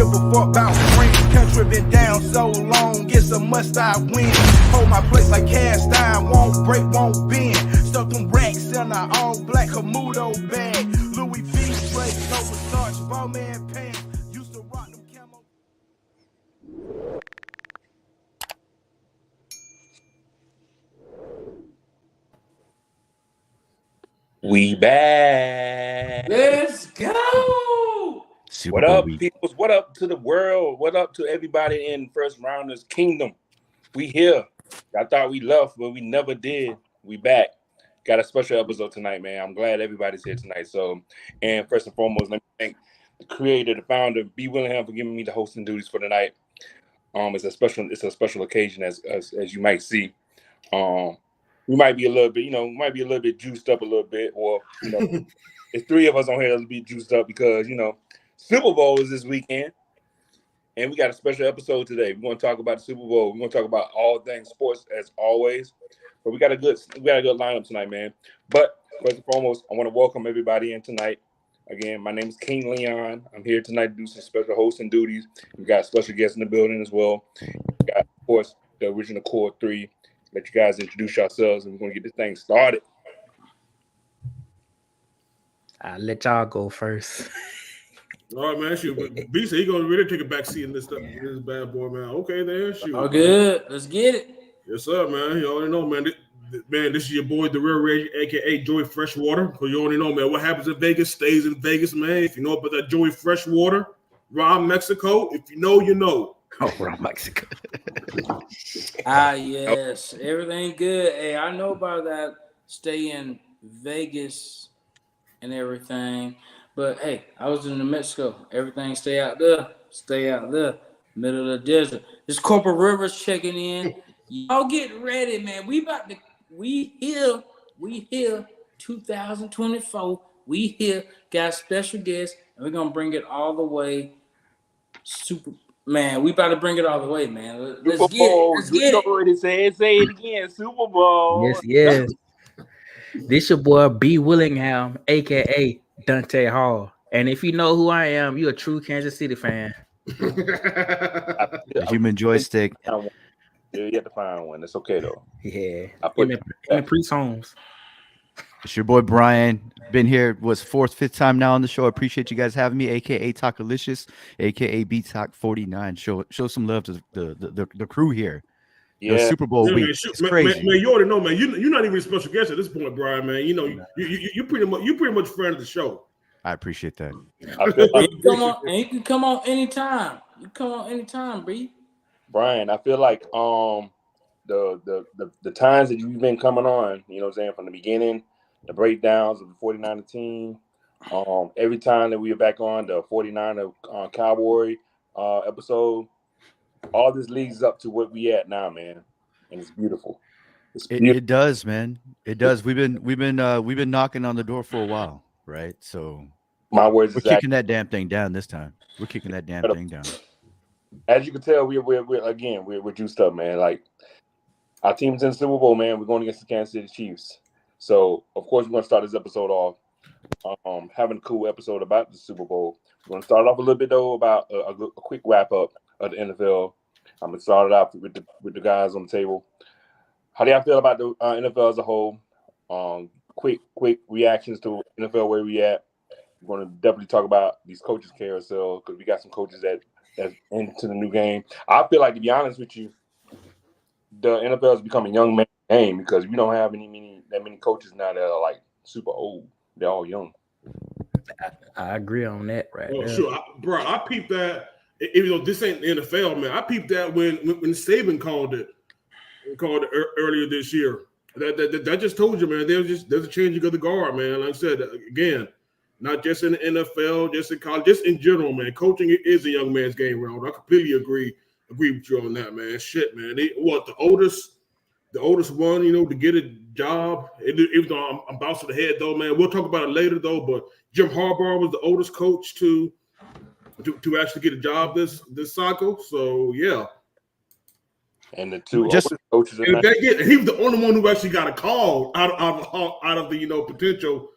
give a fuck about spring. Country been down so long, it's a must I win. Hold my place like cast iron, won't break, won't bend. Stuff them racks in a all black Camudo bag. Louis V straight, no starch, bowman pants. Used to rock them camo. We back. Let's go. What up, peoples? What up to the world? What up to everybody in First Rounders Kingdom? We here. I thought we left, but we never did. We back. Got a special episode tonight, man. I'm glad everybody's here tonight. So, and first and foremost, let me thank the creator, the founder, B. Willingham, for giving me the hosting duties for tonight. It's a special occasion, as you might see. We might be a little bit, juiced up a little bit, or it's three of us on here that'll be juiced up because Super Bowl is this weekend, and we got a special episode today. We're going to talk about the Super Bowl. We're going to talk about all things sports as always, but we got a good lineup tonight, man. But first and foremost, I want to welcome everybody in tonight. Again, my name is King Leon. I'm here tonight to do some special hosting duties. We got special guests in the building as well. We got, of course, the original core three. Let you guys introduce yourselves, and we're going to get this thing started. I'll let y'all go first. All right, man. Shoot, B said he gonna really take a back seat in this stuff. This bad boy, man. Okay, there. Shoot. Oh, good. Let's get it. Yes, sir, man. You already know, man. This is your boy, the Real Ray, aka Joey Freshwater. Because you already know, man. What happens in Vegas stays in Vegas, man. If you know about that Joey Freshwater, Ron Mexico. If you know, you know. Oh, Ron Mexico. Yes. Everything good. Hey, I know about that. Stay in Vegas and everything. But hey, I was in New Mexico. Everything stay out there. Stay out there. Middle of the desert. This Corporal Rivers checking in. Y'all get ready, man. We here 2024. We here got special guests, and we're gonna bring it all the way. Man, we about to bring it all the way, man. Let's get it. Say it again. Super Bowl. Yes. This your boy B. Willingham, aka Dante Hall. And if you know who I am, you're a true Kansas City fan. The human joystick. You have to find one. It's okay though. Yeah. And Priest Holmes. It's your boy Brian. Been here, was fourth, fifth time now on the show. I appreciate you guys having me, aka Talkalicious, aka BTalk49. Show some love to the crew here. Yeah, Super Bowl week. It's crazy. Man, you already know, man. You're not even a special guest at this point, Brian, man. You pretty much friend of the show. I appreciate that. You can come on anytime. You come on anytime, B. Brian, I feel like the times that you've been coming on, you know what I'm saying, from the beginning, the breakdowns of the 49er team, every time that we are back on the 49er Cowboy episode, all this leads up to what we at now, man, and it's beautiful. It does, man. It does. We've been knocking on the door for a while, right? So my words, we're kicking that damn thing down this time. We're kicking that damn thing down. As you can tell, we're juiced up, man. Like, our team's in the Super Bowl, man. We're going against the Kansas City Chiefs. So, of course, we're going to start this episode off having a cool episode about the Super Bowl. We're going to start off a little bit, though, about a quick wrap-up of the NFL. I'm going to start it off with the guys on the table. How do y'all feel about the NFL as a whole? Quick reactions to NFL, where we at. We're going to definitely talk about these coaches carousel because we got some coaches that's into the new game. I feel like, to be honest with you, the NFL has become a young man game because we don't have that many coaches now that are like super old. They're all young. I agree on that, right? Oh, sure, I peeped that. Even though this ain't the NFL, man, I peeped that when Saban called it earlier this year. That just told you, man. There's a changing of the guard, man. Like I said, again, not just in the NFL, just in college, just in general, man. Coaching is a young man's game, Ronald. I completely agree with you on that, man. Shit, man. The oldest one, to get a job. Even though I'm bouncing the head, though, man. We'll talk about it later, though. But Jim Harbaugh was the oldest coach to actually get a job this cycle. So yeah. And the two coaches, he was the only one who actually got a call out of the potential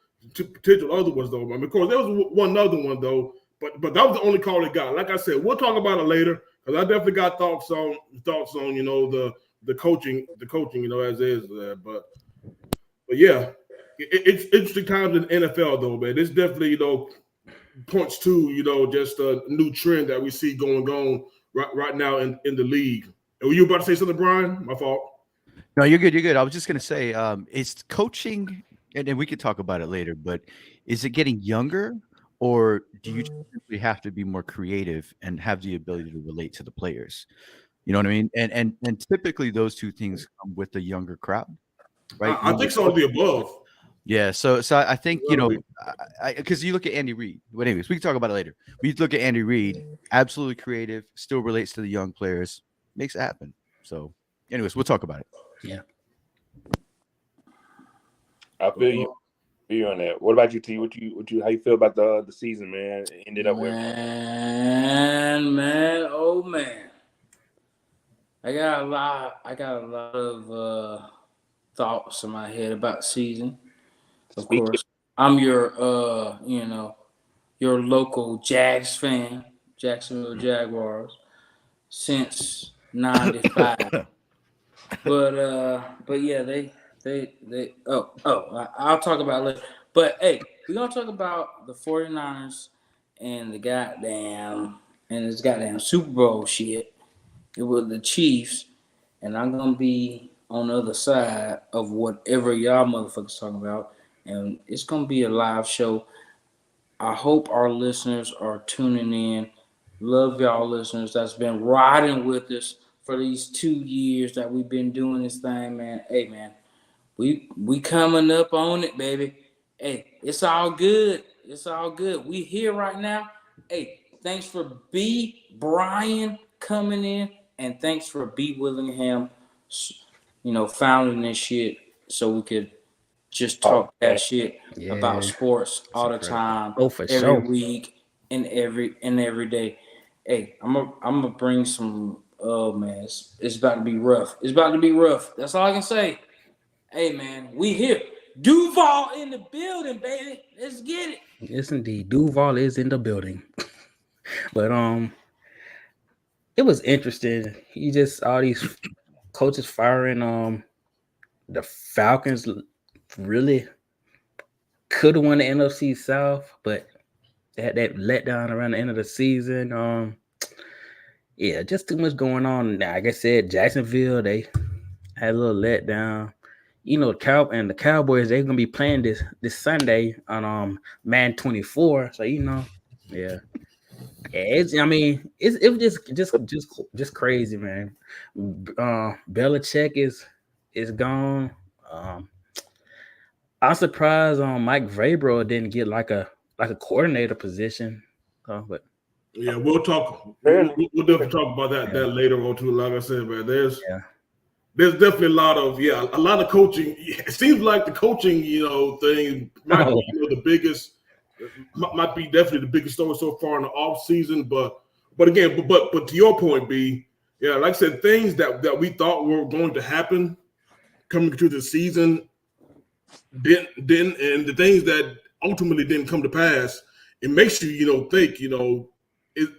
other ones, though. I mean, of course, there was one other one though, But that was the only call they got. Like I said, we'll talk about it later because I definitely got thoughts on the coaching as is. But yeah, it's interesting times in the NFL though, man. It's definitely points to just a new trend that we see going on right now in the league. Were you about to say something, Brian? My fault. No, you're good. You're good. I was just gonna say, is coaching, and we could talk about it later, but is it getting younger, or do you just simply have to be more creative and have the ability to relate to the players? You know what I mean? And typically those two things come with the younger crowd, right? I think so. The above. Yeah. So I think because you look at Andy Reid. But anyways, we can talk about it later. We look at Andy Reid, absolutely creative, still relates to the young players, makes it happen. So, anyways, we'll talk about it. Yeah. I feel you. On that. What about you, T? How you feel about the season, man? It ended up with oh man. I got a lot of thoughts in my head about the season. Of course, I'm your your local Jags fan, Jacksonville Jaguars, since '95. but yeah, they I'll talk about it later. But hey, we're gonna talk about the 49ers and this goddamn Super Bowl shit. It was the Chiefs, and I'm gonna be on the other side of whatever y'all motherfuckers talking about, and it's gonna be a live show. I hope our listeners are tuning in. Love y'all listeners that's been riding with us for these 2 years that we've been doing this thing, man. Hey, man, we coming up on it, baby. Hey, it's all good. It's all good. We here right now. Hey, thanks for B. Brian coming in, and thanks for B. Willingham, founding this shit so we could just talk that shit about sports all the time, for every sure. week and every day. Hey, I'm gonna bring some. Oh man, it's about to be rough. It's about to be rough. That's all I can say. Hey man, we here. Duval in the building, baby. Let's get it. Yes, indeed. Duval is in the building. But it was interesting. You just all these coaches firing. The Falcons really could have won the NFC South, but they had that letdown around the end of the season. Yeah, just too much going on. Like I said, Jacksonville, they had a little letdown. The Cowboys, they're gonna be playing this Sunday on Man 24. So yeah. It was just crazy, man. Belichick is gone. I'm surprised Mike Vrabel didn't get like a coordinator position. But yeah, we'll talk. We'll definitely talk about that later on too. Like I said, man, there's definitely a lot of coaching. It seems like the coaching thing might be the biggest. Might be definitely the biggest story so far in the off season, but again, but to your point, B, like I said, things that we thought were going to happen coming to the season didn't, and the things that ultimately didn't come to pass. It makes you think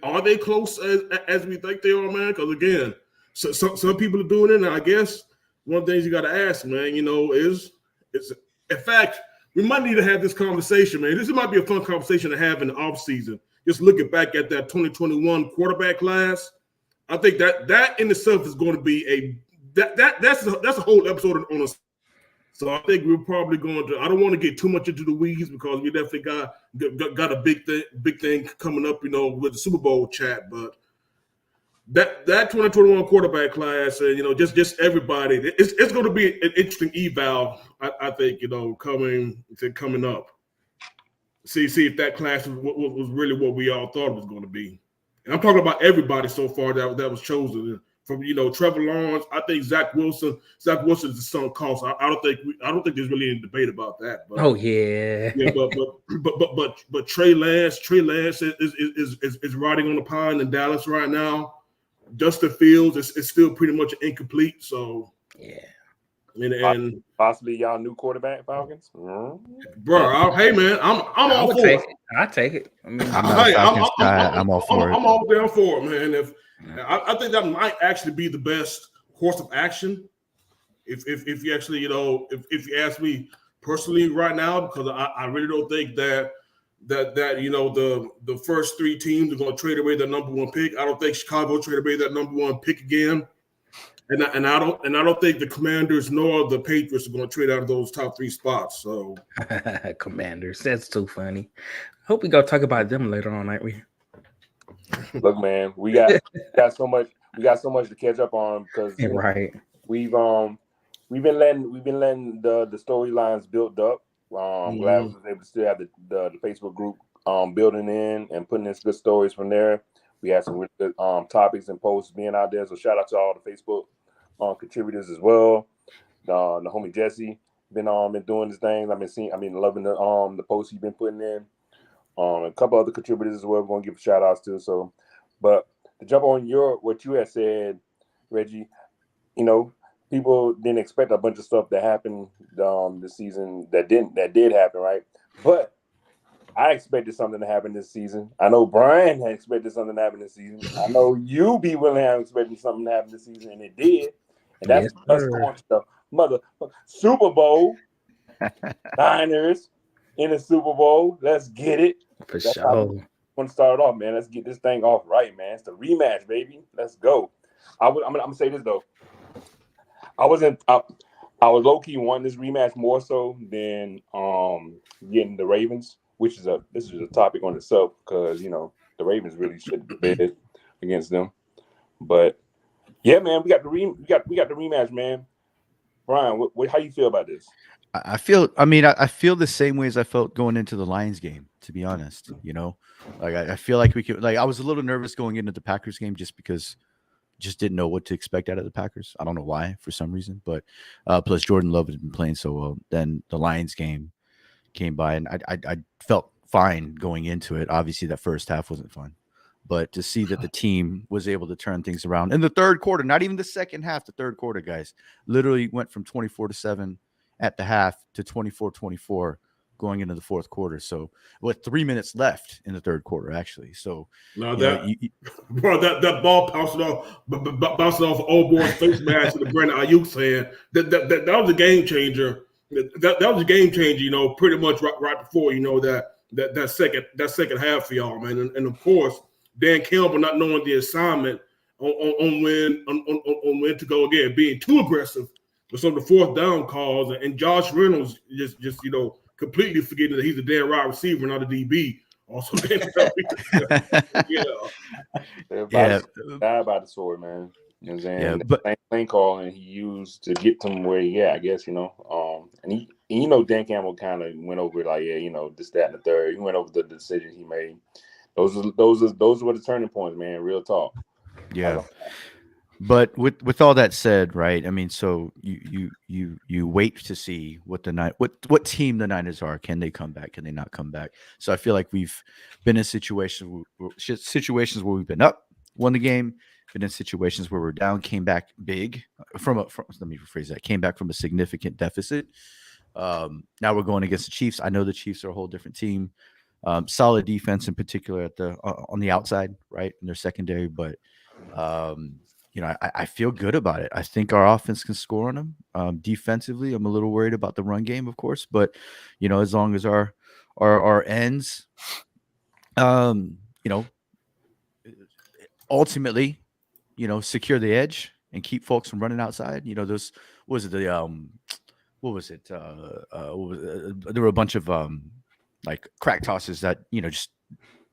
are they close as we think they are, man? Because again, some people are doing it, and I guess one of the things you got to ask, man, is in fact. We might need to have this conversation, man. This might be a fun conversation to have in the offseason. Just looking back at that 2021 quarterback class, I think that in itself is going to be that's a whole episode on us. So I think we're probably going to. I don't want to get too much into the weeds because we definitely got a big thing coming up, with the Super Bowl chat. But that 2021 quarterback class, and just everybody, it's going to be an interesting eval. I think coming up. See if that class was really what we all thought it was going to be. And I'm talking about everybody so far that was chosen. From Trevor Lawrence, I think Zach Wilson is the sunk cost. I don't think there's really any debate about that. But, but Trey Lance is riding on the pine in Dallas right now. Justin Fields is still pretty much incomplete. So and possibly y'all new quarterback Falcons, bro. Hey man, I'm all for it. I take it. I mean, I'm not a Hey, Falcons guy. I'm all for it. I'm all down for it, man. If I think that might actually be the best course of action. If you actually, if you ask me personally right now, because I really don't think that the first three teams are going to trade away their number one pick. I don't think Chicago trade away that number one pick again. And I don't think the Commanders nor the Patriots are going to trade out of those top three spots. So Commanders, that's too funny. Hope we go talk about them later on, ain't we? Look, man, we got so much to catch up on because Right. we've been letting the storylines build up. I'm glad we was able to still have the Facebook group building in and putting in good stories from there. We had some really good topics and posts being out there. So shout out to all the Facebook contributors as well. The homie Jesse been doing his things. I've been loving the posts he's been putting in. A couple other contributors as well. We're gonna give shout outs to. So, but to jump on what you had said, Reggie, people didn't expect a bunch of stuff that happened this season that did happen, right? But I expected something to happen this season. I know Brian had expected something to happen this season. I know you, B. Willingham, expecting something to happen this season, and it did. And that's us going to the mother Super Bowl. Niners in the Super Bowl. Let's get it. For That's how we sure. want to start off, man. Let's get this thing off right, man. It's the rematch, baby. Let's go. I'm gonna say this though. I was low key wanting this rematch more so than getting the Ravens, which is this is a topic on itself because the Ravens really should be bad against them. But yeah, man, we got the rematch, man. Brian, how you feel about this? I feel the same way as I felt going into the Lions game, to be honest. Like I feel like we could, like, I was a little nervous going into the Packers game just because just didn't know what to expect out of the Packers. I don't know why, for some reason, but plus Jordan Love had been playing so well. Then the Lions game came by, and I felt fine going into it. Obviously, that first half wasn't fun, but to see that the team was able to turn things around in the third quarter, not even the second half, the third quarter, guys, literally went from 24-7 at the half to 24-24 going into the fourth quarter. So with 3 minutes left in the third quarter, actually. So now that ball bounced off old boy's face mask with the Brandon Ayuk saying that was a game changer. That was a game changer, pretty much right before that second half for y'all, man. And of course, Dan Campbell not knowing the assignment on when to go again, being too aggressive with some of the fourth down calls, and Josh Reynolds just completely forgetting that he's a damn wide receiver, not a DB. Also, Everybody died by the sword, man. You know what I'm saying? Yeah, The but same play call and he used to get him where he at, I guess, and Dan Campbell kind of went over it like, this, that, and the third. He went over the decisions he made. Those were the turning points, man. Real talk. Yeah. But with all that said, right? I mean, so you wait to see what team the Niners are. Can they come back? Can they not come back? So I feel like we've been in situations where we've been up, won the game, been in situations where we're down, came back big let me rephrase that. Came back from a significant deficit. Now we're going against the Chiefs. I know the Chiefs are a whole different team. Solid defense in particular on the outside, right, in their secondary, but I feel good about it. I think our offense can score on them. Defensively, I'm a little worried about the run game, of course, but as long as our ends, ultimately, secure the edge and keep folks from running outside. Those was it the what was it? There were a bunch of like crack tosses that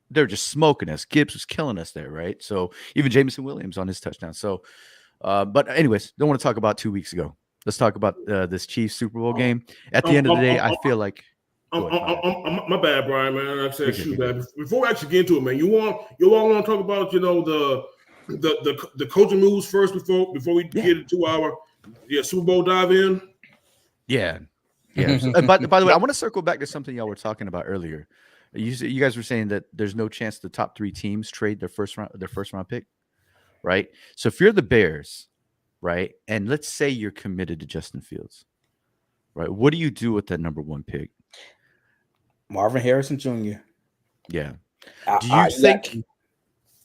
they're just smoking us. Gibbs was killing us there, right? So even Jameson Williams on his touchdown. So, but anyways, don't want to talk about 2 weeks ago. Let's talk about this Chiefs Super Bowl game. At the end of the day, I feel like. My bad, Brian, man. Like I said, shoot, man. Before we actually get into it, man, you all want to talk about the coaching moves first before we get into our Super Bowl dive in. Yeah. By the way, I want to circle back to something y'all were talking about earlier. You guys were saying that there's no chance the top three teams trade their first round pick, right? So if you're the Bears, right, and let's say you're committed to Justin Fields, right, what do you do with that number one pick? Marvin Harrison Jr. Yeah. I, Do I, you you got- think?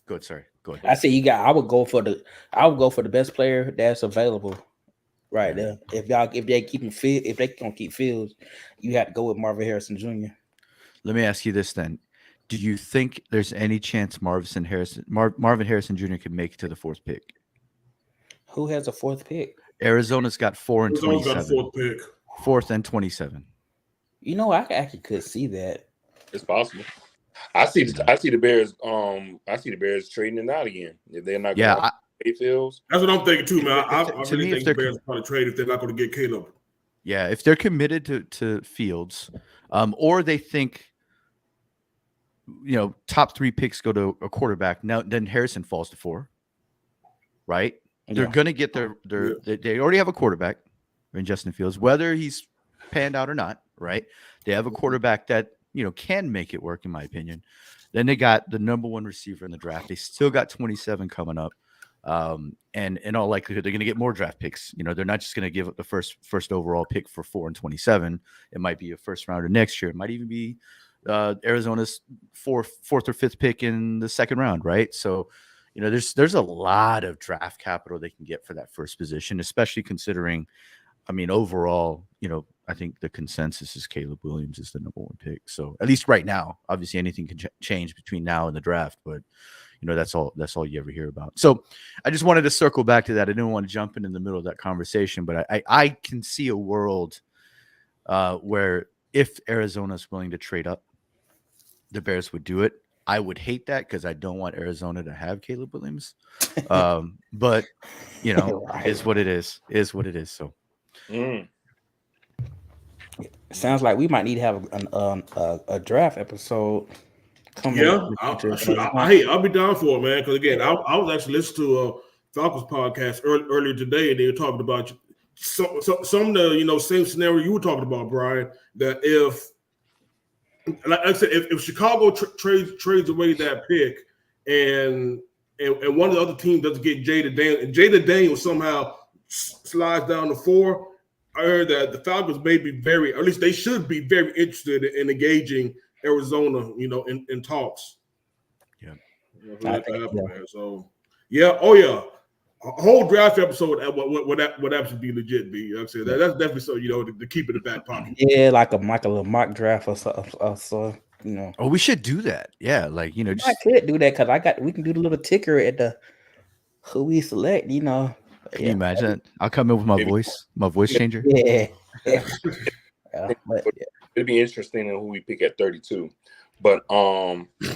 Go ahead. Sorry. Go ahead. I say you got. I would go for the best player that's available right there. If they gonna keep Fields, you have to go with Marvin Harrison Jr. Let me ask you this then: do you think there's any chance Marvin Harrison Jr. can make it to the fourth pick? Who has a fourth pick? Arizona's got 4 and Arizona's got a 27. fourth pick. Fourth and 27. You know, I actually could see that. It's possible. I see the Bears. I see the Bears trading it out again if they're not going to pay Fields. That's what I'm thinking too, man. I To really me, if think the they're Bears probably trade if they're not going to get Caleb. Yeah, if they're committed to Fields, or they think, top 3 picks go to a quarterback. Now, then Harrison falls to 4, right? They're going to get they already have a quarterback in Justin Fields, whether he's panned out or not, right? They have a quarterback that, can make it work, in my opinion. Then they got the number 1 receiver in the draft. They still got 27 coming up. And in all likelihood, they're going to get more draft picks. They're not just going to give up the first overall pick for 4 and 27. It might be a first rounder next year. It might even be Arizona's fourth or fifth pick in the second round, right? So, there's a lot of draft capital they can get for that first position, especially considering, overall, I think the consensus is Caleb Williams is the number 1 pick. So at least right now, obviously anything can change between now and the draft, but that's all you ever hear about. So I just wanted to circle back to that. I didn't want to jump in the middle of that conversation, but I can see a world where if Arizona is willing to trade up, the Bears would do it. I would hate that because I don't want Arizona to have Caleb Williams. But Right. is what it is. Is what it is. So It sounds like we might need to have a draft episode. Yeah, I'll be down for it, man. Because again, I was actually listening to a Falcons podcast earlier today, and they were talking about some of the same scenario you were talking about, Brian. That if, like I said, if Chicago trades away that pick, and one of the other teams doesn't get Jada Daniels somehow slides down to 4. I heard that the Falcons may be or at least they should be very interested in engaging Arizona, in talks. Yeah. So, yeah. Oh, yeah. A whole draft episode would absolutely be legit. Like I said, that's definitely so, to keep it in the back pocket. Yeah, like a mock draft or so. Oh, we should do that. Yeah, like I just could do that because we can do the little ticker at the who we select. Can you imagine? I'll come in with my voice changer. Yeah. It'd be interesting in who we pick at 32. But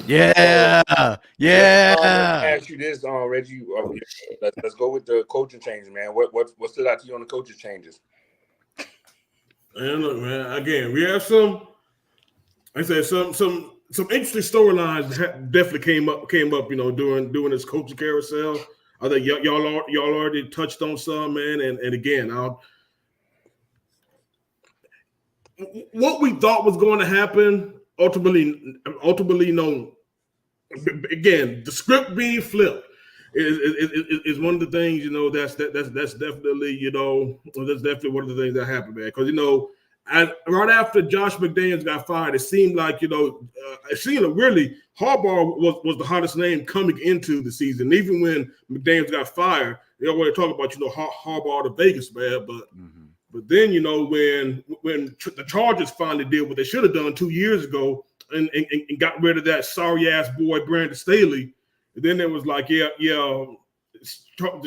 yeah. Ask you this, Reggie. Let's go with the coaching changes, man. What stood out to you on the coaching changes? And look, man, again, we have some interesting storylines that definitely came up, during this coaching carousel. I think y'all already touched on some, man, and again, what we thought was going to happen ultimately, again, the script being flipped is one of the things, that's definitely, that's definitely one of the things that happened, man. Because, right after Josh McDaniels got fired, it seemed like, really Harbaugh was the hottest name coming into the season. Even when McDaniels got fired, they already talk about, Harbaugh to Vegas, man. But then, when the Chargers finally did what they should have done 2 years ago and got rid of that sorry ass boy Brandon Staley, and then it was like, the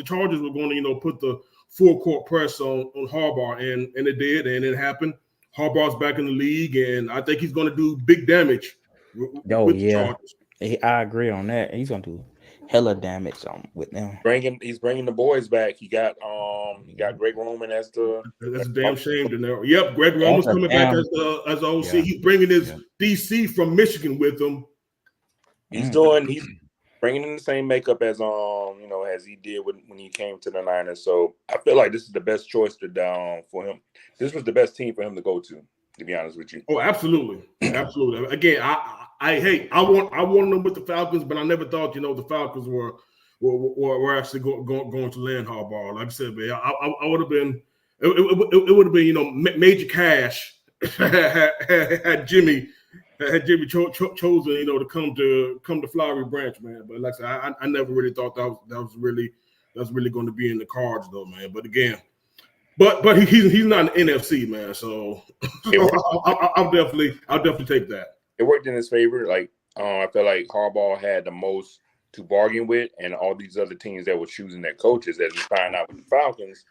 Chargers were going to, put the full court press on Harbaugh, and it did, and it happened. Harbaugh's back in the league, and I think he's going to do big damage with the Chargers. I agree on that. He's going to do hella damage with them. He's bringing the boys back. He got Greg Roman as the. That's a damn shame to know. Yep, Greg Roman's coming back as the OC. Yeah. He's bringing his DC from Michigan with him. He's bringing in the same makeup as as he did when he came to the Niners. So I feel like this is the best choice for him. This was the best team for him to go to be honest with you. Oh, absolutely, absolutely. Again, I wanted them with the Falcons, but I never thought the Falcons were actually going to land Harbaugh. Like I said, man, I would have been. It would have been major cash had Jimmy had Jimmy chosen, to come to Flowery Branch, man. But like I said, I never really thought that was really going to be in the cards, though, man. But again, but he's not an NFC, man. So I'll definitely take that. It worked in his favor. Like I feel like Harbaugh had the most to bargain with, and all these other teams that were choosing their coaches, as we find out with the Falcons,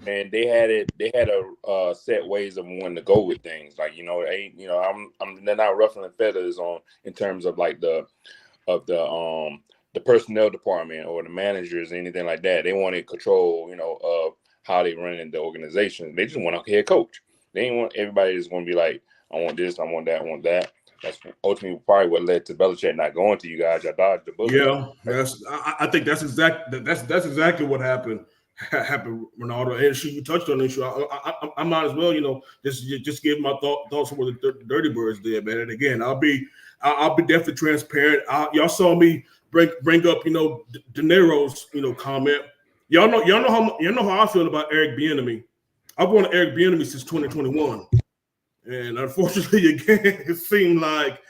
man, they had a set ways of when to go with things. Like they're not ruffling feathers in terms of like the personnel department or the managers or anything like that. They wanted control, of how they run in the organization. They just want a head coach. They didn't want everybody just going to be like, I want this, I want that, I want that. That's ultimately probably what led to Belichick not going to you guys. Y'all dodged the bullet. Yeah, I think that's exactly what happened. Ronaldo. And you touched on this. I might as well, just give my thoughts on what the Dirty Birds did, man. And again, I'll be definitely transparent. Y'all saw me bring up, De Niro's, comment. Y'all know how I feel about Eric Bieniemy. I've wanted Eric Bieniemy since 2021. And unfortunately, again, it seemed like,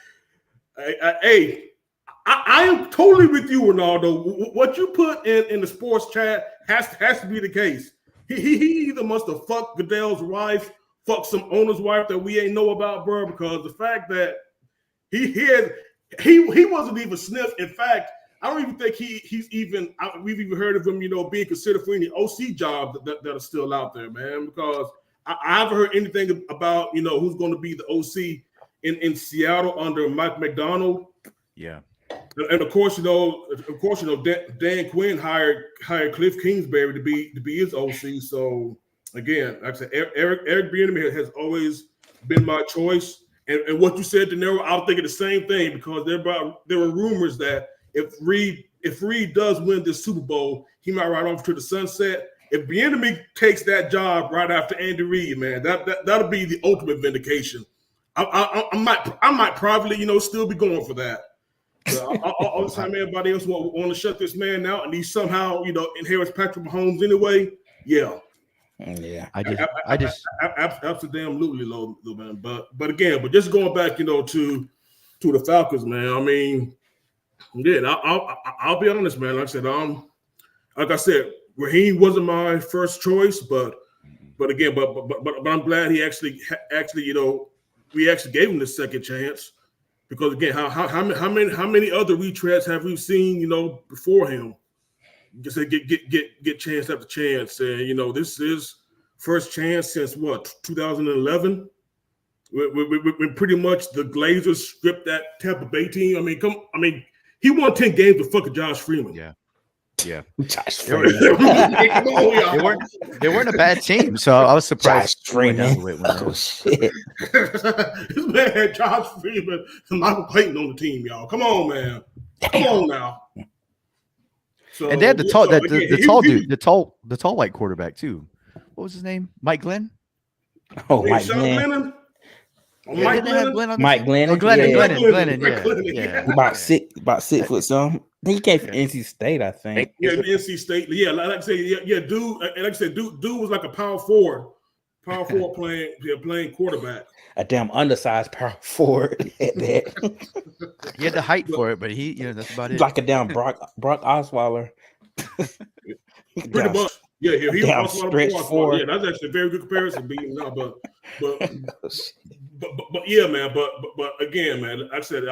I am totally with you, Ronaldo. What you put in the sports chat has to be the case. He either must have fucked Goodell's wife, fucked some owner's wife that we ain't know about, bro. Because the fact that he wasn't even sniffed. In fact, I don't even think we've even heard of him, being considered for any OC jobs that are still out there, man. Because I haven't heard anything about, who's going to be the OC in Seattle under Mike McDonald. Yeah. And of course, Dan Quinn hired Cliff Kingsbury to be his OC. So again, like I said, Eric Bieniemy has always been my choice. And what you said, De Niro, I was thinking the same thing, because there were rumors that if Reed does win this Super Bowl, he might ride off to the sunset. If Bieniemy takes that job right after Andy Reid, man, that'll be the ultimate vindication. I might privately, still be going for that. All the time, everybody else want to shut this man out, and he somehow, inherits Patrick Mahomes anyway. Yeah. Yeah. Absolutely, low, man. But again, just going back, to the Falcons, man. I mean, yeah, I'll be honest, man. Like I said, Raheem wasn't my first choice, but again, but I'm glad he actually, we actually gave him the second chance, because again, how many other retreads have we seen, before him? Just get chance after chance, and this is first chance since what, 2011, when pretty much the Glazers stripped that Tampa Bay team. I mean, he won 10 games with fucking Josh Freeman. Yeah. Josh They weren't a bad team, so I was surprised. Josh Freeman. Oh shit. This man had Josh Freeman and Michael Clayton on the team, y'all. Come on, man. Come on now. So, and they had the tall dude, the tall white quarterback too. What was his name? Mike Glenn. Oh, Mike Glenn. Mike Glennon. Mike Glennon. Glennon. Yeah. About 6 foot something. He came from NC State, I think. Yeah, NC State. Yeah, like I say, dude. And like I said, dude was like a power forward playing quarterback. A damn undersized power forward at that. He had the height for it, but that's about it. Like a damn Brock Osweiler. Pretty much. Yeah, he was stretch forward. Yeah, that's actually a very good comparison. But yeah, man. But again, man, like I said,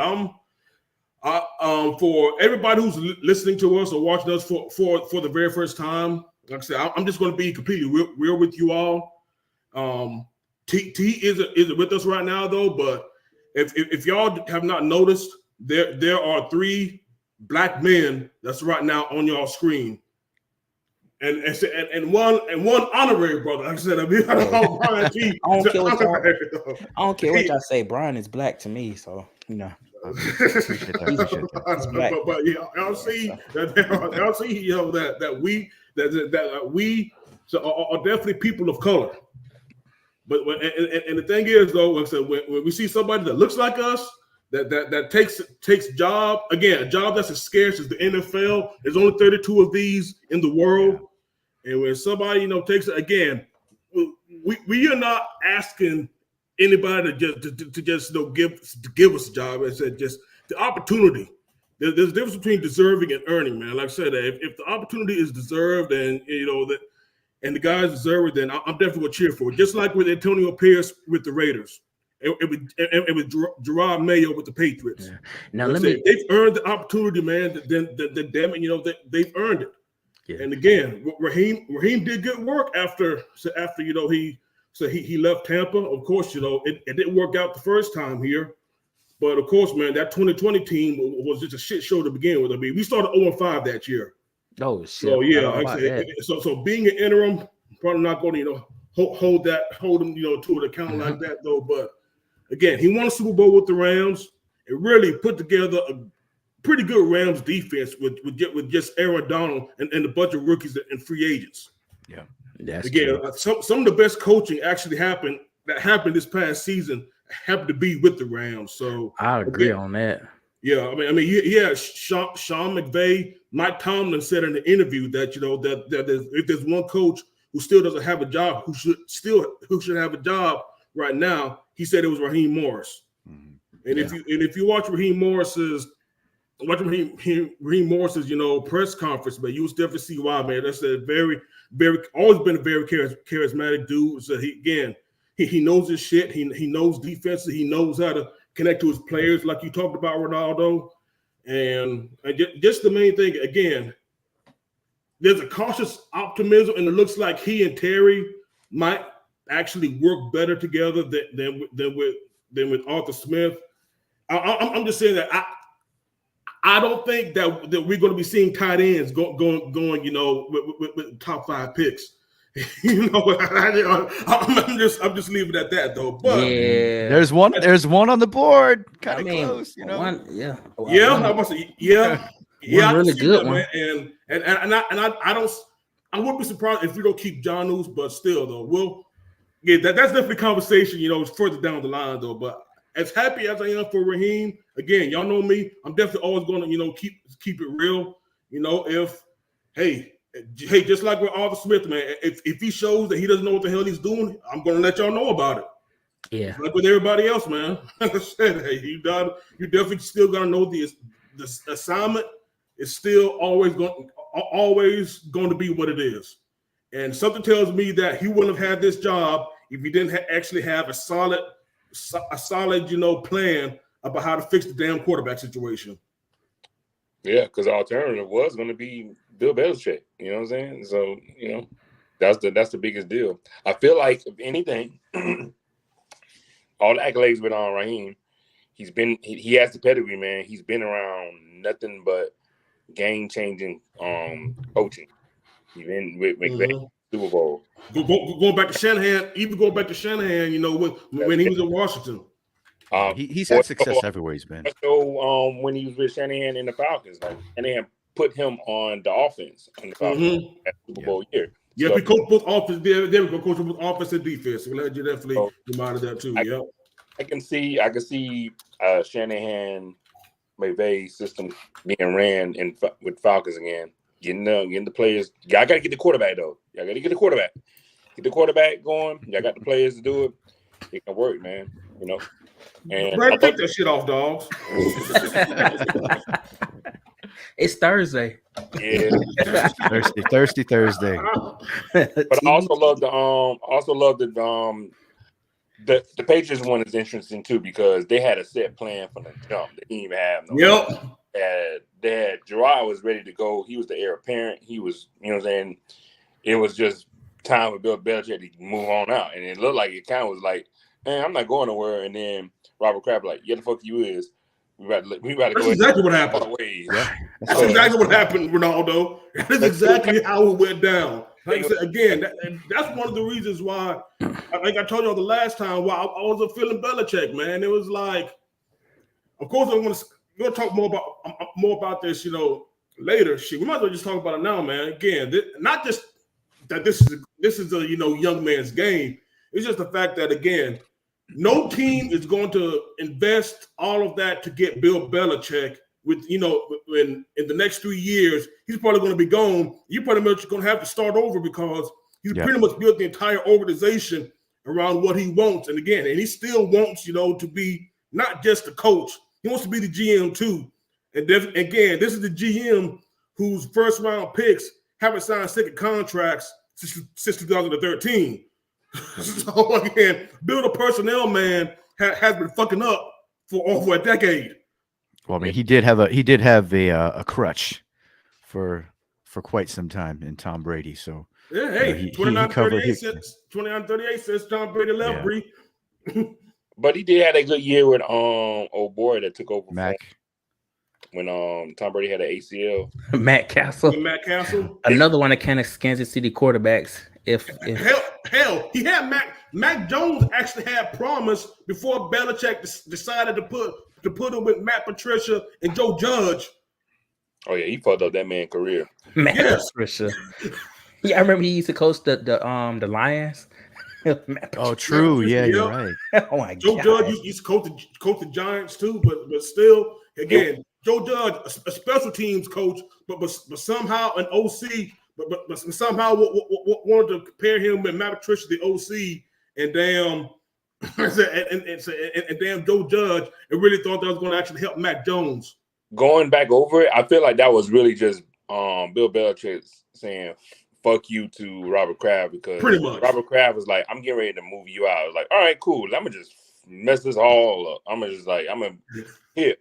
for everybody who's listening to us or watching us for the very first time, like I said, I'm just going to be completely real with you all. T isn't with us right now, though. But if y'all have not noticed, there are 3 black men that's right now on y'all screen. And one honorary brother. Like I said, Brian G. I don't care what y'all say. Brian is black to me, so Appreciate that. But yeah, y'all see that we are definitely people of color. But and the thing is, though, like I said, when we see somebody that looks like us, that takes a job that's as scarce as the NFL. There's only 32 of these in the world. And when somebody, takes it again, we are not asking anybody to just give us a job. I said just the opportunity. There's a difference between deserving and earning, man. Like I said, if the opportunity is deserved and and the guys deserve it, then I'm definitely gonna cheer for it. Just like with Antonio Pierce with the Raiders, it was Gerard Mayo with the Patriots. Yeah. Now Like I said, they've earned the opportunity, man. Then damn it, they've earned it. Yeah. And again, Raheem did good work after he left Tampa. Of course, it didn't work out the first time here. But of course, man, that 2020 team was just a shit show to begin with. I mean, we started 0-5 that year. Oh shit! So yeah, like I said, so being an interim, probably not going to hold them to an account like that though. But again, he won a Super Bowl with the Rams. It really put together a pretty good Rams defense with just Aaron Donald and a bunch of rookies and free agents. Yeah, that's again some of the best coaching actually happened this past season. Happened to be with the Rams. So I agree on that. Yeah, I mean, yeah. Sean McVay, Mike Tomlin said in the interview that that if there's one coach who still doesn't have a job, who should have a job right now, he said it was Raheem Morris. Mm-hmm. And if you watch Raheem Morris's press conference, man, you will definitely see why, man. That's a very, very always been a very charismatic dude. So he knows his shit. He knows defenses. He knows how to connect to his players, like you talked about Ronaldo. And just the main thing, again, there's a cautious optimism, and it looks like he and Terry might actually work better together than with Arthur Smith. I'm just saying that I don't think that we're going to be seeing tight ends going with top 5 picks. I'm just leaving it at that though. But yeah, there's one on the board, kind of close, One, yeah, one really good one. Man. And I wouldn't be surprised if we don't keep Jonnu's, but still though, that's definitely conversation, further down the line though. But as happy as I am for Raheem, again, y'all know me, I'm definitely always going to keep it real. Hey, just like with Arthur Smith, man, if he shows that he doesn't know what the hell he's doing, I'm going to let y'all know about it. Yeah. Like with everybody else, man. Like I said, hey, you definitely still got to know the assignment is still always going to be what it is. And something tells me that he wouldn't have had this job if he didn't actually have a solid, plan about how to fix the damn quarterback situation. Yeah, because the alternative was going to be Bill Belichick. You know what I'm saying? So, that's the biggest deal. I feel like, if anything, all the accolades with on Raheem, he has the pedigree, man. He's been around nothing but game-changing coaching. He's been with McVay, Super Bowl. Going back to Shanahan, when he was in Washington. He's had success everywhere he's been. So when he was with Shanahan in the Falcons, like Shanahan put him on the offense on the Falcons at Super Bowl year. Yeah, we coach both offense. There we go, coach both offense and defense. We'll let you definitely remind of that too. I can see Shanahan McVay system being ran with Falcons again. Getting the players. Y'all got to get the quarterback though. Y'all got to get the quarterback. Get the quarterback going. Y'all got the players to do it. It can work, man. And Brad, take that shit off, dogs. It's Thursday. Yeah, Thirsty Thursday. But I also love the Patriots one is interesting too because they had a set plan from the jump. They didn't even have no. They had Gerard was ready to go. He was the heir apparent. He was, what I'm saying. It was just time for Bill Belichick to move on out, and it looked like it kind of was like, man, I'm not going nowhere. And then Robert Kraft like, yeah, the fuck you is. We about to That's go. Exactly what happened. That's exactly what happened, Ronaldo. That is exactly how it went down. Like I said, again, that's one of the reasons why, like I told you the last time, why I wasn't feeling Belichick, man. It was like, of course, I'm going to talk more about this, later. Shit, we might as well just talk about it now, man. Again, not just that this is a young man's game. It's just the fact that, again, no team is going to invest all of that to get Bill Belichick with, in the next 3 years, he's probably going to be gone. You're pretty much going to have to start over because he's pretty much built the entire organization around what he wants. And again, and he still wants, to be not just the coach. He wants to be the GM too. And again, this is the GM whose first round picks haven't signed second contracts since 2013. So again, Bill the personnel man has been fucking up for over a decade. Well, I mean, he did have a crutch for quite some time in Tom Brady. So yeah, hey, he covered his 29-38 since Tom Brady left, yeah. Bree. But he did have a good year with old boy that took over Mac. when Tom Brady had an ACL. Matt Castle. Matt Castle. Another one of Kansas City quarterbacks. If hell, he had Mac Jones actually had promise before Belichick decided to put him with Matt Patricia and Joe Judge. Oh yeah, he fucked up that man's career. Matt Patricia. Yeah, I remember he used to coach the Lions. Oh, true. Yeah, you're right. Oh my Joe God. Judge used to coach the Giants too, but still, again, Joe Judge, a special teams coach, but somehow an OC, but somehow wanted to compare him with Matt Patricia, the OC, and damn, and damn Joe Judge, and really thought that was going to actually help Mac Jones. Going back over it, I feel like that was really just Bill Belichick saying fuck you to Robert Kraft, because pretty much Robert Kraft was like, I'm getting ready to move you out. I was like, all right, cool. I'm gonna just mess this all up. I'm gonna here,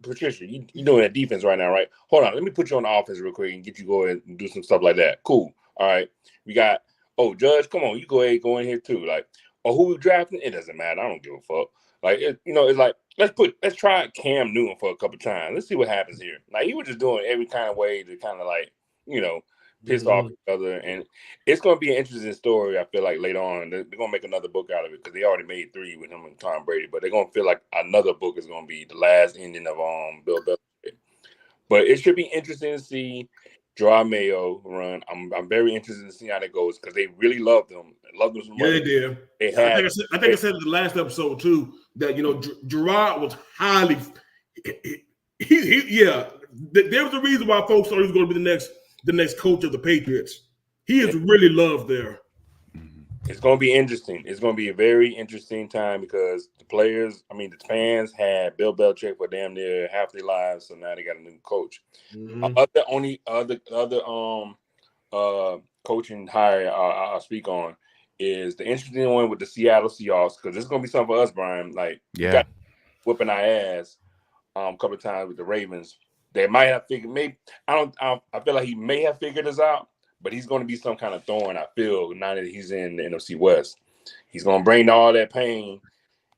Patricia, you doing that defense right now, right? Hold on, let me put you on the offense real quick and get you go ahead and do some stuff like that. Cool. All right. We got Judge, come on, you go in here too. Like, who we drafting? It doesn't matter. I don't give a fuck. Like, it's like let's try Cam Newton for a couple times. Let's see what happens here. Like, he was just doing every kind of way to kind of like, piss off each other, and it's going to be an interesting story. I feel like later on they're going to make another book out of it, because they already made 3 with him and Tom Brady, but they're going to feel like another book is going to be the last ending of Bill Belichick. But it should be interesting to see Gerard Mayo run. I'm very interested to see how that goes, because they really loved him so much. Yeah, they did. I think I said in the last episode too that Gerard was highly. There was a reason why folks thought he was going to be the next coach of the Patriots. He is really loved there. It's going to be interesting. It's going to be a very interesting time, because the fans had Bill Belichick for damn near half their lives, so now they got a new coach. Other coaching hire I'll speak on is the interesting one with the Seattle Seahawks, because it's going to be something for us, Brian. Like, we got whipping our ass a couple of times with the Ravens. They might have figured, I feel like he may have figured this out, but he's going to be some kind of thorn, I feel, now that he's in the NFC West. He's going to bring all that pain.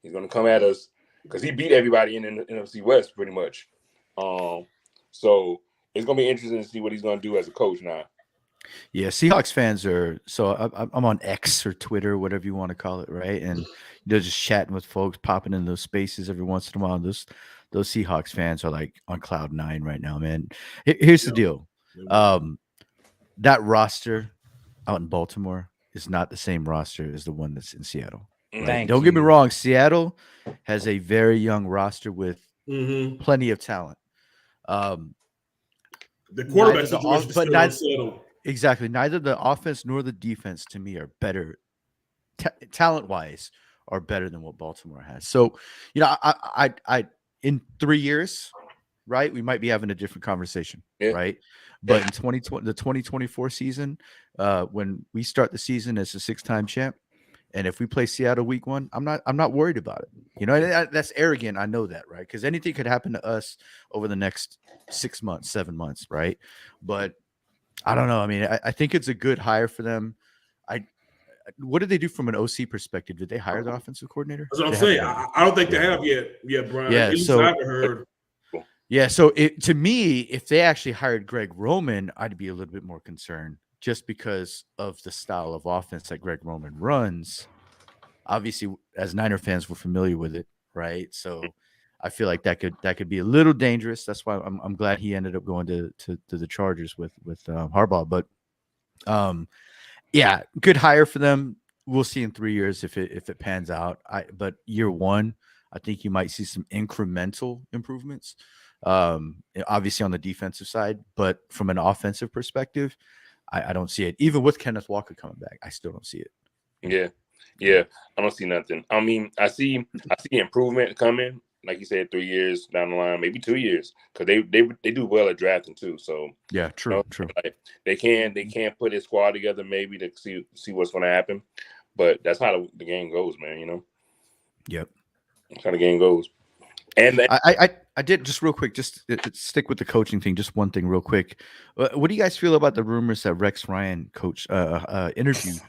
He's going to come at us, because he beat everybody in the NFC West pretty much. So it's going to be interesting to see what he's going to do as a coach now. Yeah, Seahawks fans are, so I'm on X or Twitter, whatever you want to call it, right? And they're just chatting with folks, popping in those spaces every once in a while. Those Seahawks fans are like on cloud 9 right now, man. Here's the deal. That roster out in Baltimore is not the same roster as the one that's in Seattle. Right? Don't get me wrong. Seattle has a very young roster with plenty of talent. The quarterback situation is still unsettled. Exactly. Neither the offense nor the defense, to me, are better talent-wise, are better than what Baltimore has. So, I in 3 years, right, we might be having a different conversation, right? But in 2020, the 2024 season, when we start the season as a 6-time champ, and if we play Seattle week 1, I'm not worried about it. That's arrogant. I know that, right? Because anything could happen to us over the next 6 months, 7 months, right? But I don't know. I mean, I think it's a good hire for them. What did they do from an OC perspective? Did they hire the offensive coordinator? That's what I'm saying. I don't think they have yet. Yeah, Brian. Yeah, At least I haven't heard. Yeah, so to me, if they actually hired Greg Roman, I'd be a little bit more concerned, just because of the style of offense that Greg Roman runs. Obviously, as Niner fans, we're familiar with it, right? So I feel like that could be a little dangerous. That's why I'm glad he ended up going to the Chargers with Harbaugh. But yeah, good hire for them. We'll see in 3 years if it pans out. But year 1, I think you might see some incremental improvements. Obviously on the defensive side, but from an offensive perspective, I don't see it. Even with Kenneth Walker coming back, I still don't see it. Yeah. Yeah, I don't see nothing. I mean, I see improvement coming. Like you said, 3 years down the line, maybe 2 years, because they do well at drafting too. So Yeah, you true, know, true. like they can put a squad together maybe to see what's going to happen. But that's how the game goes, man. Yep. That's how the game goes. And I did just real quick, just stick with the coaching thing. Just one thing, real quick. What do you guys feel about the rumors that Rex Ryan interviewed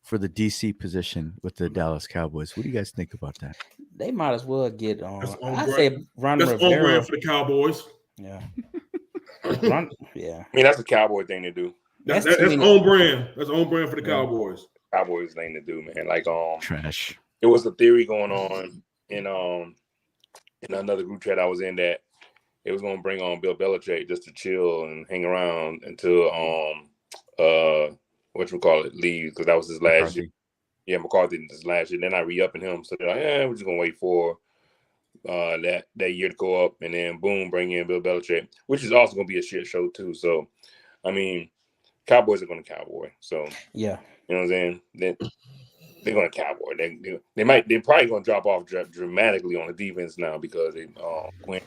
for the DC position with the Dallas Cowboys? What do you guys think about that? They might as well get That's on. on I brand. say Ron That's on brand Rivera. for the Cowboys. Yeah, Ron. Yeah, I mean, that's a Cowboy thing to do. that's too That's many. on brand. That's on brand for the Yeah, Cowboys. Cowboys thing to do, man. Like Trash. there was a theory going on in another group chat I was in that it was gonna bring on Bill Belichick just to chill and hang around until whatchamacallit leaves, because that was his last year. McCarthy. Yeah, McCarthy this last year. They're not re-upping him, so they're like, we're just gonna wait for that year to go up, and then boom, bring in Bill Belichick, which is also gonna be a shit show too. So, I mean, Cowboys are gonna Cowboy. So yeah. you know what I'm saying? They're going to Cowboy. They're probably going to drop off dramatically on the defense now because they Quinn.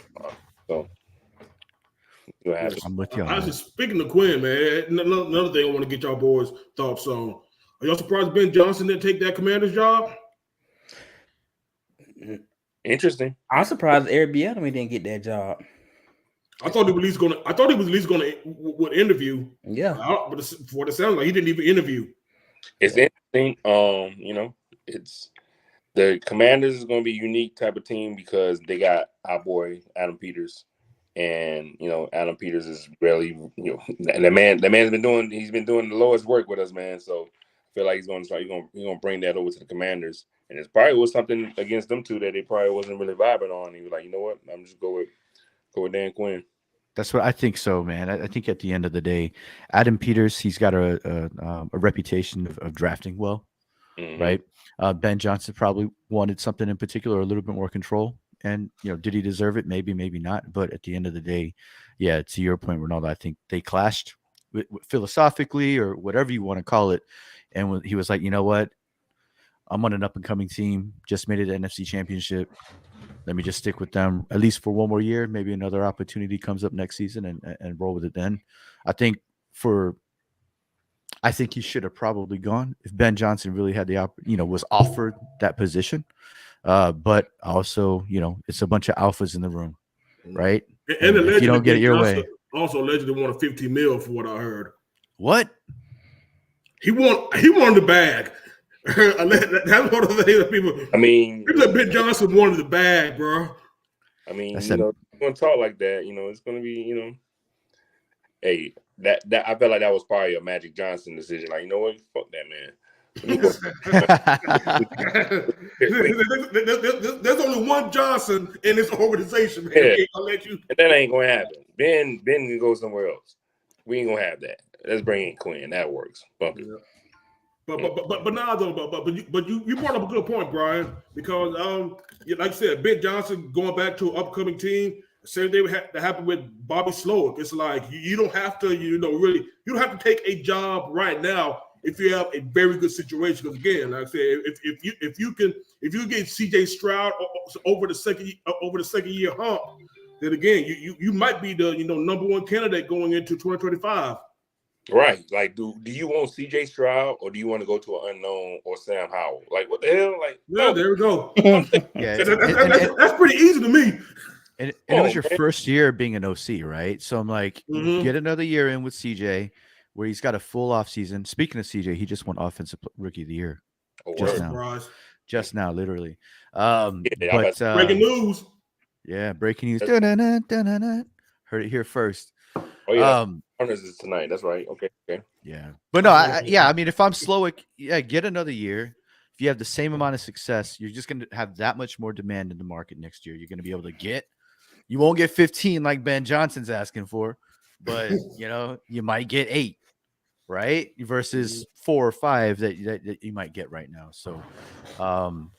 So what happens? I'm with you on Honestly, that. speaking of Quinn, man, another thing I want to get y'all boys' thoughts on. Are y'all surprised Ben Johnson didn't take that commander's job? Interesting. I'm surprised Eric Bieniemy didn't get that job. I thought he was at least gonna would interview. Yeah, But for what it sounds like, he didn't even interview. It's interesting. It's the Commanders is going to be a unique type of team because they got our boy Adam Peters, and Adam Peters is really that man's been doing the lowest work with us, man. So I feel like he's going to bring that over to the Commanders, and it's probably was something against them two that they probably wasn't really vibing on. He was like, you know what, I'm just go with Dan Quinn. That's what I think. So, man, I think at the end of the day, Adam Peters, he's got a reputation of drafting well, Mm-hmm. right? Ben Johnson probably wanted something in particular, a little bit more control. And, did he deserve it? Maybe, maybe not. But at the end of the day, yeah, to your point, Ronaldo, I think they clashed philosophically or whatever you want to call it. And when he was like, you know what? I'm on an up and coming team, just made it an NFC championship. Let me just stick with them at least for one more year. Maybe another opportunity comes up next season and roll with it then. I think he should have probably gone if Ben Johnson really had was offered that position. But also, it's a bunch of alphas in the room, right? And if you don't get it your way, also allegedly wanted $50 million for what I heard. What? He wanted the bag. That's one of the things that people. I mean, Ben Johnson wanted the bag, bro. I mean, you're going to talk like that. It's going to be, hey, that I felt like that was probably a Magic Johnson decision. Like, you know what? Fuck that, man. There's only one Johnson in this organization, man. Yeah. I'll let you. And that ain't going to happen. Ben can go somewhere else. We ain't going to have that. Let's bring in Quinn. That works. Bump it. Yeah. But now though, but you brought up a good point, Brian, because like I said, Ben Johnson going back to an upcoming team. Same thing that happened with Bobby Slowick. It's like you don't have to, you don't have to take a job right now if you have a very good situation. Because again, like I said, if you get CJ Stroud over the second year hump, then again you might be the number one candidate going into 2025. Right. Like, do you want CJ Stroud or do you want to go to an unknown or Sam Howell? Like, what the hell? Like, yeah, there we go. Yeah, that's pretty easy to me. And it was your first year being an OC, right? So I'm like, get another year in with CJ where he's got a full off season. Speaking of CJ, he just won Offensive Rookie of the Year. Just now, literally. Breaking news. Yeah, breaking news. Heard it here first. Oh yeah. Runners is tonight. That's right. Okay. Yeah. But no, I mean, if I'm Slowick, get another year. If you have the same amount of success, you're just going to have that much more demand in the market next year. You're going to be able to you won't get 15 like Ben Johnson's asking for, but you might get 8, right? Versus 4 or 5 that you might get right now. So, and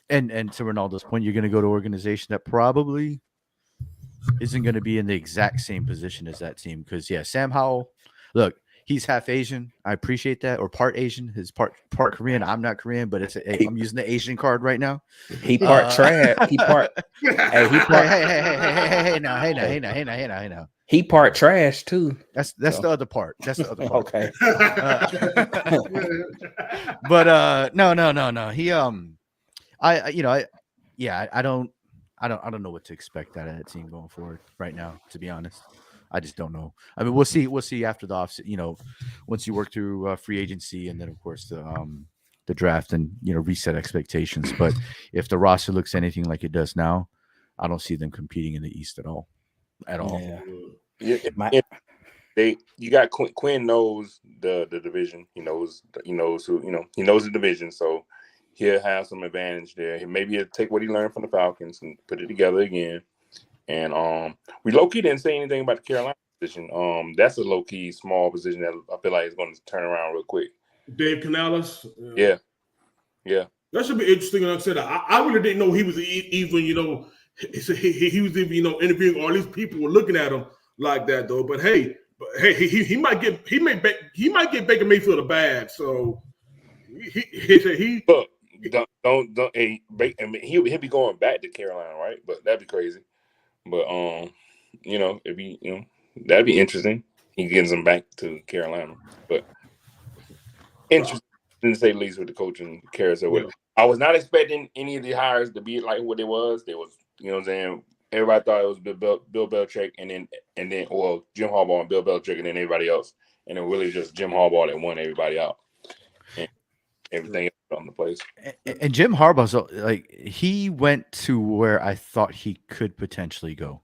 to Ronaldo's point, you're going to go to an organization that probably isn't going to be in the exact same position as that team. Because Sam Howell, look, He's half Asian. I appreciate that, or part Asian. His part Korean. I'm not Korean, but I'm using the Asian card right now. He part trash. He part. Hey, he part. Hey, now. He part trash too. That's So. the other part. That's the other part. Okay. But no. He I don't know what to expect out of that team going forward right now, to be honest. I just don't know. I mean, we'll see after the off, once you work through free agency and then of course the draft and reset expectations. But if the roster looks anything like it does now, I don't see them competing in the East at all. Yeah. You got Quinn knows the division. He knows who he knows the division, so he'll have some advantage there. Maybe he'll take what he learned from the Falcons and put it together again. And we low key didn't say anything about the Carolina position. That's a low key small position that I feel like is going to turn around real quick. Dave Canales. Yeah. That should be interesting. Like I said, I really didn't know he was even. He was even interviewing all these people were looking at him like that though. But hey, he might get Baker Mayfield a bag. So he look. Don't he'll be going back to Carolina, right? But that'd be crazy. But if he that'd be interesting. He gets them back to Carolina, but interesting to say the least with the coaching carousel. Yeah. I was not expecting any of the hires to be like what it was. There was, what I'm saying, everybody thought it was Bill Belichick and then Jim Harbaugh and Bill Belichick and then everybody else, and it really just Jim Harbaugh that won everybody out. And everything else on the place. And Jim Harbaugh's he went to where I thought he could potentially go,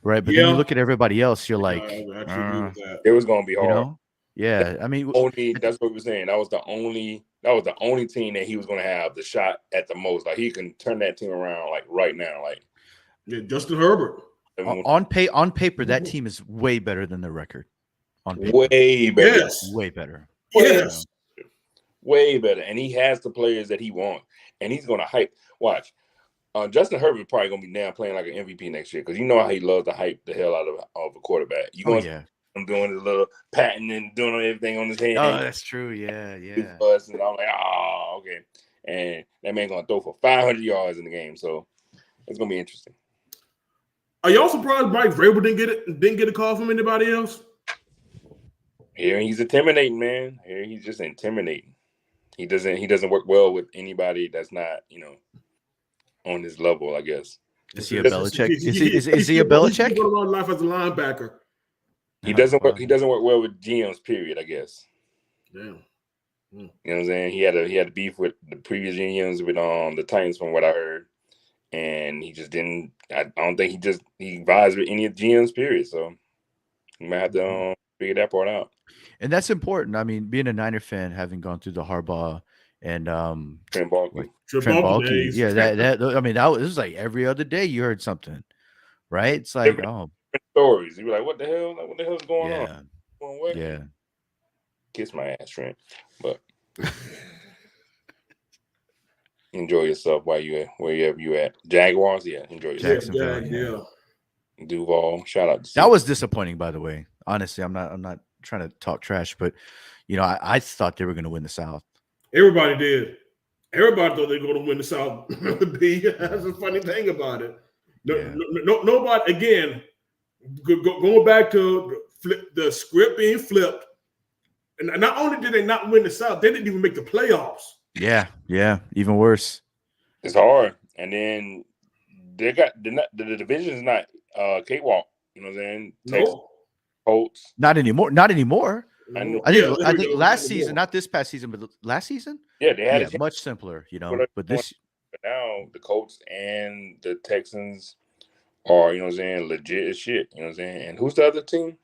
right? But then you look at everybody else, you're like, it was going to be hard. Yeah, I mean, that's what we were saying. That was the only team that he was going to have the shot at the most. Like he can turn that team around like right now. Like Justin Herbert. On paper, that team is way better than their record. On paper. Way better. Yes. Way better. Yes. Way better. And he has the players that he wants. And he's going to hype. Watch. Justin Herbert probably going to be now playing like an MVP next year because you know how he loves to hype the hell out of a quarterback. You going to I'm doing his little patting and doing everything on his hand. Oh, that's true. Yeah. And I'm like, oh, okay. And that man going to throw for 500 yards in the game. So it's going to be interesting. Are y'all surprised Mike Vrabel didn't get a call from anybody else? Here he's intimidating, man. Here he's just intimidating. He doesn't work well with anybody that's not, on his level, I guess. Is he a Belichick? Is he a Belichick? He's going around life as a linebacker. He doesn't work well with GMs, period, I guess. Damn. You know what I'm saying? He had a beef with the previous GMs with the Titans from what I heard. And he just didn't I don't think he vibes with any of the GMs, period. So you might have to figure that part out. And that's important. I mean, being a Niner fan, having gone through the Harbaugh and Trent Baalke. Yeah, that I mean, it was like every other day you heard something, right? It's like different stories. You be like, what the hell? Like, what the hell's going on? Yeah. Kiss my ass, Trent. But enjoy yourself wherever you at. Jaguars, enjoy yourself. Yeah. Duval, shout out. That was disappointing, by the way. Honestly, I'm not trying to talk trash, but I thought they were going to win the South. Everybody did. Everybody thought they were going to win the South. That's a funny thing about it. Nobody. Again, going back to the script being flipped, and not only did they not win the South, they didn't even make the playoffs. Yeah, even worse. It's hard, and then they got the division is not cakewalk. You know what I'm saying? Texas, Colts. Not anymore. I think last season, not this past season, but last season. Yeah, they had much simpler. But now the Colts and the Texans are legit as shit. You know what I'm saying? And who's the other team?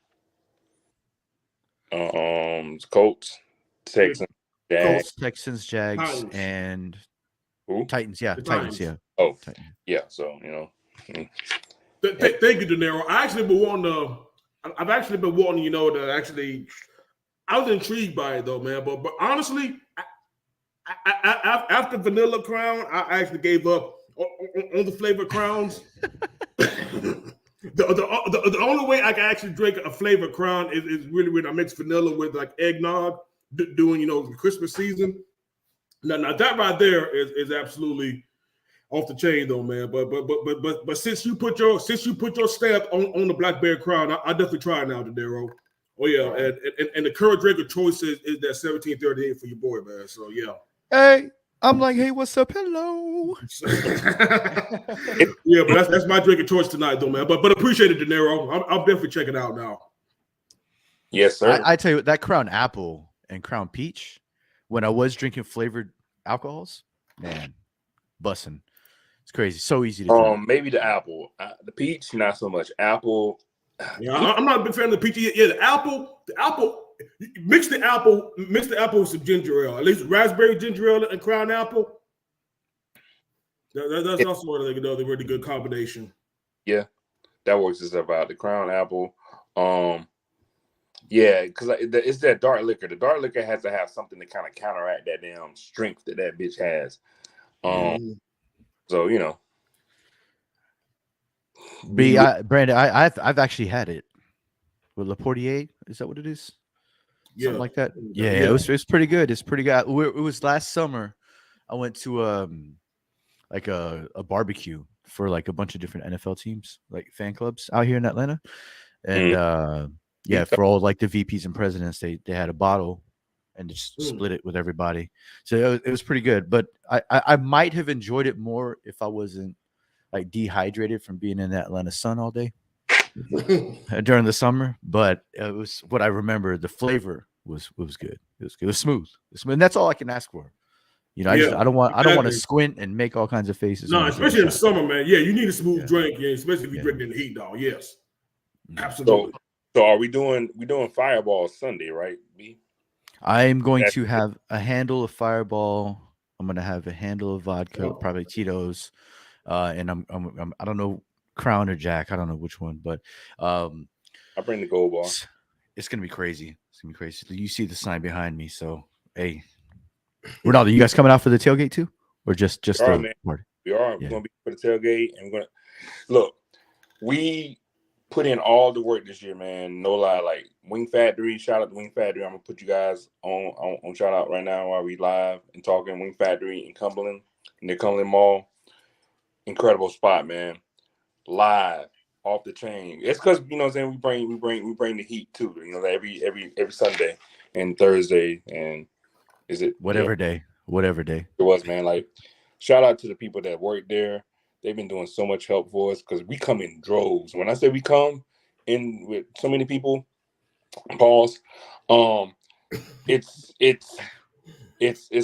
Colts, Texans. Colts, Texans, Jags, Titans. And who? Titans. Yeah, Titans. Yeah. Oh, Titans. Yeah. So Thank you, De Niro. I've actually been wanting, to actually. I was intrigued by it though, man. But honestly, after Vanilla Crown, I actually gave up on the flavor crowns. The only way I can actually drink a flavor Crown is really when I mix vanilla with like eggnog during the Christmas season. Now that right there is absolutely off the chain though, man. But since you put your stamp on the Blackberry Crown, I definitely try it now, Denero. Oh yeah, and the current drink of choice is that 1738 for your boy, man. So yeah. Hey, I'm like, hey, what's up? Hello. Yeah, but that's my drink of choice tonight, though, man. But appreciate it, De Niro. I'll definitely check it out now. Yes, sir. I tell you what, that Crown Apple and Crown Peach, when I was drinking flavored alcohols, man, bussing. It's crazy. So easy to drink. Maybe the apple, the peach, not so much. Apple. Yeah, I'm not a big fan of the peachy. Yeah, the apple. Mix the apple with some ginger ale. At least raspberry ginger ale and Crown Apple. That's also another really good combination. Yeah, that works itself out. The Crown Apple. Yeah, because it's that dark liquor. The dark liquor has to have something to kind of counteract that damn strength that bitch has. So Brandon, I've actually had it with Le Portier. Is that what it is? Something like that. Yeah. It was pretty good. It's pretty good. It was last summer. I went to like a barbecue for like a bunch of different NFL teams, like fan clubs out here in Atlanta, and for all like the VPs and presidents, they had a bottle and just split it with everybody. So it was pretty good. But I might have enjoyed it more if I wasn't like dehydrated from being in the Atlanta sun all day during the summer. But it was what I remember. The flavor was good. It was smooth. And that's all I can ask for. I don't want to squint and make all kinds of faces. No, especially in the summer, man. Yeah, you need a smooth drink. Yeah, especially if you're drinking in the heat, dog. Yes, absolutely. So are we doing Fireball Sunday, right? B? I'm going to have a handle of Fireball. I'm going to have a handle of vodka, probably Tito's, and I'm I don't know, Crown or Jack. I don't know which one, but I bring the gold bar. It's gonna be crazy. It's gonna be crazy. You see the sign behind me, so hey, Ronaldo, you guys coming out for the tailgate too, or just the party? We are. We're gonna be for the tailgate, and we're gonna look. We put in all the work this year, man. No lie, like Wing Factory. Shout out to Wing Factory. I'm gonna put you guys on shout out right now while we live and talking. Wing Factory in Cumberland, in the Cumberland Mall. Incredible spot, man. Live, off the chain. It's because what I'm saying, we bring the heat too. Every Sunday and Thursday, and is it whatever day it was, man. Like, shout out to the people that work there. They've been doing so much help for us because we come in droves. When I say we come in with so many people, pause. It's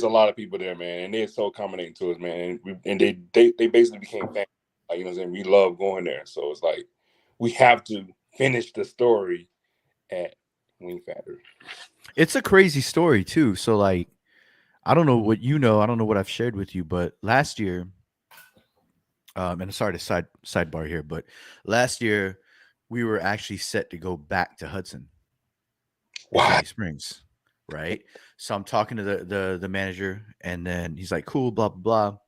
a lot of people there, man, and they're so accommodating to us, man. And they basically became fans. Like, what I'm saying, we love going there. So it's like we have to finish the story at Wing Factory. It's a crazy story too. So like, I don't know what I don't know what I've shared with you, but last year, and sorry to sidebar here, but last year we were actually set to go back to Hudson, Sandy Springs, right? So I'm talking to the manager, and then he's like, "Cool, blah blah blah,"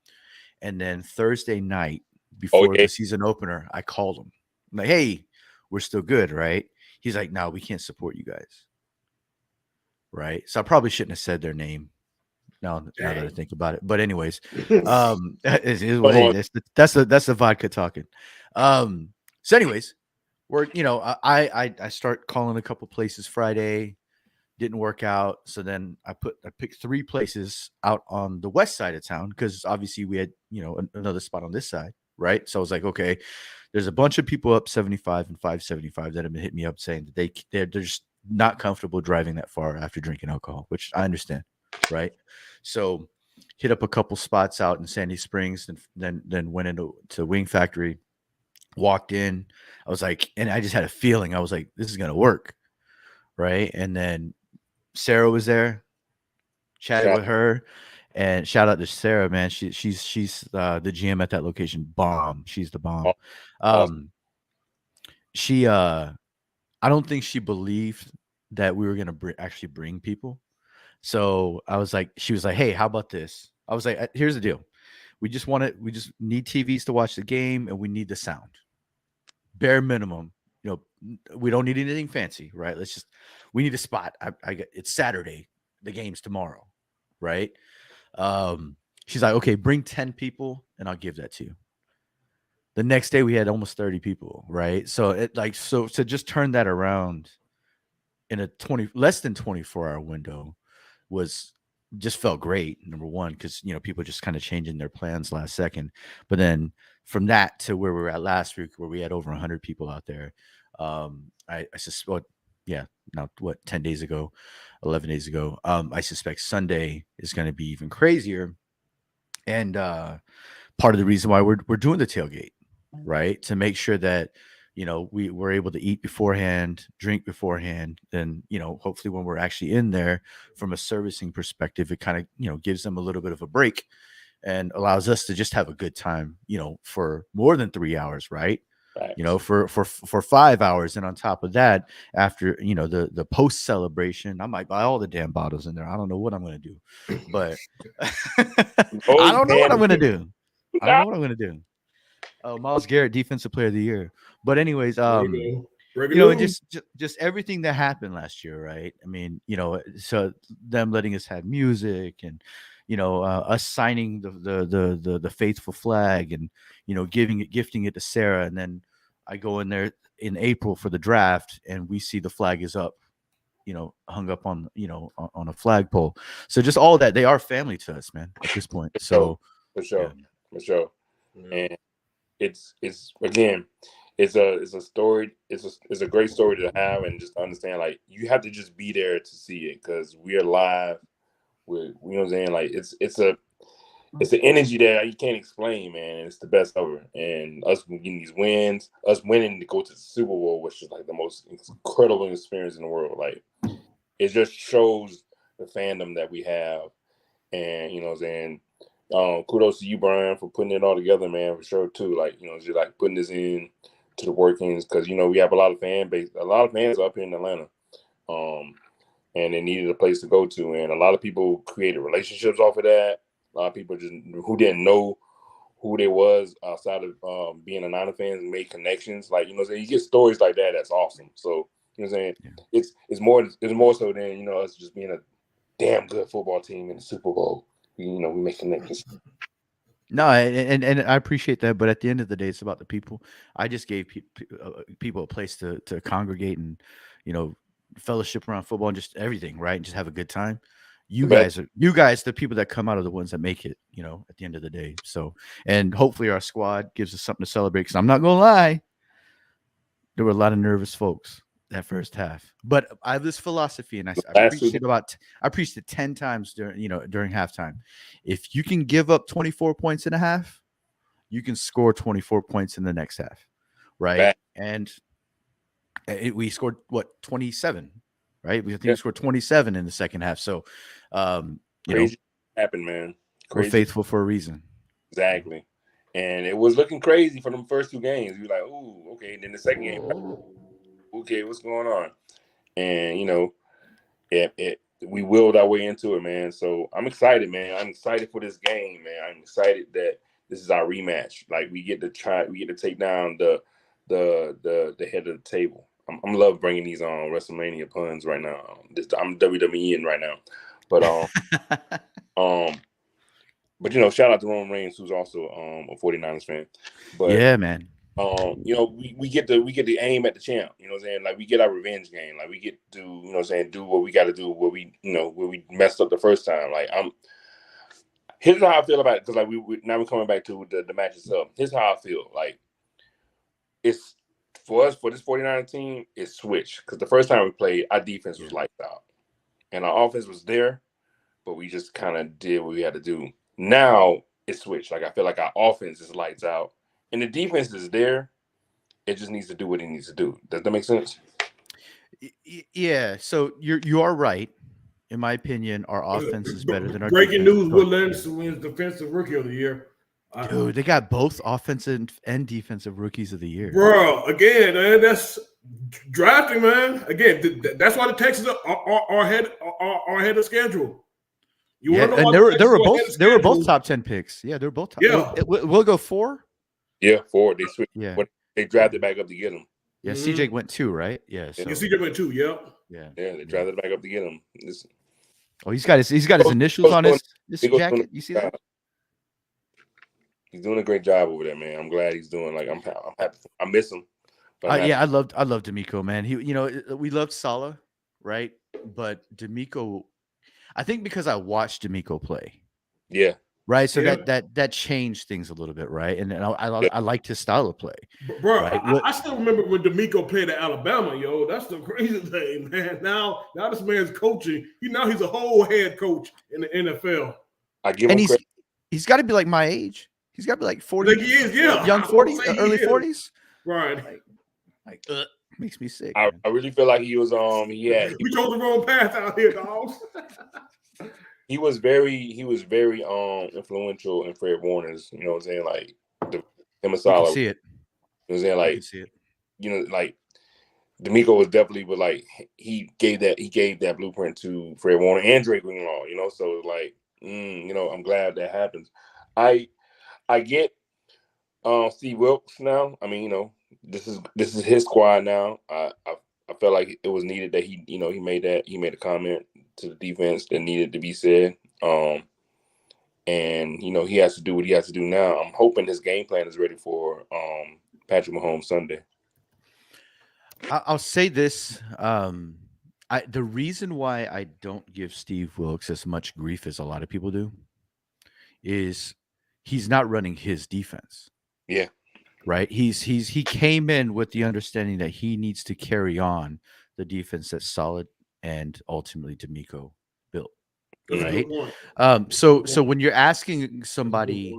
and then Thursday night before the season opener, I called him. I'm like, "Hey, we're still good, right?" He's like, "No, we can't support you guys." Right? So I probably shouldn't have said their name. Now that I think about it, but anyways, that's the vodka talking. So anyways, we're I start calling a couple places Friday, didn't work out. So then I picked 3 places out on the west side of town because obviously we had another spot on this side, right? So I was like, okay, there's a bunch of people up 75 and 575 that have been hitting me up saying that they're just not comfortable driving that far after drinking alcohol, which I understand, right? So hit up a couple spots out in Sandy Springs, and then went into Wing Factory, walked in. I was like, and I just had a feeling. I was like, this is gonna work, right? And then Sarah was there, chatted with her, and shout out to Sarah, man. She's the GM at that location. Bomb. She's the bomb. She I don't think she believed that we were gonna actually bring people. So she was like, hey, how about this? I was like, here's the deal. We just need TVs to watch the game, and we need the sound. bare minimum. We don't need anything fancy, right? We need a spot. It's Saturday. The game's tomorrow, right? She's like, okay, bring 10 people and I'll give that to you. The next day we had almost 30 people, right? So to just turn that around in a less than 24-hour window was just felt great. Number one, because people just kind of changing their plans last second. But then from that to where we were at last week, where we had over 100 people out there, I suspect, yeah, now what, 10 days ago, 11 days ago, I suspect Sunday is going to be even crazier. And part of the reason why we're doing the tailgate, right, to make sure that we were able to eat beforehand, drink beforehand, then hopefully when we're actually in there, from a servicing perspective, it kind of gives them a little bit of a break and allows us to just have a good time, for more than 3 hours, right? Right. For 5 hours. And on top of that, after the post celebration, I might buy all the damn bottles in there. I don't know what I'm going to do, but I don't know what I'm going to do. I don't know what I'm going to do. Oh, Myles Garrett, Defensive Player of the Year. But anyways, and just everything that happened last year, right? I mean, so them letting us have music and us signing the faithful flag and gifting it to Sarah, and then I go in there in April for the draft and we see the flag is up, hung up on on a flagpole. So just all that, they are family to us, man, at this point. So for sure, for sure, Yeah. and it's again, it's a story. It's a great story to have, and just understand, like, you have to just be there to see it, because we are live. You know what I'm saying? Like, it's an energy that you can't explain, man. And it's the best ever. And us getting these wins, us winning to go to the Super Bowl, which is like the most incredible experience in the world. Like, it just shows the fandom that we have. And you know what I'm saying? Kudos to you, Brian, for putting it all together, man, for sure too. Like, just like putting this in to the workings, because we have a lot of fans up here in Atlanta. And they needed a place to go to, and a lot of people created relationships off of that. A lot of people just who didn't know who they was outside of being a Niner fans made connections. Like, you get stories like that. That's awesome. So, you know what I'm saying? Yeah. It's more so than us just being a damn good football team in the Super Bowl. We make connections. No, and I appreciate that, but at the end of the day, it's about the people. I just gave people a place to congregate and fellowship around football and just everything, right? And just have a good time. You guys, the people that come out, are the ones that make it, at the end of the day. So, and hopefully our squad gives us something to celebrate, because I'm not gonna lie, there were a lot of nervous folks that first half. But I have this philosophy, and I preached it 10 times during halftime. If you can give up 24 points in a half, you can score 24 points in the next half, right? And we scored 27, right? We scored 27 in the second half. So, crazy happened, man. We're faithful for a reason. Exactly. And it was looking crazy for them first two games. We were like, ooh, okay. And then the second game, okay, what's going on? And we willed our way into it, man. So I'm excited, man. I'm excited for this game, man. I'm excited that this is our rematch. Like, we get to take down the head of the table. I'm love bringing these on WrestleMania puns right now. I'm WWE right now, but but shout out to Roman Reigns, who's also a 49ers fan. But yeah, man. We get to aim at the champ. You know what I'm saying? Like, we get our revenge game. Like, we get to do what we got to do. Where we messed up the first time. Like, here's how I feel about it, because like now we're coming back to the match itself. Here's how I feel. Like, it's for us, for this 49er team, it's switched, because the first time we played, our defense was lights out, and our offense was there, but we just kind of did what we had to do. Now it's switched. Like, I feel like our offense is lights out, and the defense is there. It just needs to do what it needs to do. Does that make sense? Yeah. So you are right. In my opinion, our offense is better than our breaking defense. news: Will Anderson wins Defensive Rookie of the Year. Dude, they got both offensive and defensive rookies of the year. Bro, again, man, that's drafting, man. Again, that's why the Texans are ahead of schedule. And they were both top 10 picks. Yeah, they were both top. Yeah, we'll go 4. Yeah, 4. They switched. Yeah, They drafted back up to get him. Yeah, Mm-hmm. CJ went too, right? Yeah. Yeah. So You see them too. Yep. yeah. Yeah, they Yeah. drafted back up to get him. Oh, he's got his initials Nico's on doing, this Nico's doing jacket. You see a that? job. He's doing a great job over there, man. I'm glad he's doing. Like I'm happy. I miss him, but I'm happy. Yeah, I love D'Amico, man. We loved Sala, right? But D'Amico, I think because I watched D'Amico play, Yeah, right? So Yeah. that changed things a little bit, right? And yeah. I liked his style of play, Bro, right? I still remember when D'Amico played at Alabama, yo. That's the crazy thing, man. Now this man's coaching. He's a whole head coach in the NFL. I give And him credit. he's got to be like my age. He's got to be like I 40, think he is, yeah. young I would 40, say he early is. 40s. Right. Makes me sick. I, Man. I really feel like he was We chose the wrong path out here, dogs. he was very influential in Fred Warner's. You know what I'm saying? Like him and You can Sala. see it. You know what I'm saying? You Like can see it. like D'Amico was definitely, but like he gave that blueprint to Fred Warner and Drake Greenlaw. So like I'm glad that happens. I get Steve Wilkes now. I mean, this is his squad now. I felt like it was needed that he made a comment to the defense that needed to be said. And he has to do what he has to do now. I'm hoping his game plan is ready for Patrick Mahomes Sunday. I'll say this. The reason why I don't give Steve Wilkes as much grief as a lot of people do is he's not running his defense. Yeah. Right. He came in with the understanding that he needs to carry on the defense that's solid and ultimately D'Amico built. That's a Right. good point. So when you're asking somebody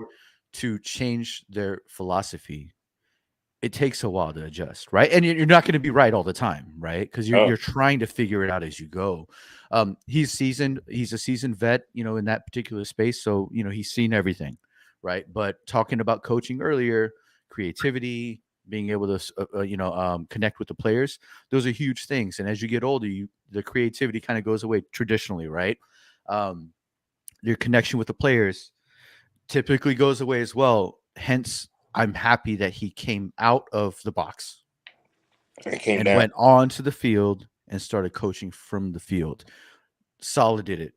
to change their philosophy, it takes a while to adjust, right? And you're not going to be right all the time, right? Because you're trying to figure it out as you go. He's seasoned. He's a seasoned vet, in that particular space. So he's seen everything, right? But talking about coaching earlier, creativity, being able to connect with the players, those are huge things. And as you get older, the creativity kind of goes away traditionally, right? Your connection with the players typically goes away as well. Hence, I'm happy that he came out of the box and went on to the field and started coaching from the field. Sala did it.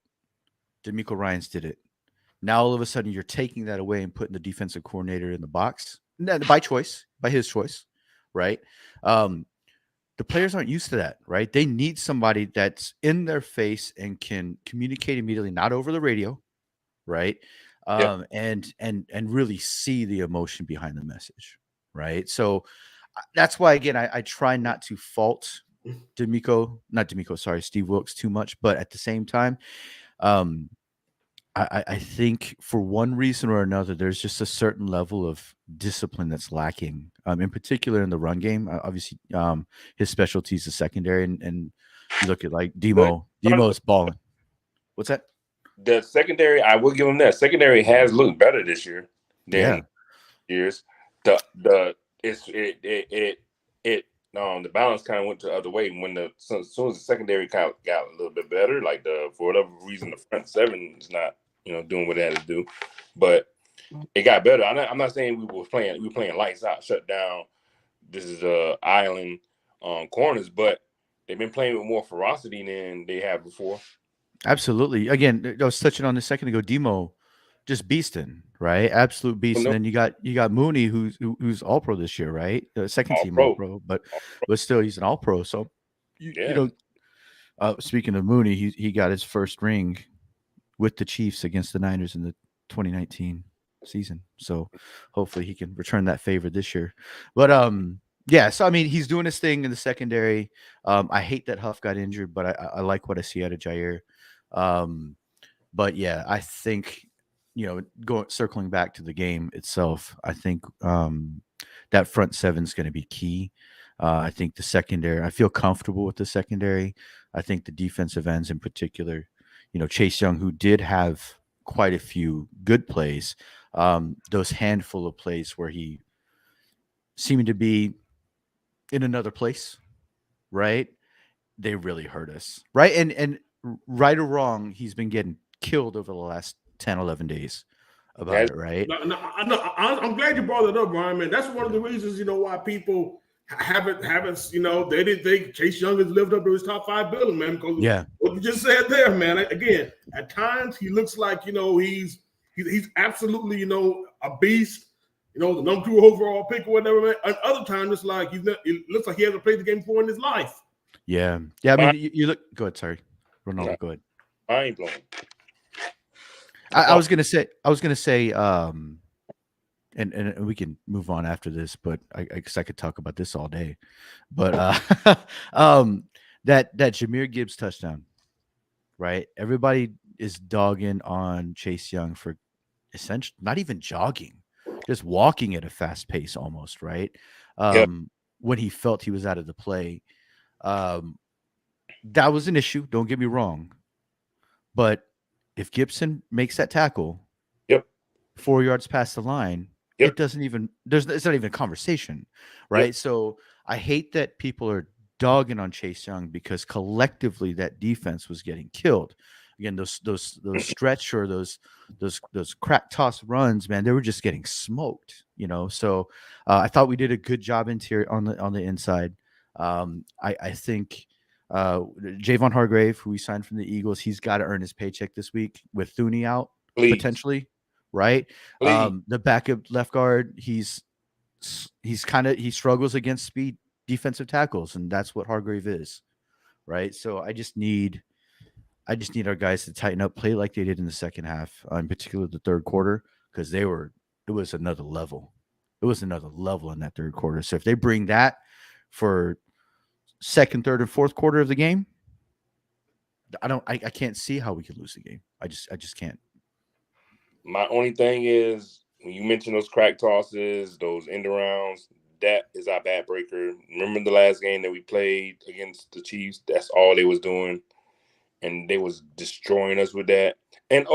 D'Amico Ryans did it. Now all of a sudden you're taking that away and putting the defensive coordinator in the box by choice, by his choice, right? The players aren't used to that, right? They need somebody that's in their face and can communicate immediately, not over the radio, right? And really see the emotion behind the message, right? So that's why, again, I try not to fault Steve Wilkes too much, but at the same time, I think for one reason or another, there's just a certain level of discipline that's lacking, in particular in the run game. Obviously, his specialty is the secondary, and you look at like Demo's balling. What's that? The secondary, I will give him that. Secondary has looked better this year than years. The balance kind of went the other way when as soon as the secondary kind of got a little bit better, like for whatever reason the front seven is not doing what it had to do, but it got better. I'm not saying we were playing lights out, shut down. This is island corners, but they've been playing with more ferocity than they have before. Absolutely. Again, I was touching on this a second ago. Demo just beasting, right? Absolute beast. And then you got Mooney, who's all pro this year, right? The second team all pro, but still he's an all pro. So speaking of Mooney, he got his first ring with the Chiefs against the Niners in the 2019 season. So hopefully he can return that favor this year. But so I mean he's doing his thing in the secondary. I hate that Huff got injured, but I like what I see out of Jair. But yeah, I think circling back to the game itself, I think that front seven is going to be key. I think the secondary, I feel comfortable with the secondary. I think the defensive ends in particular, Chase Young, who did have quite a few good plays, those handful of plays where he seemed to be in another place, right? They really hurt us, right? And right or wrong, he's been getting killed over the last 10, 11 days. about it, right? I'm glad you brought it up, Brian. Man, that's one of the reasons why people haven't they didn't think Chase Young has lived up to his top 5 billing, man. Because what you just said there, man. Again, at times he looks like he's absolutely a beast. The number 2 overall pick or whatever, man. And other times it's like it looks like he hasn't played the game before in his life. Yeah. I mean, you look. Go ahead. Sorry, Ronaldo. Go ahead. Mind blowing. I was gonna say, and we can move on after this, but I guess I could talk about this all day. But that Jahmyr Gibbs touchdown, right? Everybody is dogging on Chase Young for essentially not even jogging, just walking at a fast pace almost, right? When he felt he was out of the play. That was an issue, don't get me wrong. But if Gibson makes that tackle 4 yards past the line, it doesn't even it's not even a conversation, right? So I hate that people are dogging on Chase Young because collectively that defense was getting killed. Again, those stretch or those crack toss runs, man, they were just getting smoked, So I thought we did a good job interior on the inside. I think Javon Hargrave, who we signed from the Eagles, he's got to earn his paycheck this week with Thuney out potentially, right? The backup left guard, he struggles against speed defensive tackles, and that's what Hargrave is, right? So I just need our guys to tighten up, play like they did in the second half, in particular the third quarter, because it was another level. It was another level in that third quarter. So if they bring that for second, third, and fourth quarter of the game, I can't see how we could lose the game. I just can't. My only thing is when you mention those crack tosses, those end arounds, that is our bad breaker. Remember the last game that we played against the Chiefs? That's all they was doing, and they was destroying us with that. And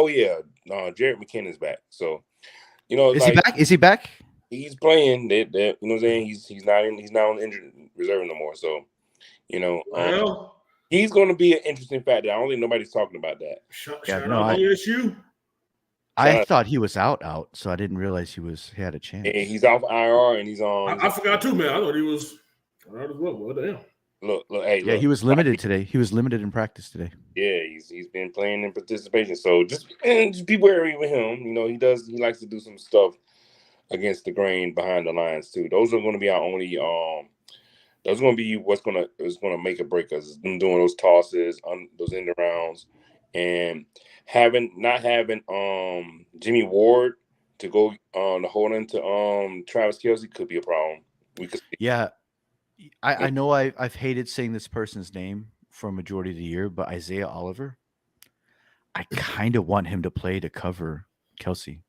Jared McKinnon's back. So is he back? Is he back? He's playing. You know what I'm saying? He's not on the injured reserve no more. So he's going to be an interesting factor. I don't think nobody's talking about that. Shout out OSU. I thought he was out, so I didn't realize he had a chance. And he's off IR, and he's on. I forgot too, man. I thought he was out as well. What the hell? Look, hey, yeah, he was limited today. He was limited in practice today. Yeah, he's been playing in participation. So just be wary with him. He likes to do some stuff against the grain behind the lines too. Those are going to be our only. Those are going to be what's going to make or break us. Them doing those tosses, those end arounds, and not having Jimmy Ward to go to hold into Travis Kelce could be a problem. We could. Yeah. I know I've hated saying this person's name for a majority of the year, but Isaiah Oliver, I kind of want him to play to cover Kelce.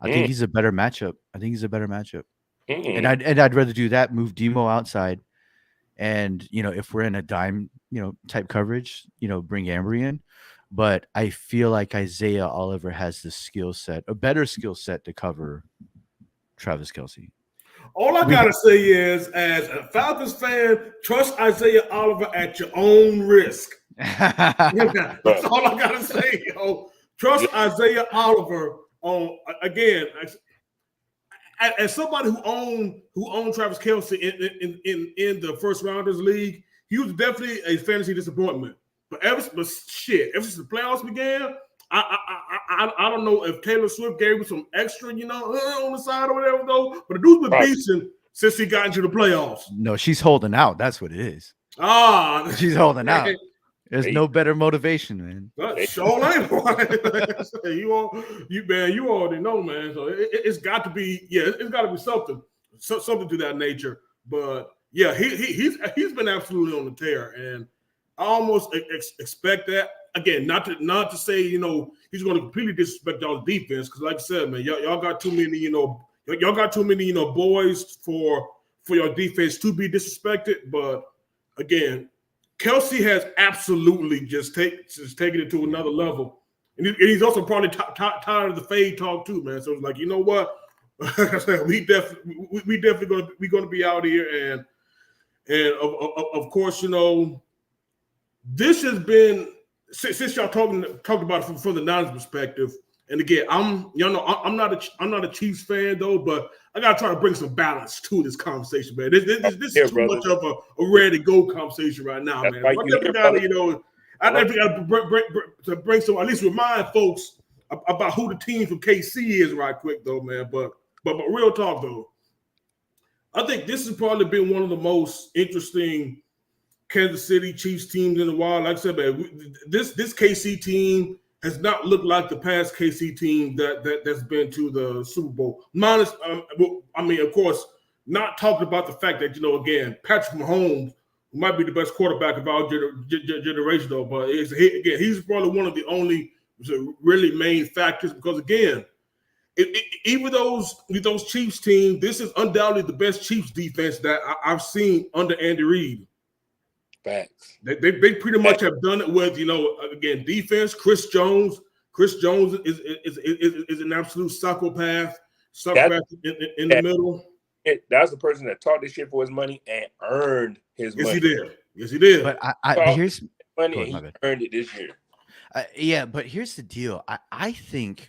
I think he's a better matchup. And I'd rather do that, move Demo outside, and if we're in a dime type coverage, bring Ambry in. But I feel like Isaiah Oliver has a better skill set to cover Travis Kelce. All I gotta say is, as a Falcons fan, trust Isaiah Oliver at your own risk. That's all I gotta say, yo. Trust Isaiah Oliver on again. As somebody who owned Travis Kelce in the first rounders league, he was definitely a fantasy disappointment. But ever since the playoffs began, I don't know if Taylor Swift gave him some extra, on the side or whatever, though. But the dude's been decent since he got into the playoffs. No, she's holding out. That's what it is. She's holding out. There's no better motivation, man. Sure ain't. You already know, man. So it's got to be, it's got to be something to that nature. But yeah, he's been absolutely on the tear, and I almost expect that. Again, not to say he's going to completely disrespect y'all's defense, because like I said, man, y'all got too many boys for your defense to be disrespected. But again, Kelce has absolutely just taken it to another level, and he's also probably tired of the fade talk too, man. So it's like, you know what, like I said, we definitely going to be out here, and of course, this has been. Since y'all talked about it from the Niners perspective, And again, I'm not a Chiefs fan though, but I gotta try to bring some balance to this conversation, man. This Here, is too brother. much of a ready to go conversation right now, That's man. why So I you definitely here, gotta, brother. I definitely gotta bring some, at least remind folks about who the team from KC is right quick though, man. But real talk though, I think this has probably been one of the most interesting Kansas City Chiefs teams in a while. Like I said, man, this KC team has not looked like the past KC team that's been to the Super Bowl. Minus, I mean, of course, not talking about the fact that again, Patrick Mahomes, who might be the best quarterback of our generation, though, but he's probably one of the only really main factors because again, even those Chiefs team, this is undoubtedly the best Chiefs defense that I've seen under Andy Reid. Facts. They pretty much have done it with again defense. Chris Jones is an absolute psychopath in the middle. That's the person that talked this shit for his money and earned his money. Yes, he did. But but here's money and he earned it this year. Yeah, but here's the deal. I think,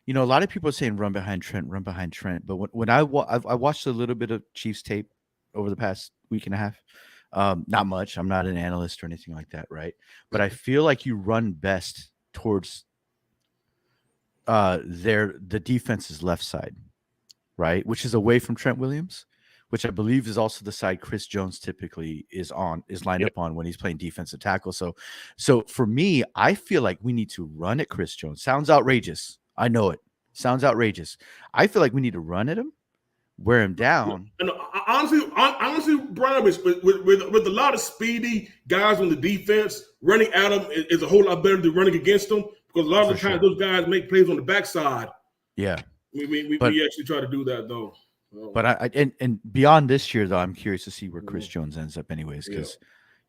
a lot of people are saying run behind Trent. But when I watched a little bit of Chiefs tape over the past week and a half. Not much. I'm not an analyst or anything like that, right? But I feel like you run best towards the defense's left side, right? Which is away from Trent Williams, which I believe is also the side Chris Jones typically is lined up on when he's playing defensive tackle. So for me, I feel like we need to run at Chris Jones. Sounds outrageous. I know it. Sounds outrageous. I feel like we need to run at him, wear him down. And honestly, Brian, with a lot of speedy guys on the defense, running at them is a whole lot better than running against them because a lot of the times those guys make plays on the backside. Yeah, we actually try to do that though. But and beyond this year though, I'm curious to see where Chris Jones ends up, anyways, because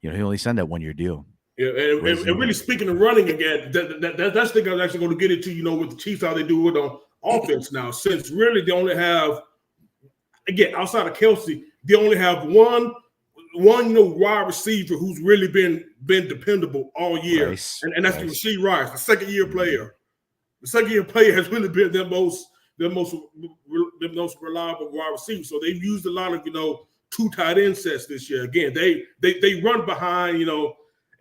he only signed that 1-year deal. Yeah, and really speaking of running again, that's the thing I was actually going to get into. With the Chiefs, how they do it on offense now, since really they only have. Again, outside of Kelsey, they only have one wide receiver who's really been dependable all year, and that's Rashee Rice, the second-year player. The second-year player has really been their most reliable wide receiver. So they've used a lot of two tight end sets this year. Again, they run behind.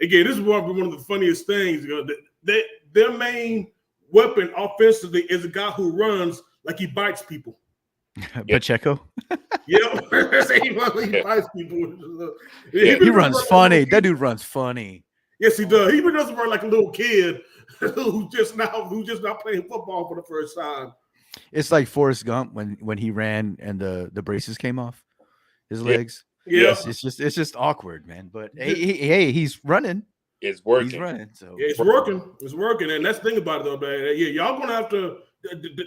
Again, this is one of the funniest things. Their main weapon offensively is a guy who runs like he bites people. Pacheco. Yeah, he bites people. He runs funny. That dude runs funny. Yes, he does. He even doesn't run like a little kid who's just now playing football for the first time. It's like Forrest Gump when he ran and the braces came off his legs. Yeah. It's just awkward, man. But hey, he's running. It's working. He's running. So yeah, it's working. It's working. And that's the thing about it, though, man. Yeah, y'all gonna have to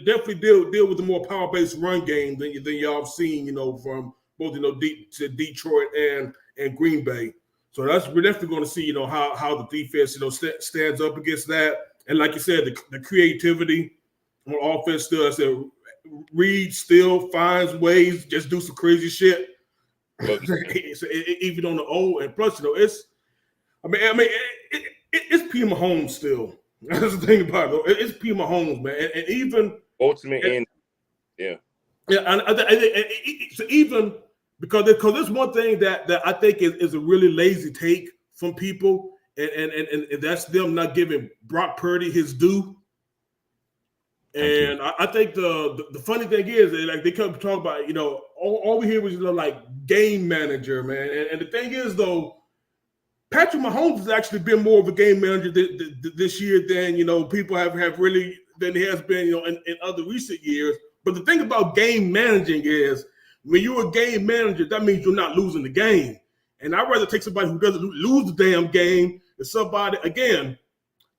definitely deal with the more power-based run game than y'all have seen, from both to Detroit and Green Bay. So we're definitely going to see, how the defense, stands up against that. And like you said, the creativity on offense still. I said Reed still finds ways to just do some crazy shit. Even on the old, and plus, it's P. Mahomes still. That's the thing about it. It's P. Mahomes, man, and even ultimate end. Yeah. And so even because there's one thing that I think is a really lazy take from people, and that's them not giving Brock Purdy his due. And I think the funny thing is like they come talk about all we hear was like game manager, man, and the thing is though. Patrick Mahomes has actually been more of a game manager this year than people have really than he has been in other recent years. But the thing about game managing is when you're a game manager, that means you're not losing the game. And I'd rather take somebody who doesn't lose the damn game than somebody. Again,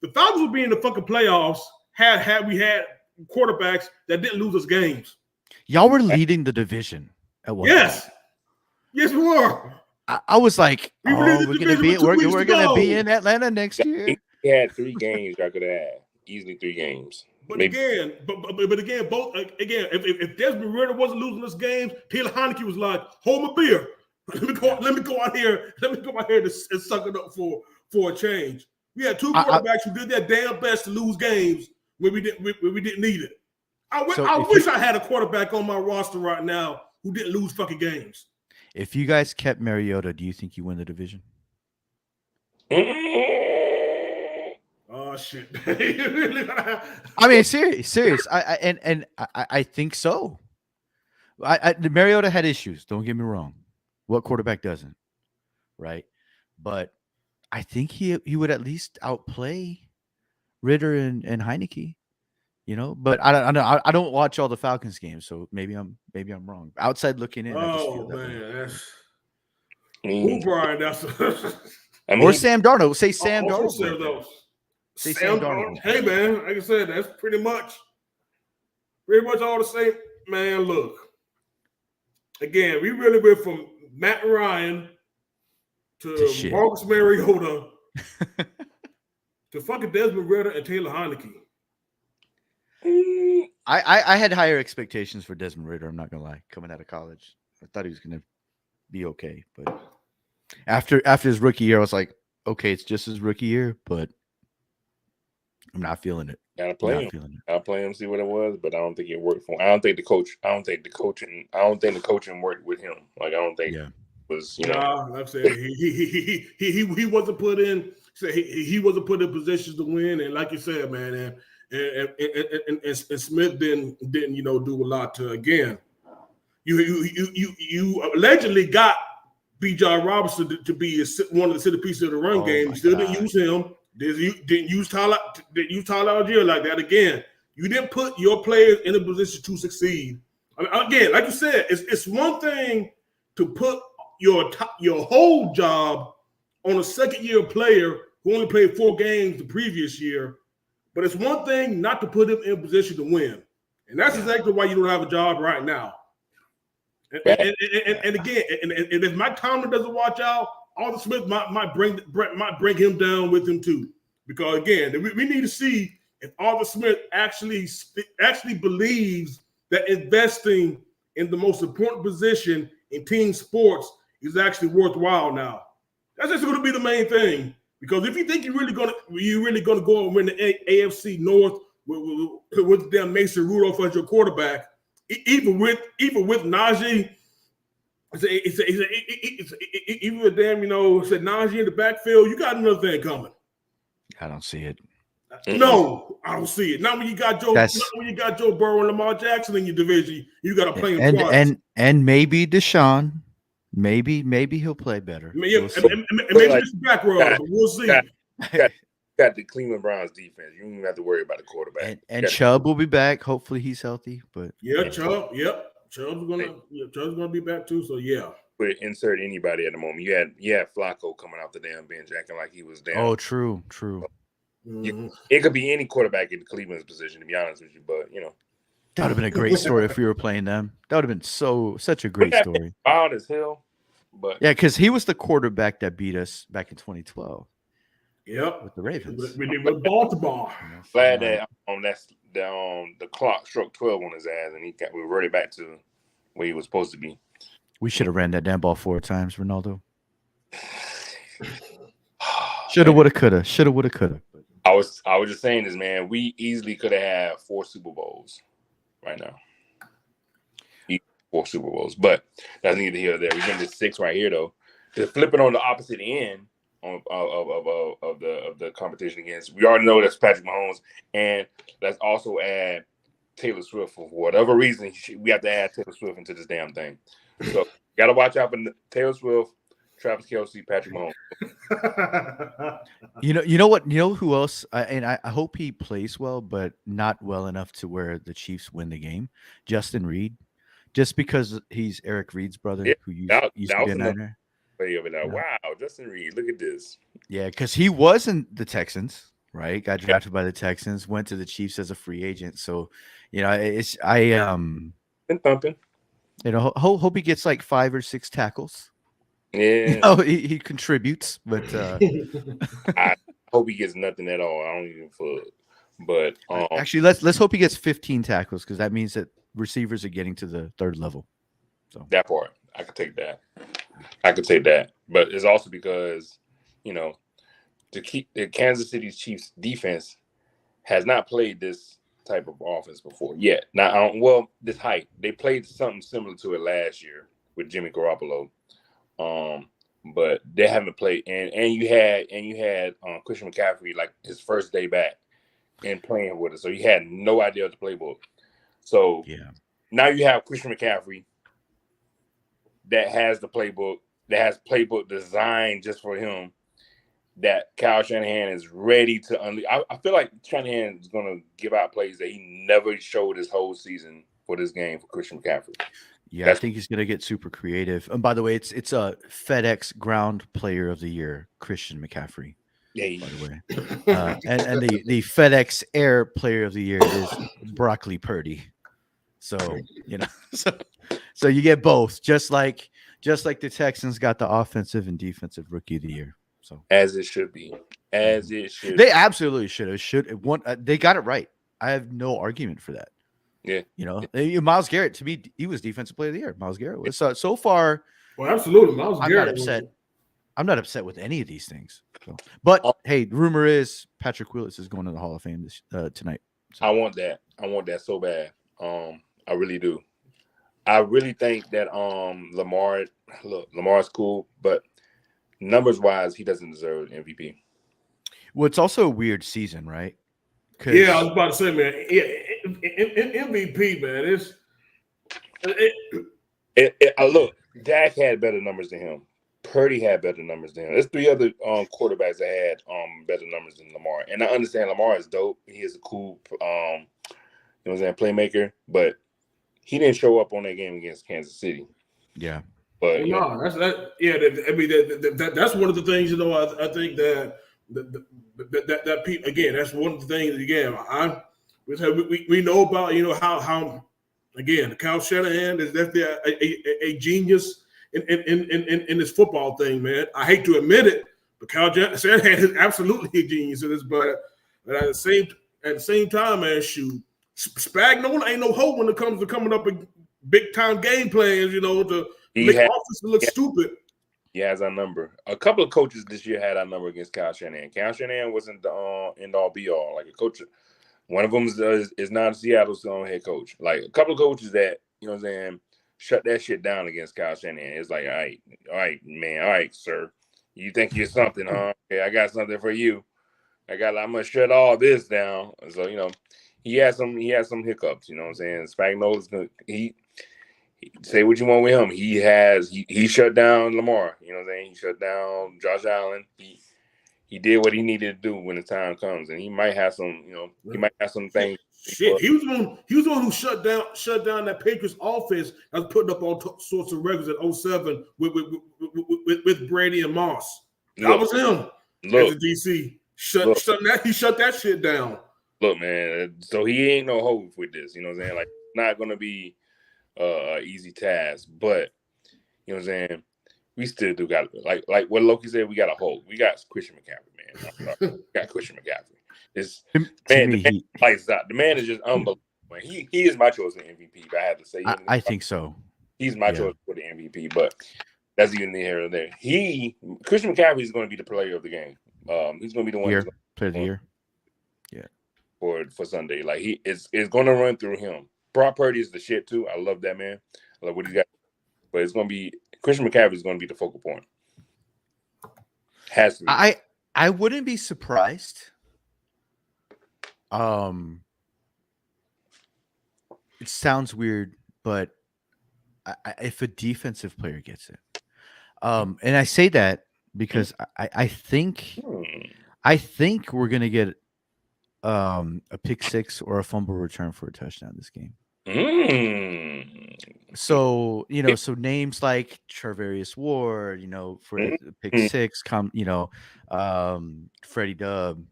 the Falcons would be in the fucking playoffs had we had quarterbacks that didn't lose us games. Y'all were leading the division at one point. Yes, we were. I was like, we're gonna be in Atlanta next year. He had 3 games I could have had. Easily 3 games. But again, if Desmond Ritter wasn't losing us games, Taylor Heineke was like, hold my beer. Let me go out here and suck it up for a change. We had 2 quarterbacks who did their damn best to lose games when we didn't need it. I So wish I had a quarterback on my roster right now who didn't lose fucking games. If you guys kept Mariota, do you think you win the division? Oh shit! I mean, serious. I think so. Mariota had issues. Don't get me wrong. What quarterback doesn't, right? But I think he would at least outplay Ritter and Heineke. You know, but I don't watch all the Falcons games, so maybe I'm wrong. Outside looking in, I just feel Oh that way. man, that's Mm. Brian. That's I mean, Or Sam Darnold. Say Sam also Darnold. said Went there. those. Say Sam Sam Darnold. Darnold. went Hey there. man, like I said, that's pretty much all the same. Man, look. Again, we really went from Matt Ryan to shit. Marcus Mariota to fucking Desmond Ritter and Taylor Heineke. I had higher expectations for Desmond Ritter. I'm not gonna lie. Coming out of college, I thought he was gonna be okay, but after his rookie year, I was like, okay, it's just his rookie year, but I'm not feeling it. gotta play Not him. feeling it. I'll play him, see what it was, but I don't think it worked for him. I don't think the coaching worked with him. Like I don't think it was, Nah, like I said, he wasn't put in. He wasn't put in positions to win, and like you said, man, and Smith didn't do a lot to again. You allegedly got B.J. Robinson to be one of the centerpieces of the run game. You still didn't use him. Didn't use Tyler Algier like that again. You didn't put your players in a position to succeed. I mean, again, like you said, it's one thing to put your whole job on a second-year player who only played 4 games the previous year, but it's one thing not to put him in a position to win, and that's exactly why you don't have a job right now. And again, if Mike Tomlin doesn't watch out, Arthur Smith might bring him down with him too. Because again, we need to see if Arthur Smith actually believes that investing in the most important position in team sports is actually worthwhile now. That's just going to be the main thing. Because if you think you're really going to go and win the AFC North with damn Mason Rudolph as your quarterback, even with Najee, even with damn said Najee in the backfield, you got another thing coming. I don't see it. No, I don't see it. Not when you got Joe Burrow and Lamar Jackson in your division. You got to play him twice. And maybe Deshaun, maybe he'll play better. Maybe it's back row. We'll see. Got the Cleveland Browns defense. You don't even have to worry about the quarterback. And Chubb will be back. Hopefully he's healthy. But Chubb. Yep, Chubb's gonna be back too. So yeah. But insert anybody at the moment. You had Flacco coming off the damn bench acting like he was down. Oh, true. It could be any quarterback in Cleveland's position, to be honest with you. But that would have been a great story if we were playing them. That would have been such a great story. Wild as hell. But yeah, because he was the quarterback that beat us back in 2012. Yep, with the Ravens. We did with Baltimore. Glad that the clock struck 12 on his ass, and we reverted back to where he was supposed to be. We should have ran that damn ball 4 times, Ronaldo. Shoulda, woulda, coulda. Shoulda, woulda, coulda. I was just saying this, man. We easily could have had 4 Super Bowls right now. 4 Super Bowls, but that's neither here nor there. We've been to 6 right here, though. To flip it on the opposite end of the competition against, we already know that's Patrick Mahomes, and let's also add Taylor Swift. For whatever reason, we have to add Taylor Swift into this damn thing. So got to watch out for Taylor Swift, Travis Kelce, Patrick Mahomes. You know what? You know who else? I hope he plays well, but not well enough to where the Chiefs win the game. Justin Reed, just because he's Eric Reed's brother, who used to be a Niner. Wow, Justin Reed, look at this. Yeah, because he wasn't the Texans, right? Got drafted by the Texans, went to the Chiefs as a free agent. So, been thumping. Hope he gets like 5 or 6 tackles. Yeah, he contributes, but I hope he gets nothing at all. I don't even fuck. But actually, let's hope he gets 15 tackles, because that means that receivers are getting to the 3rd level. So that part, I could take that. But it's also because to keep the Kansas City Chiefs defense has not played this type of offense before yet. Now, well, this height they played something similar to it last year with Jimmy Garoppolo, but they haven't played. And you had Christian McCaffrey like his first day back and playing with it, so he had no idea of the playbook. So now you have Christian McCaffrey that has the playbook, that has playbook designed just for him, that Kyle Shanahan is ready to unleash. I feel like Shanahan is going to give out plays that he never showed his whole season for this game for Christian McCaffrey. Yeah, I think he's going to get super creative. And by the way, it's a FedEx Ground Player of the Year, Christian McCaffrey. Yeah. By the way, and the FedEx Air Player of the Year is Broccoli Purdy. So so you get both, just like the Texans got the offensive and defensive Rookie of the Year. So as it should be, they absolutely should have. They got it right. I have no argument for that. Yeah, Myles Garrett, to me, he was Defensive Player of the Year. Myles Garrett was so far. Well, absolutely, Myles I'm Garrett. not upset. I'm not upset with any of these things. So. But hey, the rumor is Patrick Willis is going to the Hall of Fame tonight. So. I want that. I want that so bad. I really do. I really think that Lamar's cool, but numbers wise, he doesn't deserve an MVP. Well, it's also a weird season, right? Yeah, I was about to say, man. MVP, man. Look, Dak had better numbers than him. Purdy had better numbers than him. There's three other quarterbacks that had better numbers than Lamar. And I understand Lamar is dope. He is a cool playmaker, but he didn't show up on that game against Kansas City. Yeah. But that's one of the things, I think that people, again, that's one of the things, again, we know about, how again, Kyle Shanahan is definitely a genius in this football thing, man. I hate to admit it, but Kyle Shanahan is absolutely a genius in this. But at the same time, man, shoot, Spagnuolo ain't no hope when it comes to coming up with big time game plans, to make offense look stupid. He has our number. A couple of coaches this year had our number against Kyle Shanahan. Kyle Shanahan wasn't the end all be all. Like a coach, one of them is not Seattle's head coach. Like a couple of coaches that shut that shit down against Kyle Shanahan. It's like, all right, man, all right, sir. You think you're something, huh? Okay, I got something for you. I'm gonna shut all this down. So he had some hiccups. You know what I'm saying? Spagnuolo's he say what you want with him. He shut down Lamar. You know what I'm saying? He shut down Josh Allen. He did what he needed to do when the time comes, and he might have some. He might have some things. Shit, he was the one who shut down that Patriots offense that was putting up all sorts of records at 07 with Brady and Moss. That was him. As a DC. He shut that shit down. Look, man. So he ain't no hope with this. You know what I'm saying? Like, it's not gonna be an easy task, but you know what I'm saying. We still do got like what Loki said. We got a hope. We got Christian McCaffrey, man. We got Christian McCaffrey. The man is just unbelievable. He is my choice for MVP. If I have to say, I think so. He's my choice for the MVP, but that's even here or there. Christian McCaffrey is going to be the player of the game. He's going to be the one player of the year. Yeah, for Sunday. Like it's going to run through him. Brock Purdy is the shit too. I love that man. I love what he's got. But it's going to be Christian McCaffrey is going to be the focal point. Has to be. I wouldn't be surprised. It sounds weird, but if a defensive player gets it, and I say that because I think we're gonna get a pick six or a fumble return for a touchdown this game. So so names like Charvarius Ward, for pick six, Freddie Dub.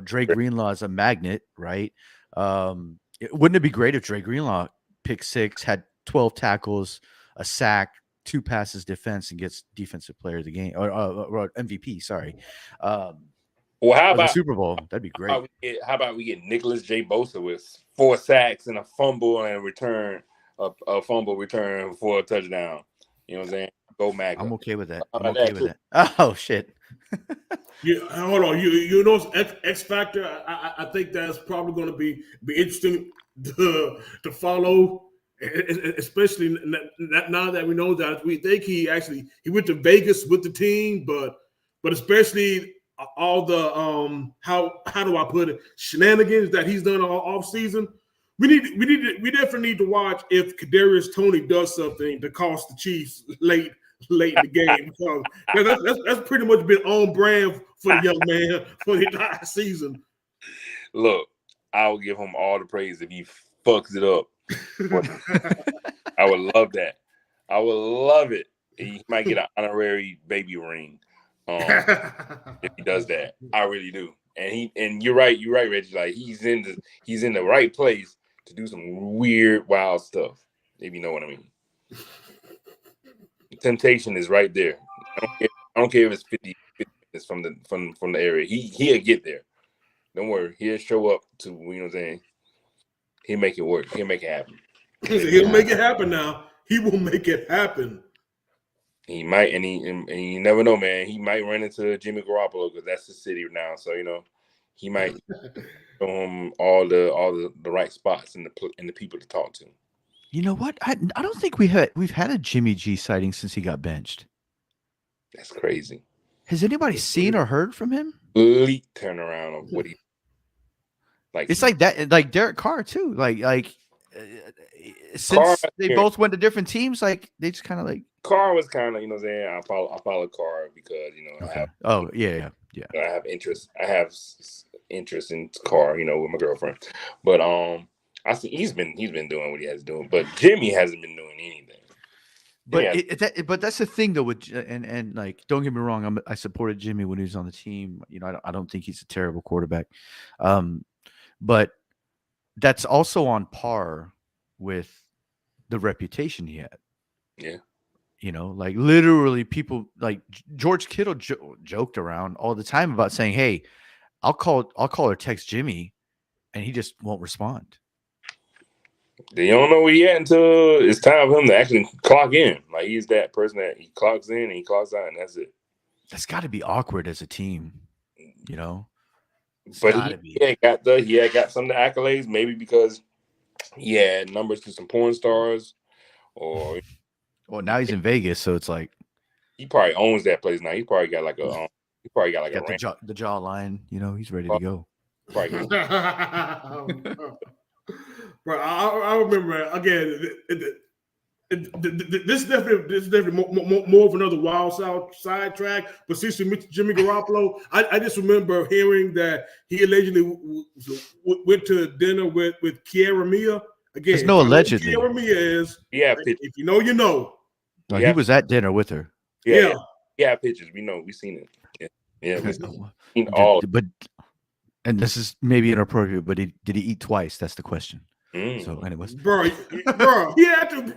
Dre Greenlaw is a magnet, right? Wouldn't it be great if Dre Greenlaw pick six, had 12 tackles, a sack, 2 passes defense, and gets defensive player of the game or MVP? Sorry. Well, how about the Super Bowl? That'd be great. How about we get Nicholas J. Bosa with 4 sacks and a fumble and a fumble return for a touchdown? You know what I'm saying? Go MAGA. I'm okay with that. How I'm about okay that, with that. Oh shit. Hold on. You know X Factor. I think that's probably going to be interesting to follow, especially now that we know that we think he went to Vegas with the team, but especially all the how do I put it, shenanigans that he's done all off season. We definitely need to watch if Kadarius Toney does something to cost the Chiefs late in the game, because that's pretty much been on brand for the young man for the entire season. Look, I'll give him all the praise if he fucks it up. I would love that. I would love it. He might get an honorary baby ring if he does that. I really do. And you're right, Reggie. Like he's in the right place to do some weird, wild stuff. If you know what I mean. The temptation is right there. I don't care if it's 50 minutes from the area. He'll get there. Don't worry. He'll show up to, you know what I'm saying? He'll make it work. He'll make it happen. He'll make it happen now. He will make it happen. He might, and you never know, man. He might run into Jimmy Garoppolo because that's the city now. So he might show him all the right spots and the people to talk to. You know what? I don't think we've had a Jimmy G sighting since he got benched. That's crazy. Has anybody seen or heard from him? Complete turnaround of what he like. It's like that, like Derek Carr too. Since Carr, they both went to different teams, like they just kind of like. Carr was kind of, you know what I'm saying? I follow Carr because Okay. I have interest. I have interest in Carr, with my girlfriend. But I see he's been doing what he has to do. But Jimmy hasn't been doing anything. But that's the thing though. With and like, don't get me wrong, I supported Jimmy when he was on the team. I don't think he's a terrible quarterback, but that's also on par with the reputation he had. Yeah. Like literally people like George Kittle joked around all the time about saying, "Hey, I'll call or text Jimmy," and he just won't respond. They don't know where he at until it's time for him to actually clock in. Like he's that person that he clocks in and he clocks out, and that's it. That's got to be awkward as a team, But he had got some of the accolades, maybe because he had numbers to some porn stars, or well, now he's in Vegas, so it's like he probably owns that place now. He probably got like a the jawline. He's ready to go. Probably Bro, I remember again. This is definitely more of another wild side track. But since you mentioned Jimmy Garoppolo, I just remember hearing that he allegedly went to dinner with Kiara Mia. Again, there's no allegedly. Kiara Mia is. If you know, you know. No, he was at dinner with her. Yeah. Pictures. We know. We seen it. Yeah. We seen all. But and this is maybe inappropriate, but did he eat twice? That's the question. So, anyways, bro, he had to,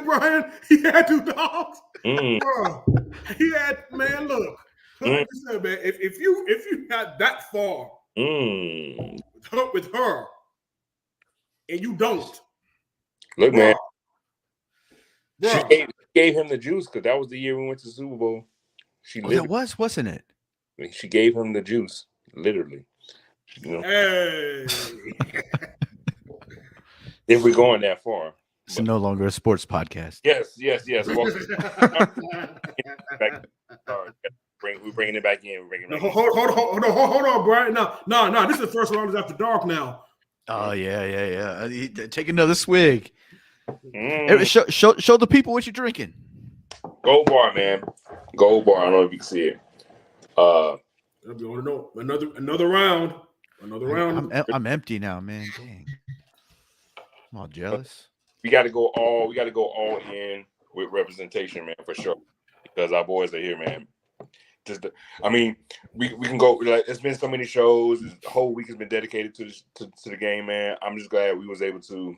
Brian. He had to, dogs. Bro, he had, man. Look, like I said, man. If you got that far with her, and you don't, look, man. She gave him the juice because that was the year we went to the Super Bowl. that wasn't it? She gave him the juice, literally. Hey. If we're going that far. It's no longer a sports podcast. Yes. We're bringing it back in. Hold on, Brian. No. This is the first round after dark now. Oh yeah. Take another swig. Show the people what you're drinking. Gold Bar, man. Gold Bar. I don't know if you can see it. Another round. I'm empty now, man. Dang. I'm all jealous. We got to go all in with representation, man, for sure. Because our boys are here, man. We can go. Like, it's been so many shows. The whole week has been dedicated to the game, man. I'm just glad we was able to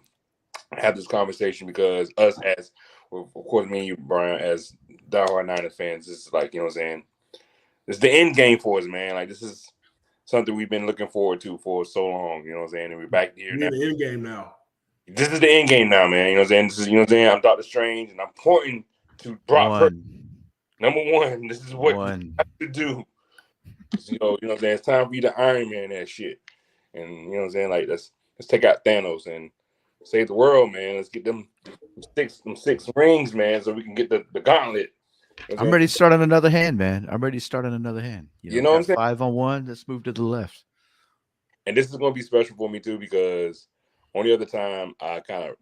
have this conversation because us, as of course, me and you, Brian, as diehard Niners fans, this is like, you know what I'm saying. It's the end game for us, man. Like this is something we've been looking forward to for so long. You know what I'm saying. And we're back here now. The end game now. This is the end game now, man. You know what I'm saying? This is, you know what I'm saying? I'm Dr. Strange, and I'm pointing to Brock Purdy. One. Number one, this is what you One. have to do. You know what I'm saying? It's time for you to Iron Man that shit. And you know what I'm saying? Like let's take out Thanos and save the world, man. Let's get them six rings, man, so we can get the gauntlet. You know I'm ready to start on another hand, man. I'm ready to start on another hand. You know what I'm got saying? 5 on 1. Let's move to the left. And this is gonna be special for me too, because only other time I kind of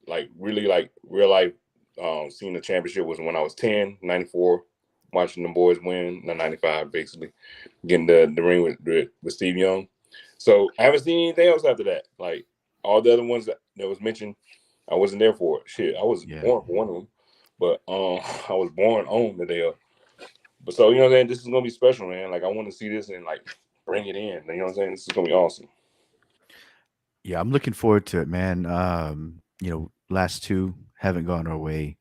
like really like real life seeing the championship was when I was 10, 94, watching the boys win, 95 basically, getting the ring with Steve Young. So I haven't seen anything else after that. Like all the other ones that was mentioned, I wasn't there for it. Shit, I was born for one of them, but I was born on the day of. But so you know what I'm saying, this is gonna be special, man. Like I want to see this and like bring it in. You know what I'm saying? This is gonna be awesome. Yeah, I'm looking forward to it, man. Last 2 haven't gone our way,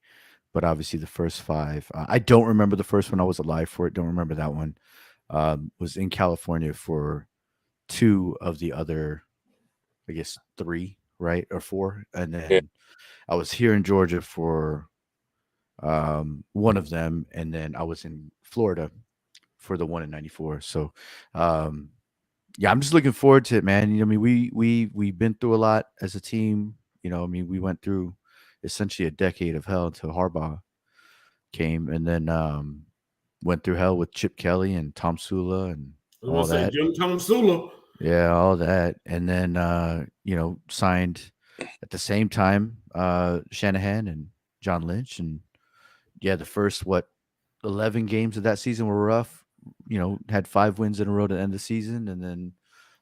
but obviously the first 5. I don't remember the first one. I was alive for it. Don't remember that one. Was in California for 2 of the other, I guess 3, right, or 4, and Yeah. then I was here in Georgia for one of them, and then I was in Florida for the one in '94. So, yeah, I'm just looking forward to it, man. I mean, we've been through a lot as a team. I mean, we went through essentially a decade of hell until Harbaugh came, and then went through hell with Chip Kelly and Tom Sula and I all was gonna say that. Jim Tom Sula. Yeah, all that, and then signed at the same time Shanahan and John Lynch, and yeah, the first 11 games of that season were rough. Had 5 wins in a row to end the season, and then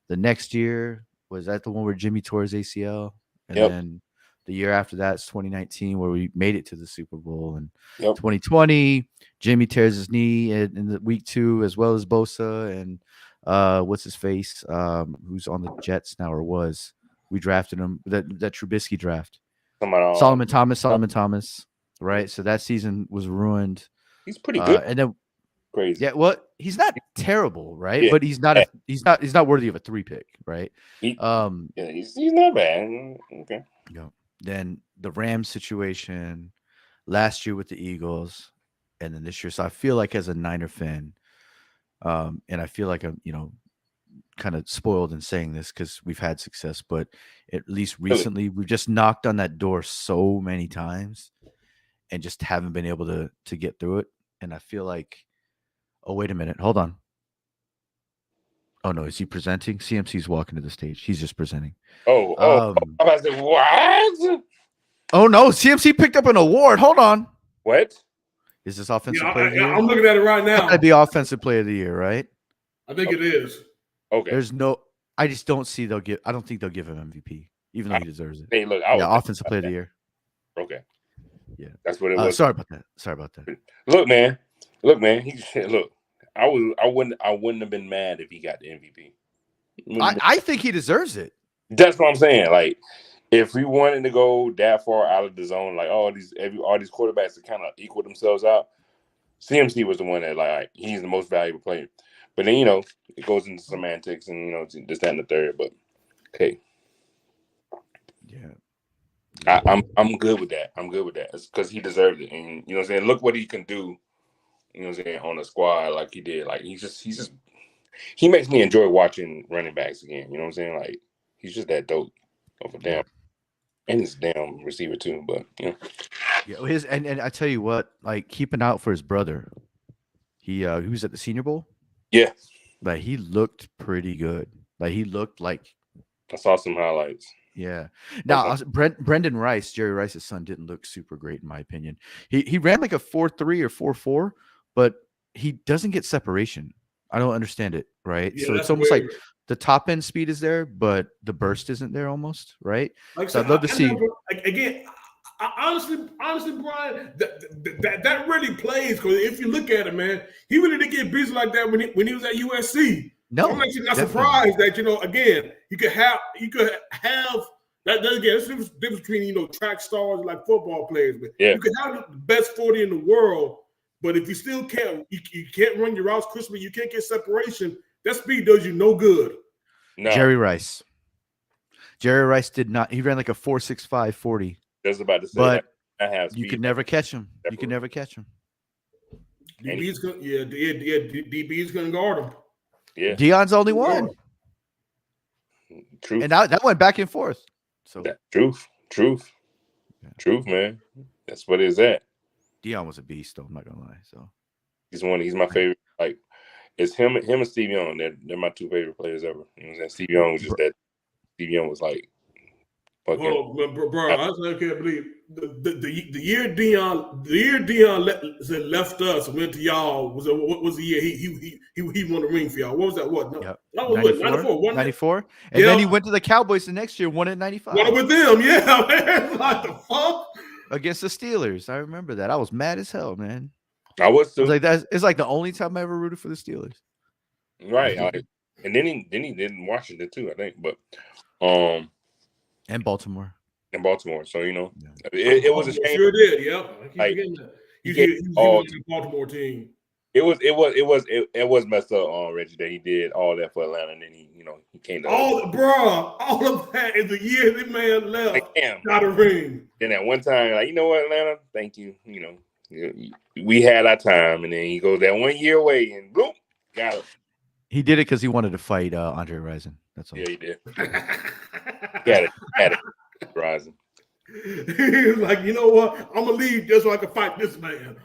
the next year was that the one where Jimmy tore his ACL, and Yep. then the year after that is 2019 where we made it to the Super Bowl, and Yep. 2020 Jimmy tears his knee in the week 2 as well as Bosa and what's his face who's on the Jets now or was. We drafted him that Trubisky draft. Solomon Thomas, right? So that season was ruined. He's pretty good. And then Crazy. yeah, well, he's not terrible, right? Yeah. But he's not worthy of a 3 pick, right? He's not bad. Okay. Then the Rams situation last year with the Eagles, and then this year. So I feel like as a Niner fan, and I feel like I'm, kind of spoiled in saying this because we've had success, but at least recently we've just knocked on that door so many times and just haven't been able to get through it. And I feel like, oh, wait a minute, hold on. Oh no, is he presenting? CMC's walking to the stage. He's just presenting. I was like, what? Oh no, CMC picked up an award. Hold on. What? Is this offensive player of the year? I'm looking at it right now. That'd be offensive player of the year, right? I think it is. Okay. I just don't see I don't think they'll give him MVP, even though he deserves it. Hey, look, offensive player of the year. Okay. Yeah. That's what it was. Sorry about that. Look, man. I wouldn't have been mad if he got the MVP. I think he deserves it. That's what I'm saying. Like, if we wanted to go that far out of the zone, like all these quarterbacks to kind of equal themselves out, CMC was the one that like he's the most valuable player. But then it goes into semantics and this, that, and the third. But okay, yeah, I'm good with that. I'm good with that. It's because he deserved it, and what I'm saying. Look what he can do. What I'm saying, on the squad like he did. Like he makes me enjoy watching running backs again. You know what I'm saying? Like he's just that dope of a damn. And his damn receiver too, but yeah. And I tell you what, like keeping out for his brother. He was at the Senior Bowl. Yeah, like he looked pretty good. Like he looked like I saw some highlights. Yeah. Now Brendan Rice, Jerry Rice's son, didn't look super great in my opinion. He ran like a 4.3 or 4.4, but he doesn't get separation. I don't understand it. Right. Yeah, so it's almost weird. Like the top end speed is there, but the burst isn't there almost. Right. Like so I'd love to see. Again, honestly, Brian, that really plays because if you look at it, man, he really didn't get busy like that when he was at USC. No, so I'm actually not surprised that again, you could have that. Again, there's a difference between track stars and like football players, but you can have the best 40 in the world, but if you still can't, you can't run your routes crisply, you can't get separation. That speed does you no good. No. Jerry Rice did not. He ran like a 4.65 40. That's about to say. But I have You speed. could never catch him. You could never catch him. DB's gonna, DB's gonna guard him. Yeah, Dion's only one, truth. and that went back and forth. So Truth, man. That's what it's at. Dion was a beast, though. I'm not gonna lie. So He's my favorite. Like it's him and Steve Young. They're my two favorite players ever. You know what I'm saying? Steve Young was just that. Steve Young was like, fucking. Hold on, bro. I can't believe the year Dion left us and went to y'all. What was the year he won the ring for y'all? What was that? What? No, yep. that was 94. 94. And then he went to the Cowboys the next year, won it 95. Won it with them, yeah. Man. Like the fuck against the Steelers. I remember that. I was mad as hell, man. I was too. Like that. It's like the only time I ever rooted for the Steelers. Right. And then he did in Washington too, I think. But and Baltimore. In Baltimore. So it was a shame. Sure did. Yep. Like, he was the Baltimore team. It was messed up on Reggie that he did all that for Atlanta, and then he came to all of that is the year the man left. like, damn. Got a ring. Then at one time, like, you know what, Atlanta, thank you. We had our time, and then he goes that 1 year away, and boom, got him. He did it because he wanted to fight Andre Rison. That's all. Yeah, he did. Had it. Rising. He's like, you know what? I'm gonna leave just so I can fight this man.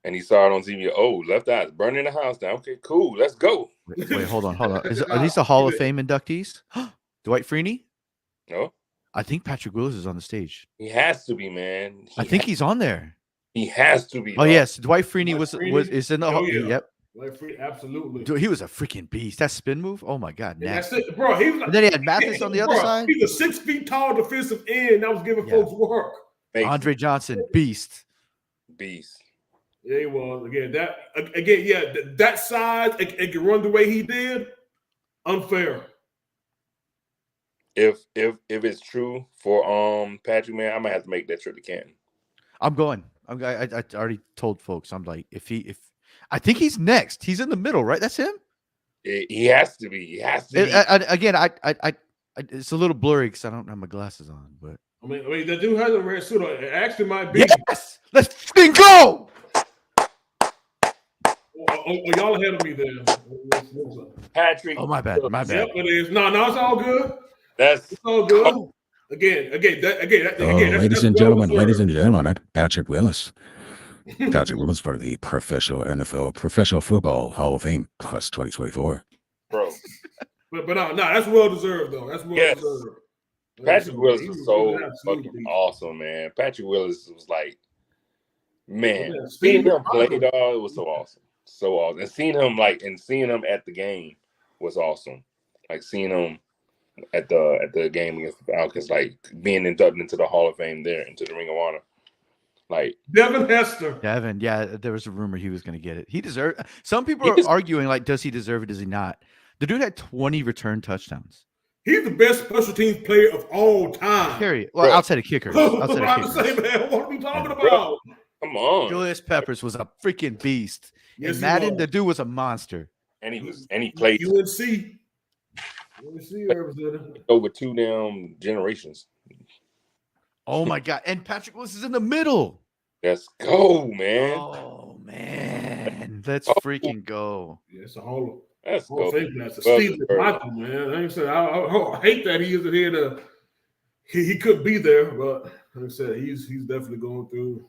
And he saw it on TV. Oh, left eye burning the house down. Okay, cool. Let's go. Wait, hold on. Are these the Hall of Fame inductees? Dwight Freeney? No. I think Patrick Willis is on the stage. He has to be, man. I think he's on there. He has to be. Oh, yes. Dwight Freeney is in the Hall. Yeah. Yep. Dwight Freeney, absolutely. Dude, he was a freaking beast. That spin move. Oh my God. That's it, bro. He was like, and then he had Mathis on the other side. He's a 6 feet tall defensive end that was giving folks work. Andre Johnson, beast. Yeah, he was. That size and can run the way he did. Unfair. If it's true for Patrick, man, I might have to make that trip to Canton. I'm going. I already told folks. I'm like, if I think he's next. He's in the middle, right? That's him. He has to be. He has to be. Again, it's a little blurry because I don't have my glasses on. But I mean, the dude has a red suit on. It actually might be. Yes, let's fucking go. Y'all ahead of me there. Patrick. Oh, my bad. Yep, it is. No, it's all good. It's all good. Oh. Again. Ladies and gentlemen, Patrick Willis. Patrick Willis for the Professional Football Hall of Fame class 2024. Bro. But no, that's well deserved though. That's well deserved. Patrick Willis was so fucking awesome, man. Patrick Willis was like, man, seeing him play, dog, it was so awesome. So awesome. And seeing him at the game was awesome. Like seeing him at the game against the Falcons, like being inducted into the Hall of Fame there, into the Ring of Honor. Like Devin Hester. Yeah, there was a rumor he was going to get it. He deserved. Some people are arguing like, does he deserve it? Does he not? The dude had 20 return touchdowns. He's the best special teams player of all time. Period. Well, outside of kickers. Man, what are we talking about? Come on. Julius Peppers was a freaking beast. Yes, and Madden, the dude was a monster. And he played UNC Arizona. over 2 damn generations. Oh my God. And Patrick Willis is in the middle. Let's go, man. Oh man. Let's freaking go. Yeah, it's a whole Let's go. That's a Steve Michael, man. Like I said, I hate that he isn't here to he could be there, but like I said, he's definitely going through.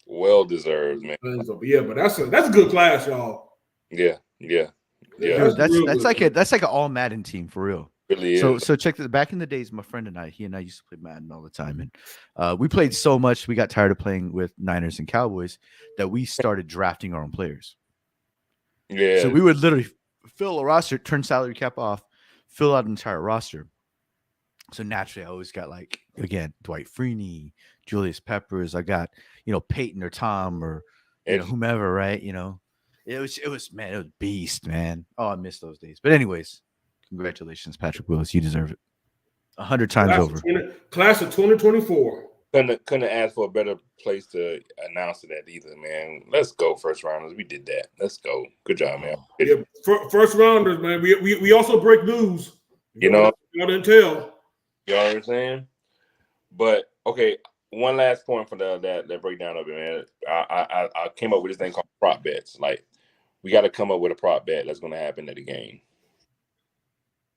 Well deserved, man. Yeah, but that's a good class, y'all. Yeah. Dude, that's like an all Madden team for real. Really is. So check this. Back in the days, my friend and I used to play Madden all the time, and we played so much we got tired of playing with Niners and Cowboys that we started drafting our own players. Yeah. So we would literally fill a roster, turn salary cap off, fill out an entire roster. So naturally, I always got like again Dwight Freeney, Julius Peppers. I got Peyton or Tom or whomever, right? It was beast, man. Oh, I miss those days. But anyways. Congratulations, Patrick Willis. You deserve it 100 times over. Class of 2024. Couldn't have asked for a better place to announce it at either, man. Let's go, first rounders. We did that. Let's go. Good job, man. Yeah, first rounders, man. We also break news. Y'all didn't tell. You know what I'm saying? But okay, one last point for that breakdown of it, man. I came up with this thing called prop bets. Like, we got to come up with a prop bet that's going to happen at the game,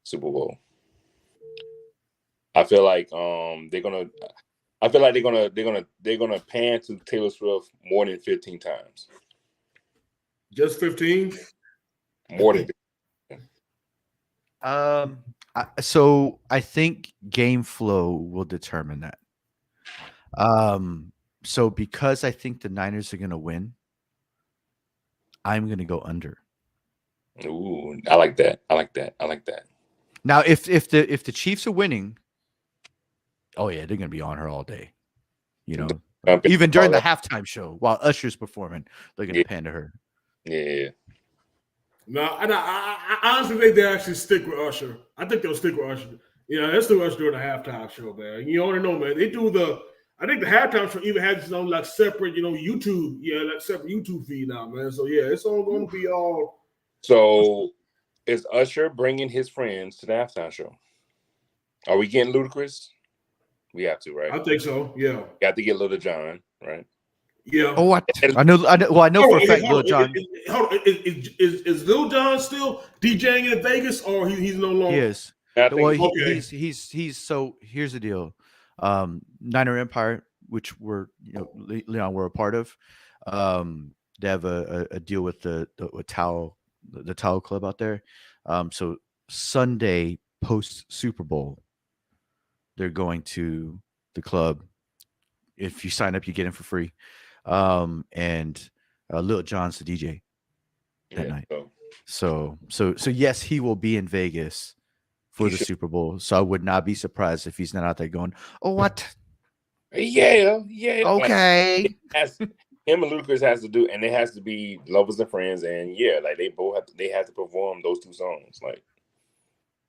Super Bowl. I feel like they're gonna pan to Taylor Swift more than 15 times. Just 15? More than 15. So I think game flow will determine that. So because I think the Niners are going to win, I'm going to go under. Ooh, I like that. Now, if the Chiefs are winning, oh yeah, they're going to be on her all day. You know, even during the halftime show while Usher's performing, they're going to pan to her. Yeah. No, I honestly think they actually stick with Usher. I think they'll stick with Usher. They'll stick with Usher during the halftime show, man. You already know, man. They do I think the halftime show even has its own like separate, YouTube, separate YouTube feed now, man. So yeah, it's all going to be all. So is Usher bringing his friends to the halftime show? Are we getting Ludacris? We have to, right? I think so. Yeah. Got to get Little John, right? Yeah. Oh, what? I know. Well, I know for a fact, Lil Jon. Is Lil Jon still DJing in Vegas, or he's no longer? He is. Well, he's. So here's the deal. Niner Empire, which Leon, we're a part of. They have a deal with the Towel Club out there. So Sunday post Super Bowl, they're going to the club. If you sign up, you get in for free. And Lil Jon's the DJ that night. So yes, he will be in Vegas for the Super Bowl. So I would not be surprised if he's not out there going, "Oh, what? Yeah. Okay." Like, him and Ludacris has to do, and it has to be lovers and friends, and yeah, like they have to perform those two songs. Like,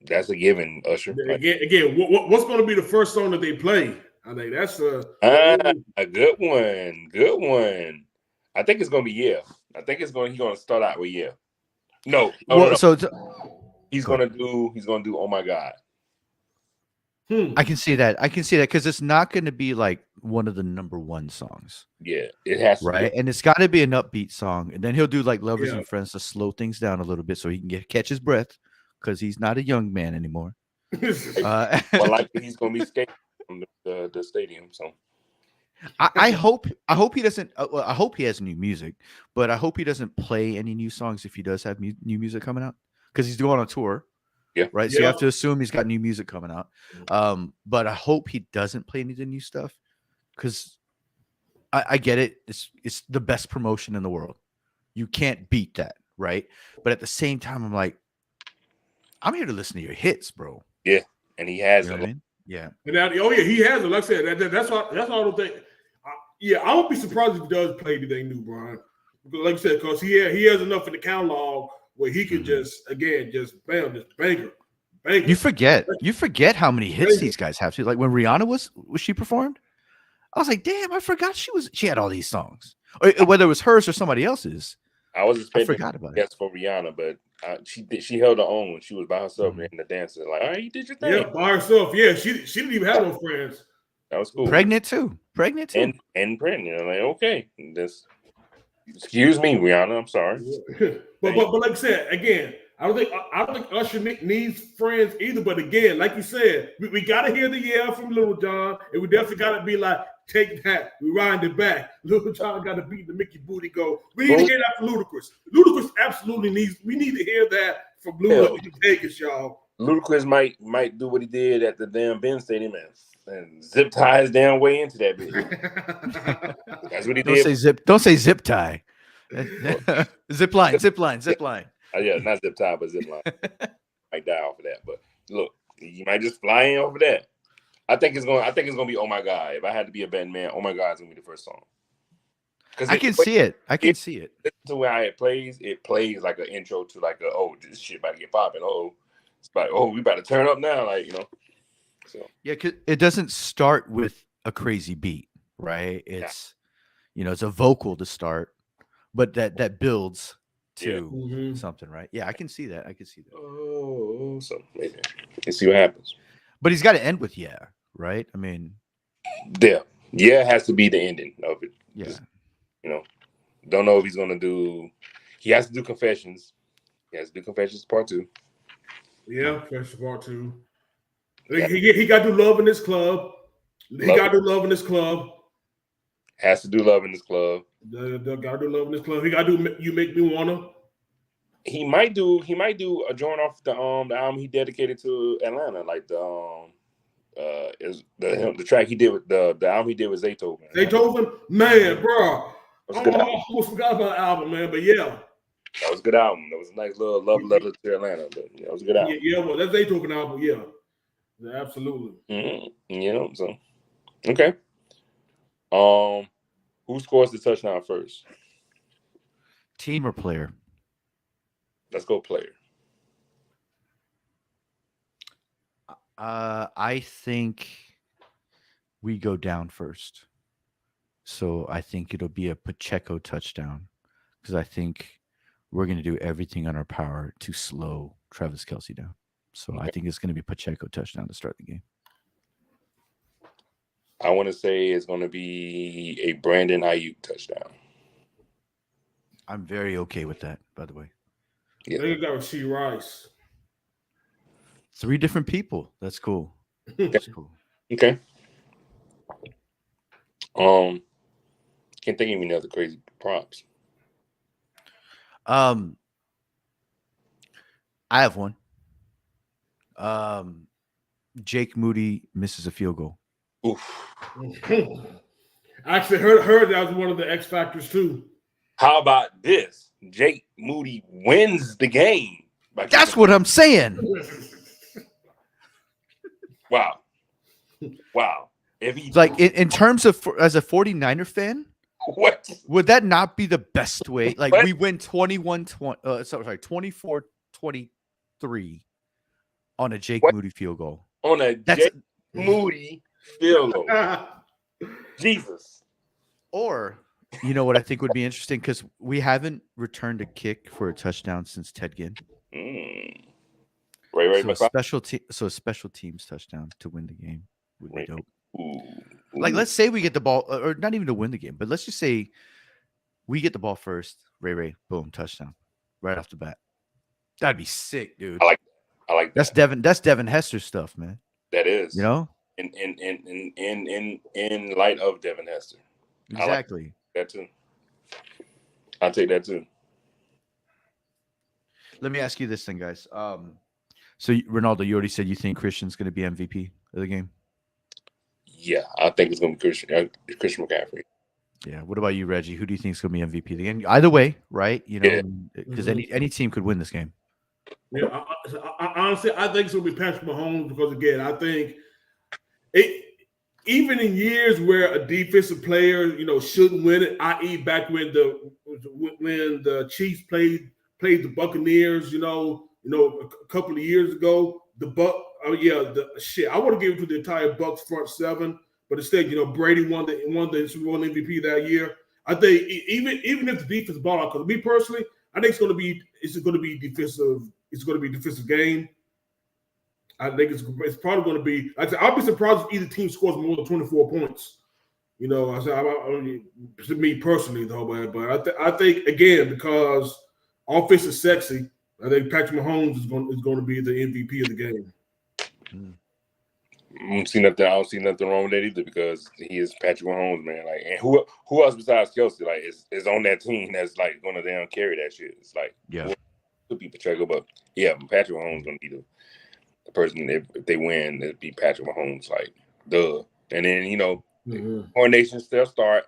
that's a given, Usher. Again, what's going to be the first song that they play? I think that's a good one. Good one. I think it's gonna be Yeah. I think he's gonna start out with Yeah. No. So he's gonna do Oh My God. I can see that because it's not going to be like one of the number one songs. Yeah, it has to, right, and it's got to be an upbeat song, and then he'll do like Lovers and Friends to slow things down a little bit so he can catch his breath because he's not a young man anymore. Well, like he's gonna be skating from the stadium. So I hope he doesn't. I hope he has new music, but I hope he doesn't play any new songs if he does have new music coming out because he's going on tour. Yeah. Right. So you have to assume he's got new music coming out. But I hope he doesn't play any of the new stuff because I get it. It's the best promotion in the world. You can't beat that. Right. But at the same time, I'm like, I'm here to listen to your hits, bro. Yeah. And he has what I mean? Yeah. And now, he has it. Like I said, that's why I don't think. I won't be surprised if he does play anything new, Brian. Like I said, because he has enough in the catalog where he can just banger. You forget how many hits these guys have. Like when Rihanna was she performed, I was like, damn, I forgot she had all these songs, whether it was hers or somebody else's. I forgot about it. Yes, for Rihanna, but she held her own when she was by herself in the dancer. Like, all right, you did your thing. Yeah, by herself. Yeah, she didn't even have no friends. That was cool. Pregnant too. And pregnant. Like, okay, excuse me, Rihanna. I'm sorry. but like I said, again, I don't think Usher needs friends either. But again, like you said, we got to hear the yeah from Little John, and we definitely got to be like, take that, rewind it back. Little John got to beat the Mickey Booty go. We need to hear that from Ludacris. Ludacris absolutely we need to hear that from Luda in Vegas, y'all. Ludacris might do what he did at the damn Ben Stadium and zip tie his damn way into that bitch. That's what he did. Don't say zip tie. Zip line. Yeah, not zip tie, but zip line. Might die off of that, but look, you might just fly in over that. I think it's gonna be Oh My God. If I had to be a betting man, Oh My God is gonna be the first song. I can see it. Listen to how it plays like an intro to like this shit about to get popping. It's like, we about to turn up now, like, So yeah, cause it doesn't start with a crazy beat, right? It's it's a vocal to start, but that builds to something, right? Yeah, I can see that. Oh, so maybe let's see what happens. But he's got to end with right? I mean, yeah. Yeah, it has to be the ending of it. Yeah. Just, don't know if he's gonna do. He has to do Confessions. He has to do Confessions Part 2. Yeah, Fresh Part 2. Yeah, He got to do Love in this club. He Love got to do Love in this club. has to do Love in this club. Got to do Love in this club. He got to do You Make Me Wanna. He might do a joint off the album he dedicated to Atlanta, like is the track he did with the album he did with Zaytoven. Zaytoven, man, bro. That was I a good album. almost forgot about the album, man, but yeah. That was a good album. That was a nice little love letter to Atlanta, but yeah, it was a good album. Yeah, well, that Zaytoven album, yeah. Absolutely. So okay. Who scores the touchdown first? Team or player? Let's go player. I think we go down first. So I think it'll be a Pacheco touchdown because I think we're going to do everything on our power to slow Travis Kelce down. So I think it's going to be Pacheco touchdown to start the game. I want to say it's going to be a Brandon Ayuk touchdown. I'm very okay with that, by the way. Yeah. They got Rasheed Rice. 3 different people. That's cool. That's cool. Okay. Can't think of any other crazy props. I have one. Jake Moody misses a field goal. Oof. I actually heard that was one of the X factors too. How about this? Jake Moody wins the game. That's what I'm saying. Wow. If he like in terms of as a 49er fan, what would that not be the best way? Like what? we win 24-23 on a Jake Moody field goal. On a Jake Moody field goal. Jesus. Or you know what I think would be interesting because we haven't returned a kick for a touchdown since Ted Ginn. Right. So a special teams touchdown to win the game would be dope. Ooh. Like let's say we get the ball, or not even to win the game, but let's just say we get the ball first. Ray, boom, touchdown, right off the bat. That'd be sick, dude. I like that's that. That's Devin Hester stuff, man. That is, you know, in light of Devin Hester. Exactly. Like that too. I'll take that too. Let me ask you this thing, guys. So Ronaldo, you already said you think Christian's going to be MVP of the game. Yeah, I think it's going to be Christian McCaffrey. Yeah. What about you, Reggie? Who do you think is going to be MVP of the game? Either way, right? You know, because any team could win this game. Yeah, I honestly, I think it's going to be Patrick Mahomes because again, I think even in years where a defensive player, shouldn't win it, i.e., back when the Chiefs played the Buccaneers, a couple of years ago, I want to give it to the entire Bucs front seven, but instead, Brady won the Super Bowl MVP that year. I think even if the defense ball out, because me personally, I think it's going to be defensive. It's going to be a defensive game. I think it's probably going to be. I'll be surprised if either team scores more than 24 points. To me personally, though, but I think again because offense is sexy. I think Patrick Mahomes is going to be the MVP of the game. I don't see nothing wrong with that either because he is Patrick Mahomes, man. Like, and who else besides Kelce is on that team that's like going to down carry that shit? It's like could be Pacheco, but yeah, Patrick Mahomes going to be the person if they win, it'd be Patrick Mahomes. Like, duh. And then coordinations still start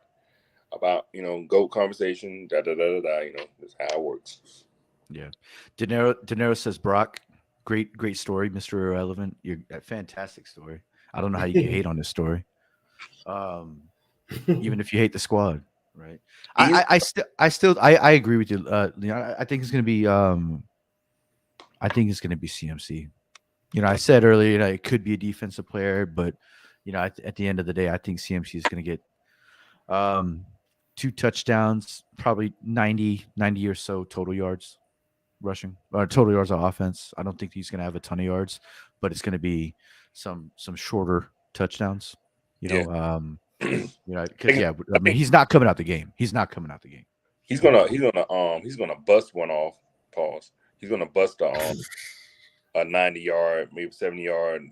about GOAT conversation. That's how it works. Yeah, De Niro says Brock. Great story, Mr. Irrelevant. You're a fantastic story. I don't know how you can hate on this story. Even if you hate the squad, right? I agree with you, Leon. I think it's gonna be CMC. I said earlier, it could be a defensive player, but at the end of the day, I think CMC is gonna get 2 touchdowns, probably 90 or so total yards rushing or total yards on offense. I don't think he's going to have a ton of yards, but it's going to be some shorter touchdowns. You know, because I mean, he's not coming out the game. He's not coming out the game. He's gonna bust one off. Pause. He's gonna bust a 90-yard, maybe 70-yard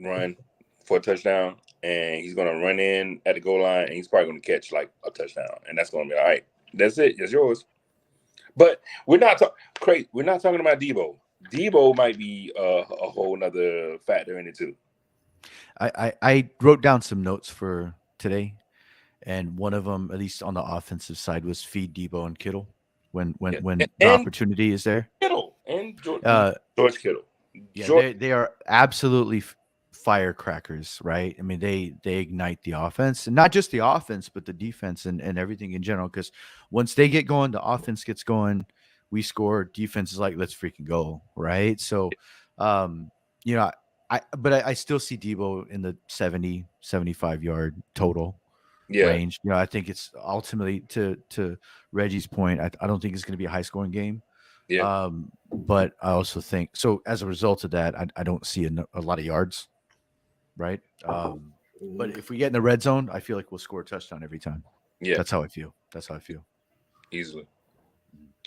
run for a touchdown, and he's gonna run in at the goal line, and he's probably gonna catch like a touchdown, and that's gonna be all right. That's it. That's yours. But we're not talking. We're not talking about Debo. Debo might be a whole nother factor in it too. I wrote down some notes for today, and one of them, at least on the offensive side, was feed Debo and Kittle when the opportunity is there. Kittle and George Kittle. Yeah, they are absolutely firecrackers, right? I mean, they ignite the offense, and not just the offense, but the defense and everything in general. Because once they get going, the offense gets going. We score. Defense is like, let's freaking go, right? So, you know, I still see Debo in the 70, 75 yard total range. You know, I think it's ultimately to Reggie's point. I don't think it's going to be a high scoring game. Yeah. But I also think so. As a result of that, I don't see a lot of yards, right? But if we get in the red zone, I feel like we'll score a touchdown every time. Yeah, that's how I feel. Easily.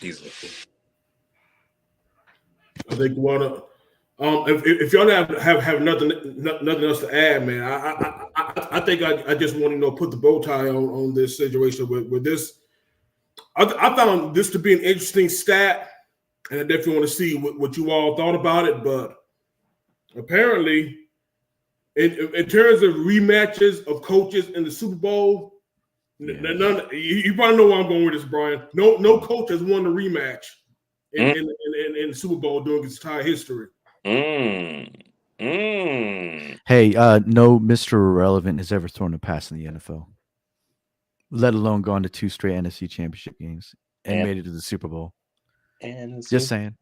I think if y'all have nothing else to add, man, I think I just want to put the bow tie on this situation with this. I found this to be an interesting stat, and I definitely want to see what you all thought about it. But apparently, in terms of rematches of coaches in the Super Bowl, none. You probably know where I'm going with this, Brian. No coach has won the rematch in the Super Bowl during its entire history. Hey, no Mr. Irrelevant has ever thrown a pass in the NFL, let alone gone to 2 straight NFC Championship games and made it to the Super Bowl. Just saying.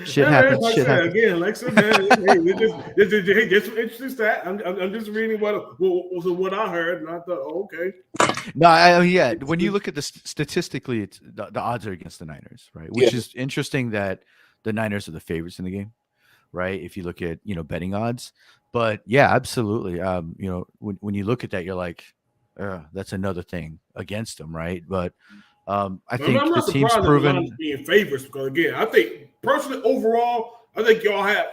Shit happens. Like Shit happens. Again, like I said, man, just an interesting stat. I'm just reading what I heard, and I thought, okay. No, when you look at this statistically, it's the odds are against the Niners, right? Which is interesting that the Niners are the favorites in the game, right? If you look at betting odds, but yeah, absolutely. When you look at that, you're like, that's another thing against them, right? But I think I'm not the team's surprised proven the Niners being favorites because again, I think personally overall, I think y'all have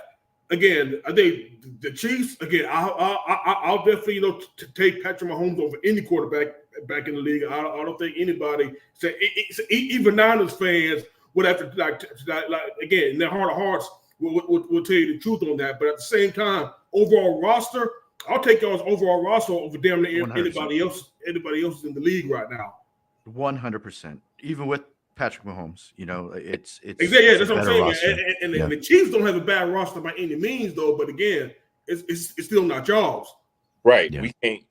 again. I think the Chiefs again. I'll definitely take Patrick Mahomes over any quarterback back in the league. I don't think anybody even Niners fans would have to like again in their heart of hearts will tell you the truth on that. But at the same time, overall roster, I'll take y'all's overall roster over damn near 100%. anybody else in the league right now. 100%. Even with Patrick Mahomes, it's exactly that's what I'm saying. Roster. And the Chiefs don't have a bad roster by any means, though. But again, it's still not y'all's. Right. Yeah. We can't.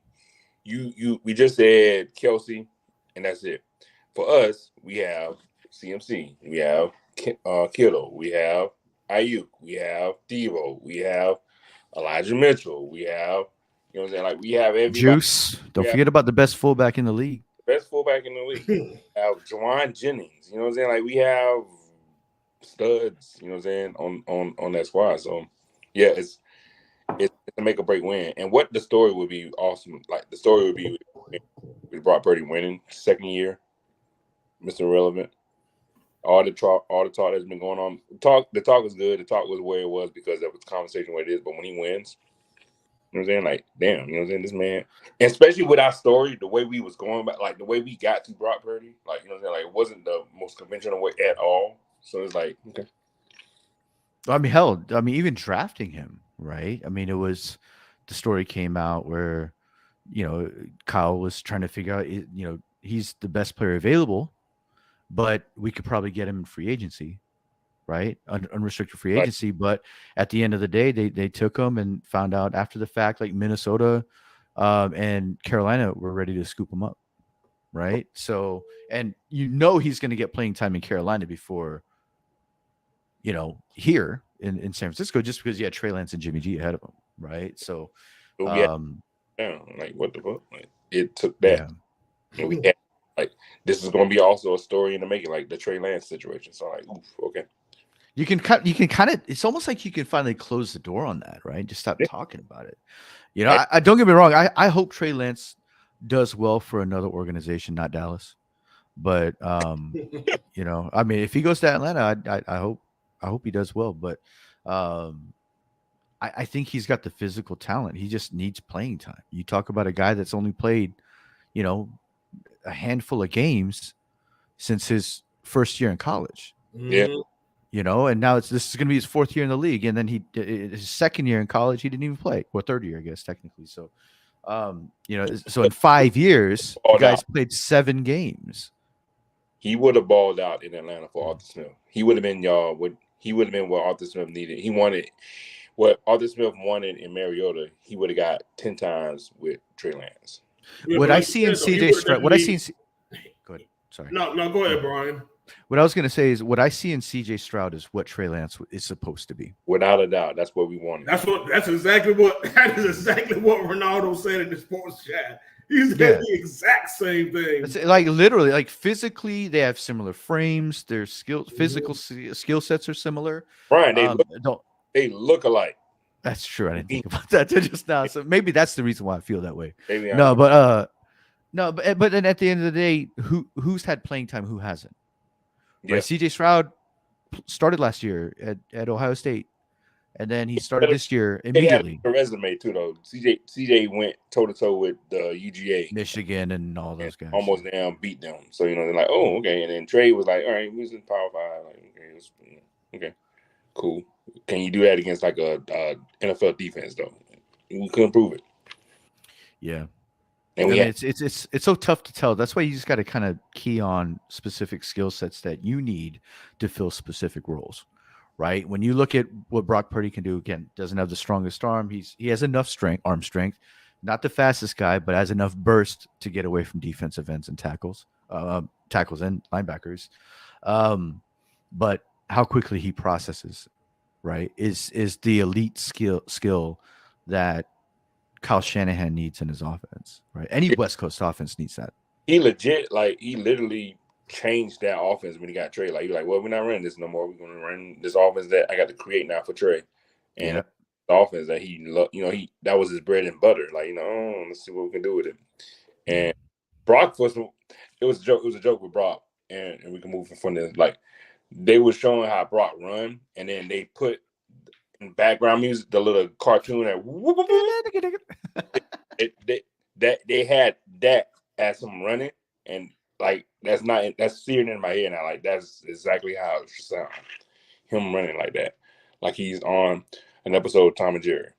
We just said Kelsey, and that's it. For us, we have CMC, we have Kittle, we have Ayuk, we have Debo, we have Elijah Mitchell, we have what I'm saying. Like we have everybody. Juice. Don't forget about the best fullback in the league. Best fullback in the league. We have Juwan Jennings. You know what I'm saying? Like we have studs. You know what I'm saying on that squad. So yeah, it's a make or break win. And what the story would be awesome. Like the story would be we brought Purdy winning second year, Mr. Irrelevant. All the talk that's been going on. The talk was good. The talk was where it was because of the conversation where it is. But when he wins. You know what I'm saying? Like, damn, you know what I'm saying? This man, and especially with our story, the way we was going about, like the way we got to Brock Purdy, like, you know what I'm saying? Like, it wasn't the most conventional way at all. So it's like, okay. I mean, hell, even drafting him, right? I mean, it was the story came out where, Kyle was trying to figure out, he's the best player available, but we could probably get him in free agency. Right, unrestricted free agency, right. But at the end of the day, they took him and found out after the fact, like Minnesota and Carolina were ready to scoop him up, right? So, and he's going to get playing time in Carolina before, here in San Francisco, just because you had Trey Lance and Jimmy G ahead of him, right? So, like what the fuck? Like, it took that, and we had like this is going to be also a story in the making, like the Trey Lance situation. So, like, oof, okay. You can cut. You can kind of. It's almost like you can finally close the door on that, right? Just stop Yeah. talking about it. You know, I don't get me wrong. I hope Trey Lance does well for another organization, not Dallas. But you know, I mean, if he goes to Atlanta, I hope he does well. But um, I think he's got the physical talent. He just needs playing time. You talk about a guy that's only played, you know, a handful of games since his first year in college. Yeah. Mhm. You know, and now this is going to be his fourth year in the league, and then his second year in college he didn't even play, or third year, I guess technically. So, you know, so in 5 years the Balled guy's out. played 7 games. He would have balled out in Atlanta for Arthur Smith. He would have been y'all. He would have been what Arthur Smith needed. He wanted what Arthur Smith wanted in Mariota. He would have got 10 times with Trey Lance. Yeah, What but I like you see in said, though, he CJ would have Stroud, what I see definitely. in go ahead. Sorry. No, go ahead, Brian. What I was going to say is what I see in CJ Stroud is what Trey Lance is supposed to be. Without a doubt, that's what we wanted. That's exactly what Ronaldo said in the sports chat. He said Yeah. the exact same thing. It's like literally, like physically, they have similar frames. Their physical skill sets are similar. Brian, Don't. they look alike. That's true. I didn't think about that till just now. So maybe that's the reason why I feel that way. Maybe No, but then at the end of the day, who's had playing time, who hasn't? yeah. Right? CJ Stroud started last year at Ohio State, and then he started this year They had immediately. a resume too, though. CJ went toe to toe with the UGA, Michigan, and all those guys. almost damn beat them. So they're like, oh, okay. And then Trey was like, all right, we was in Power 5. Like, okay, cool. Can you do that against like a NFL defense though? We couldn't prove it. Yeah. And it's so tough to tell. That's why you just got to kind of key on specific skill sets that you need to fill specific roles, right? When you look at what Brock Purdy can do, again, doesn't have the strongest arm. He has enough arm strength, not the fastest guy, but has enough burst to get away from defensive ends and tackles and linebackers. But how quickly he processes, right, is the elite skill that Kyle Shanahan needs in his offense, right? Any West Coast offense needs that. he literally changed that offense when he got Trey. Like, you're like, well, we're not running this no more. We're going to run this offense that I got to create now for Trey. And the offense that that was his bread and butter. Like, let's see what we can do with it. And Brock it was a joke. It was a joke with Brock, and we can move from there. Like, they were showing how Brock run, and then they put in background music the little cartoon that whoop, whoop, whoop. They had that as him running, and like that's searing in my head now. Like, that's exactly how it should sound. Him running like that, like he's on an episode of Tom and Jerry.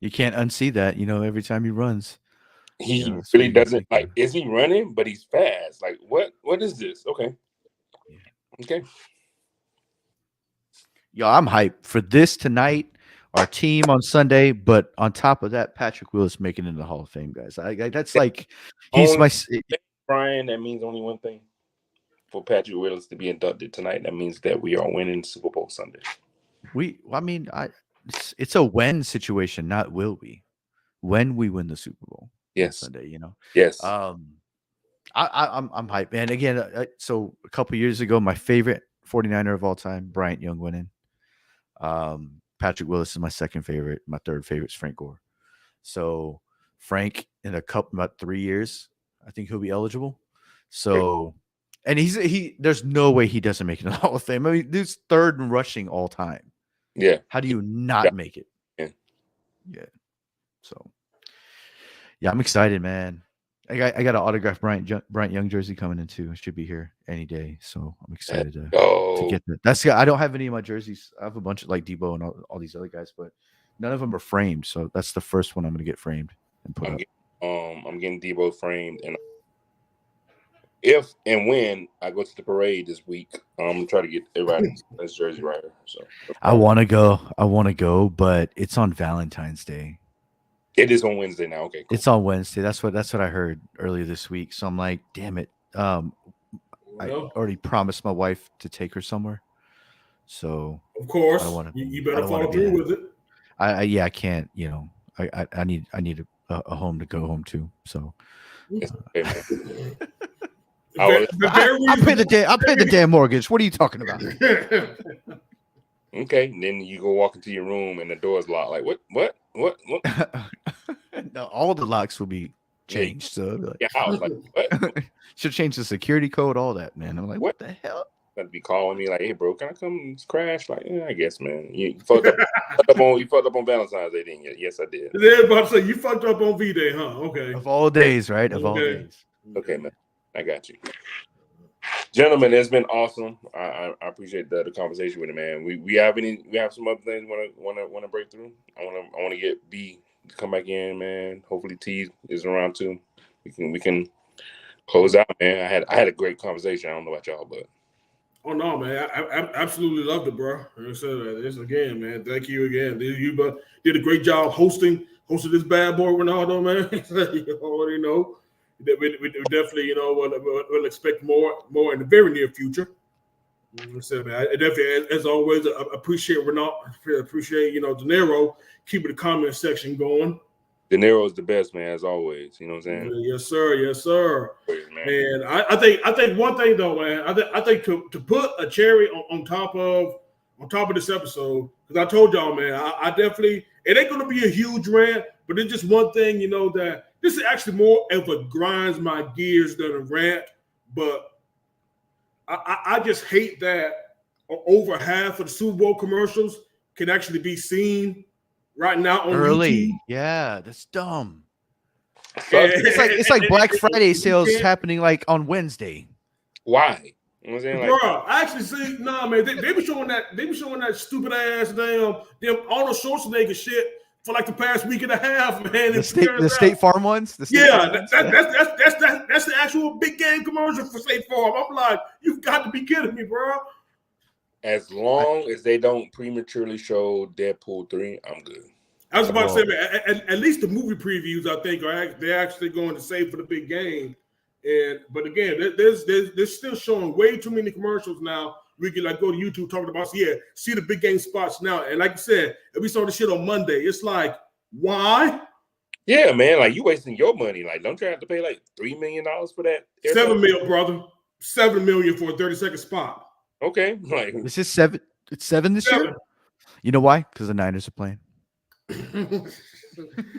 You can't unsee that, every time he runs. He really doesn't like. Is he running? But he's fast. Like, what is this? Okay. Okay. Yo, I'm hyped for this tonight. Our team on Sunday, but on top of that, Patrick Willis making it in the Hall of Fame, guys. That's like he's my Brian. That means only one thing: for Patrick Willis to be inducted tonight. That means that we are winning Super Bowl Sunday. It's a when situation, not will we. When we win the Super Bowl, yes, Sunday. Yes. I'm hyped, man. Again, so a couple years ago, my favorite 49er of all time, Bryant Young, went in. Patrick Willis is my second favorite. My third favorite is Frank Gore. So Frank, in about 3 years, I think he'll be eligible. So, and there's no way he doesn't make it in the Hall of Fame. I mean, dude's third in rushing all time. Yeah. How do you not make it? Yeah. So, yeah, I'm excited, man. I got an autographed Bryant Young jersey coming in too. It should be here any day. So I'm excited to get that. I don't have any of my jerseys. I have a bunch of like Debo and all these other guys, but none of them are framed. So that's the first one I'm going to get framed and put up. I'm getting Debo framed, and if and when I go to the parade this week, I'm gonna try to get everybody's jersey right here. So I want to go, but it's on Valentine's Day. It is on Wednesday now. Okay, cool. It's on Wednesday. That's what I heard earlier this week. So I'm like, damn it. I already promised my wife to take her somewhere. So of course, you better follow through with it. I can't. I need a home to go home to. So I'll pay the damn mortgage. What are you talking about? Okay, and then you go walk into your room and the door's locked. Like what? No, all the locks will be Yeah, changed. So like, your house. Like what? should change the security code, all that, man. I'm like, what the hell? That'd be calling me like, "Hey, bro, can I come crash?" Like, yeah, I guess, man. You fucked up. You fucked up on Valentine's Day, didn't you? Yes, I did. Yeah, about to say you fucked up on V-Day, huh? Okay. Of all days, right? Of all Okay. days. Okay, man. I got you. Gentlemen, it's been awesome. I appreciate the conversation with it, man. We have some other things wanna break through. I wanna get B to come back in, man. Hopefully T is around too. We can close out, man. I had a great conversation. I don't know about y'all, but Oh no, man! I absolutely loved it, bro. Like I said, this again, man. Thank you again. You did a great job hosting this bad boy, Ronaldo, man. You already know that we definitely, we'll expect more in the very near future. Like I said, man, I definitely, as always, I appreciate Ronaldo. Appreciate De Niro keeping the comment section going. De Niro's the best, man, as always. You know what I'm saying? Yes, sir. Yes, sir. Man. And I think one thing though, man, I think to put a cherry on top of this episode, because I told y'all, man, I definitely, it ain't gonna be a huge rant, but it's just one thing, that this is actually more of a grinds my gears than a rant. But I just hate that over half of the Super Bowl commercials can actually be seen right now on early. YouTube. Yeah, that's dumb. It's like Black Friday sales happening like on Wednesday. Why? You know what I'm saying? Like, bro, I actually see, nah, man, they be showing that stupid ass damn Arnold Schwarzenegger shit for like the past week and a half, man. The State Farm ones? That's the actual big game commercial for State Farm. I'm like, you've got to be kidding me, bro. As long as they don't prematurely show Deadpool 3, I'm good. I was about to say, man, at least the movie previews, I think, they're actually going to save for the big game. But again, they're still showing way too many commercials now. We can like go to YouTube talking about, see the big game spots now. And like you said, if we saw the shit on Monday, it's like, why? Yeah, man, like you wasting your money. Like, don't you have to pay like $3 million for that? $7 million, brother. $7 million for a 30-second spot. Okay, like this is seven. It's seven this year. You know why? Because the Niners are playing.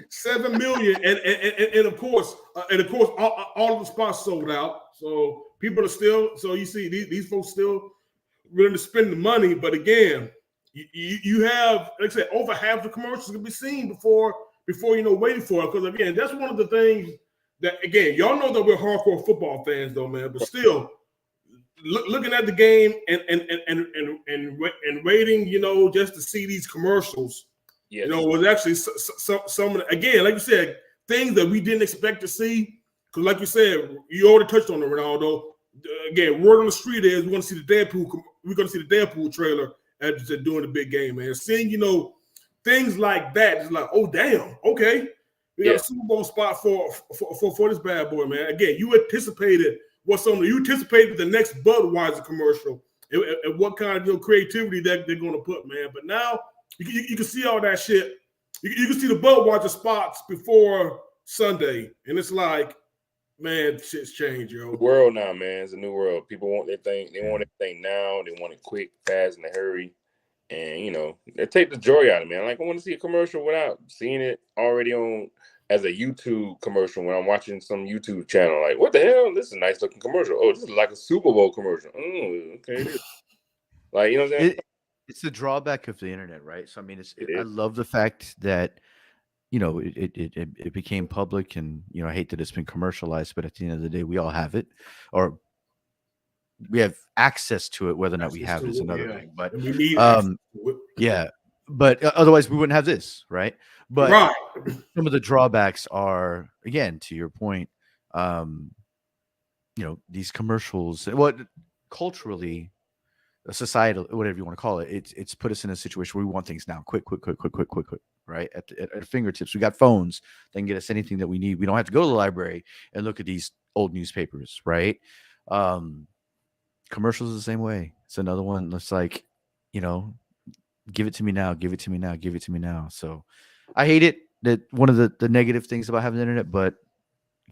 7 million, and of course, all of the spots sold out. So people are still. So you see, these folks still willing to spend the money. But again, you have, like I said, over half the commercials can be seen before waiting for it. Because again, that's one of the things that y'all know that we're hardcore football fans, though, man. But still, looking at the game and waiting, just to see these commercials. Yes. Was actually some again, like you said, things that we didn't expect to see. Because, like you said, you already touched on it, Ronaldo. Again, word on the street is we're going to see the Deadpool trailer during the big game, man. Seeing things like that is like, oh damn, okay, we got a Super Bowl spot for this bad boy, man. Again, you anticipated the next Budweiser commercial and what kind of creativity that they're going to put, man. But now. You can see all that shit. You can see the Budweiser spots before Sunday, and it's like, man, shit's changed, yo. The world now, man. It's a new world. People want their thing. They want everything now. They want it quick, fast, in a hurry, and they take the joy out of it, man. Like I want to see a commercial without seeing it already on as a YouTube commercial when I'm watching some YouTube channel. Like, what the hell? This is a nice looking commercial. Oh, this is like a Super Bowl commercial. Oh, okay. Like, you know what I'm saying? It's the drawback of the internet, right? So I mean, I love the fact that it became public, and I hate that it's been commercialized, but at the end of the day, we all have it, or we have access to it. Whether or not we have it is another thing. But we need but otherwise we wouldn't have this, right? But some of the drawbacks are, again, to your point, these commercials. What culturally. Societal, whatever you want to call it, it's put us in a situation where we want things now, quick, right? At our fingertips. We got phones that can get us anything that we need. We don't have to go to the library and look at these old newspapers, right? Commercials the same way. It's another one that's like, give it to me now, give it to me now, give it to me now. So I hate it. That one of the negative things about having the internet, but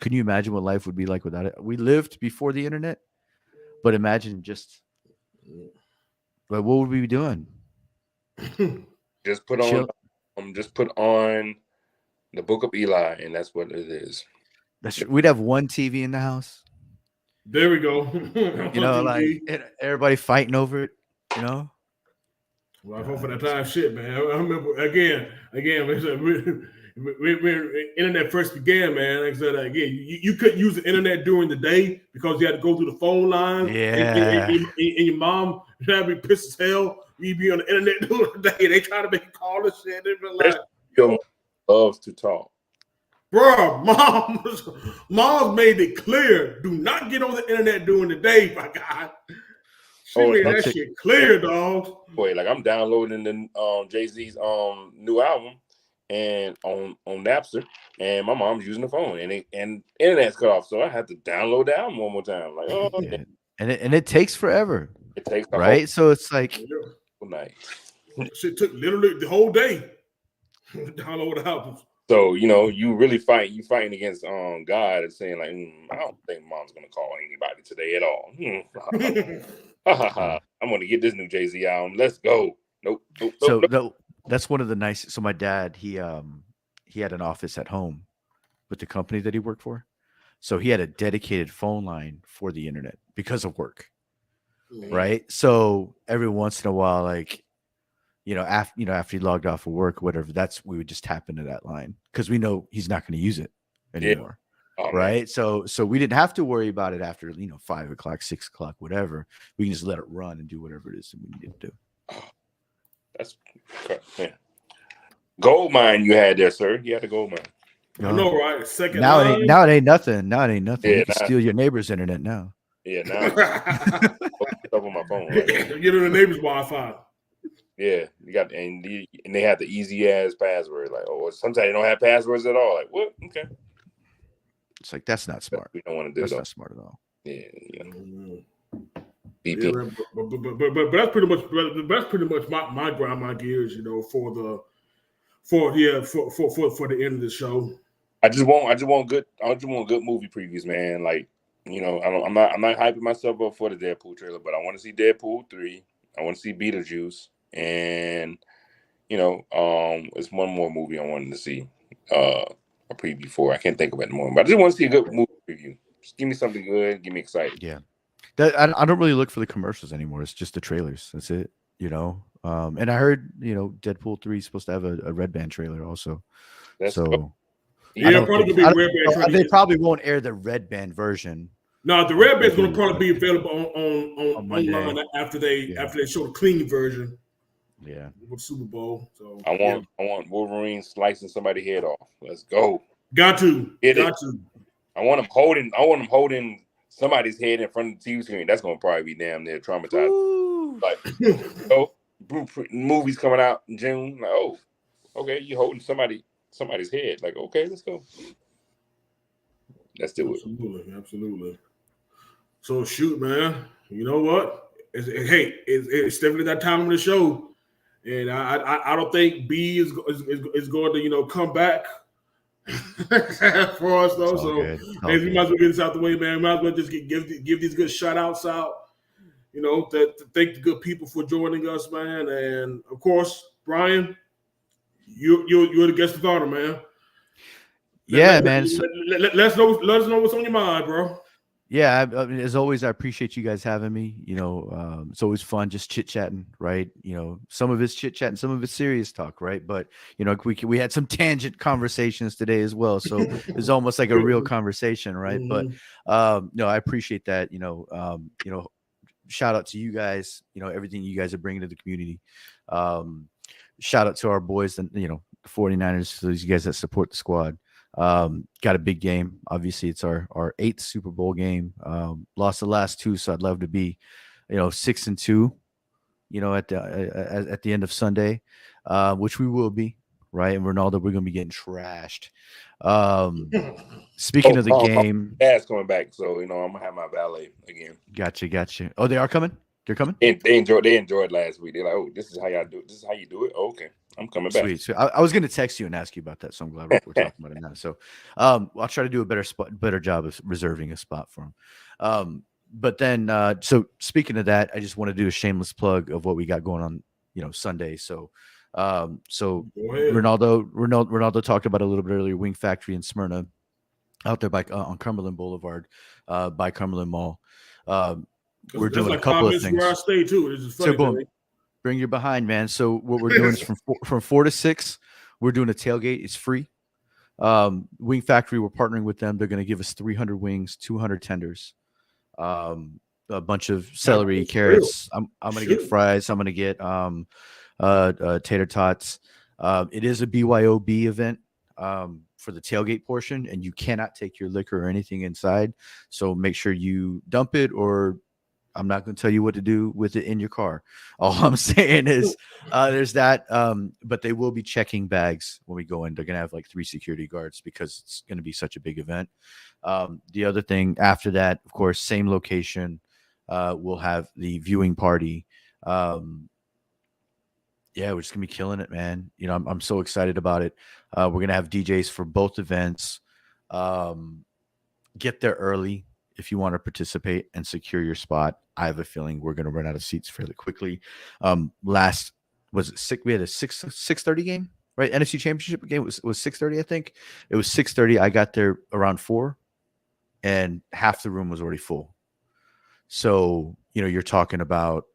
can you imagine what life would be like without it? We lived before the internet, but imagine just. But what would we be doing? Just put on, the Book of Eli, and that's what it is. We'd have one TV in the house. There we go. You know, like everybody fighting over it. You know. Well, I hope for that time shit, man. I remember again. When internet first began, man. Like I said, again, you couldn't use the internet during the day because you had to go through the phone line. Yeah. And your mom would be pissed as hell. You'd be on the internet during the day. They try to make a call and shit. They be like, your mom loves to talk. Bro, mom's made it clear. Do not get on the internet during the day, my God. She made that shit clear, dog. Boy, like I'm downloading the Jay-Z's new album and on Napster, and my mom's using the phone, and internet's cut off, so I have to download the album one more time. Like, oh, yeah. And it takes forever. It takes right. So it's like night. Shit took literally the whole day to download the albums. So you really fighting against God and saying like, I don't think mom's gonna call anybody today at all. I'm gonna get this new Jay-Z album. Let's go. Nope. That's one of the nice. So my dad, he had an office at home with the company that he worked for. So he had a dedicated phone line for the internet because of work. Right. So every once in a while, like, after he logged off of work, or whatever, we would just tap into that line because we know he's not going to use it anymore. Yeah. Right. Man. So we didn't have to worry about it after, 5 o'clock, 6 o'clock, whatever. We can just let it run and do whatever it is that we need to do. That's man. Gold mine you had there, sir. You had a gold mine. I know, right? Second now line. It ain't nothing. Now it ain't nothing. Yeah, you can steal your neighbor's internet now. Yeah, now it's up on my phone. Right? Get on the neighbor's Wi-Fi. Yeah, you got and they have the easy ass password. Like, sometimes they don't have passwords at all. Like, what? Okay. It's like that's not smart. We don't want to do that. That's not smart at all. Yeah. Yeah, but that's pretty much my grind, my gears, for the end of the show. I just want good movie previews, man. Like, I'm not hyping myself up for the Deadpool trailer, but I want to see Deadpool 3. I want to see Beetlejuice, and it's one more movie I wanted to see a preview for. I can't think of it anymore, but I just want to see a good movie preview. Just give me something good, get me excited. Yeah, I don't really look for the commercials anymore. It's just the trailers. That's it. And I heard Deadpool 3 is supposed to have a Red Band trailer also. That's cool. Yeah, probably gonna be Red Band. They probably won't air the Red Band version. No, the Red Band's gonna probably be available on online after they show the clean version. Yeah, with Super Bowl. So I want Wolverine slicing somebody's head off. Let's go. Got to. I want him holding somebody's head in front of the TV screen. That's gonna probably be damn near traumatizing. Ooh. Like, movies coming out in June. Like, okay, you holding somebody's head. Like, okay, let's go. Let's do it. Absolutely. So shoot, man. You know what? It's definitely that time of the show, and I don't think B is going to come back for us though. So we might as well get this out the way, man. Might as well just give these good shout outs out. To thank the good people for joining us, man. And of course, Brian, you're the guest of honor, man. Man. Let us know what's on your mind, bro. Yeah, as always, I appreciate you guys having me. It's always fun just chit chatting, right? Some of it's chit chatting, some of it's serious talk, right? But we had some tangent conversations today as well, so it's almost like a real conversation, right? Mm-hmm. But I appreciate that. Shout out to you guys. Everything you guys are bringing to the community. Shout out to our boys, and 49ers, those you guys that support the squad. Got a big game. Obviously, it's our 8th Super Bowl game. Lost the last 2, so I'd love to be, 6-2. At the end of Sunday, which we will be, right? And Ronaldo, we're gonna be getting trashed. Speaking of the game, dad's coming back, so I'm gonna have my valet again. Gotcha. Oh, they are coming. They're coming. And they enjoyed last week. They're like, oh, this is how y'all do it. This is how you do it. Oh, okay, I'm coming back. Sweet. So I was going to text you and ask you about that. So I'm glad we're talking about it now. So I'll try to do a better job of reserving a spot for him. But then, so speaking of that, I just want to do a shameless plug of what we got going on Sunday. So Go ahead. Ronaldo talked about it a little bit earlier. Wing Factory in Smyrna, out there on Cumberland Boulevard, by Cumberland Mall. We're That's doing a like 5 couple of minutes from where I things. stay too. This is So funny, boom, man. bring your behind, man. So what we're doing is from 4 to 6, we're doing a tailgate. It's free. Wing Factory, we're partnering with them. They're going to give us 300 wings, 200 tenders, a bunch of celery, That's real. carrots. I'm going to get Shoot. fries. I'm going to get tater tots. It is a BYOB event for the tailgate portion, and you cannot take your liquor or anything inside. So make sure you dump it, or I'm not going to tell you what to do with it in your car. All I'm saying is there's that. But they will be checking bags when we go in. They're going to have like 3 security guards because it's going to be such a big event. The other thing after that, of course, same location. We'll have the viewing party. Yeah, we're just going to be killing it, man. I'm so excited about it. We're going to have DJs for both events. Get there early if you want to participate and secure your spot. I have a feeling we're going to run out of seats fairly quickly. Last was it six? We had a 6:30 game, right? NFC Championship game was 6:30. I think it was 6:30. I got there around 4, and half the room was already full. So you're talking about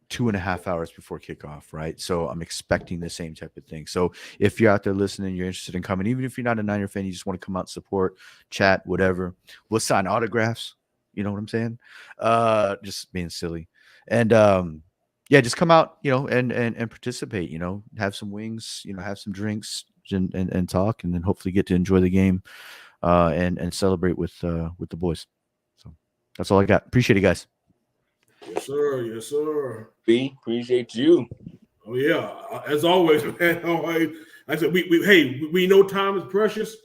2.5 hours before kickoff, right? So I'm expecting the same type of thing. So if you're out there listening, you're interested in coming, even if you're not a Niner fan, you just want to come out, support, chat, whatever. We'll sign autographs. You know what I'm saying? Just being silly. And yeah, just come out, and participate. Have some wings, have some drinks, and talk, and then hopefully get to enjoy the game, and celebrate with the boys. So that's all I got. Appreciate it, guys. Yes, sir. Yes, sir. We appreciate you. Oh yeah, as always, man. Always. I said, we know time is precious,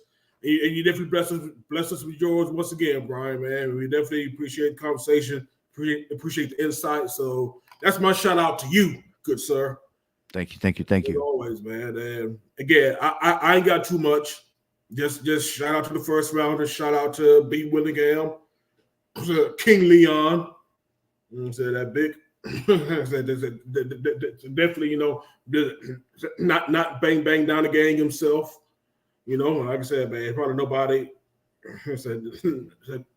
and you definitely bless us with yours once again, Brian. Man, we definitely appreciate the conversation, appreciate the insight. So that's my shout out to you, good sir. Thank you. As always, man. And again, I ain't got too much. Just shout out to the first rounder. Shout out to B. Willingham, King Leon. Say that big. Definitely, not bang bang down the gang himself. Like I said, man, probably nobody.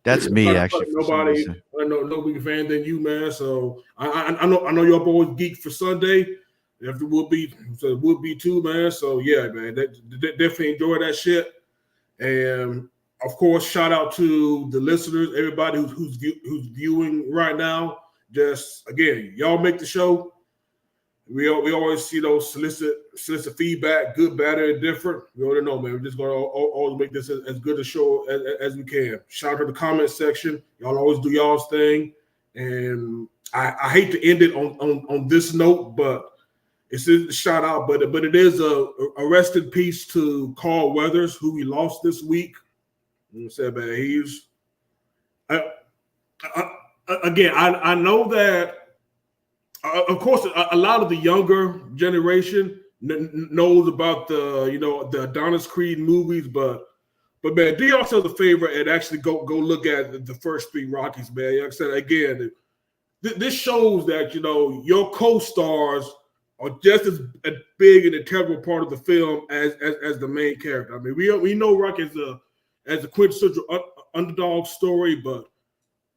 That's me, actually. Nobody, no bigger fan than you, man. So I know your boys geek for Sunday. If it would be too, man. So yeah, man, definitely enjoy that shit. And of course, shout out to the listeners, everybody who's viewing right now. Just again, y'all make the show. We always solicit feedback, good, bad, or different. We already know, man. We're just gonna always make this as good a show as we can. Shout out to the comment section. Y'all always do y'all's thing, and I hate to end it on this note, but it's a shout out. But it is a rest in peace to Carl Weathers, who we lost this week. I said, man, he's. Again, I know that, of course, a lot of the younger generation knows about the Adonis Creed movies, but man, do yourselves a favor and actually go look at the first 3 Rockies, man. Like I said, again, this shows that your co-stars are just as big and integral part of the film as the main character. I mean, we know Rocky as a quintessential underdog story, but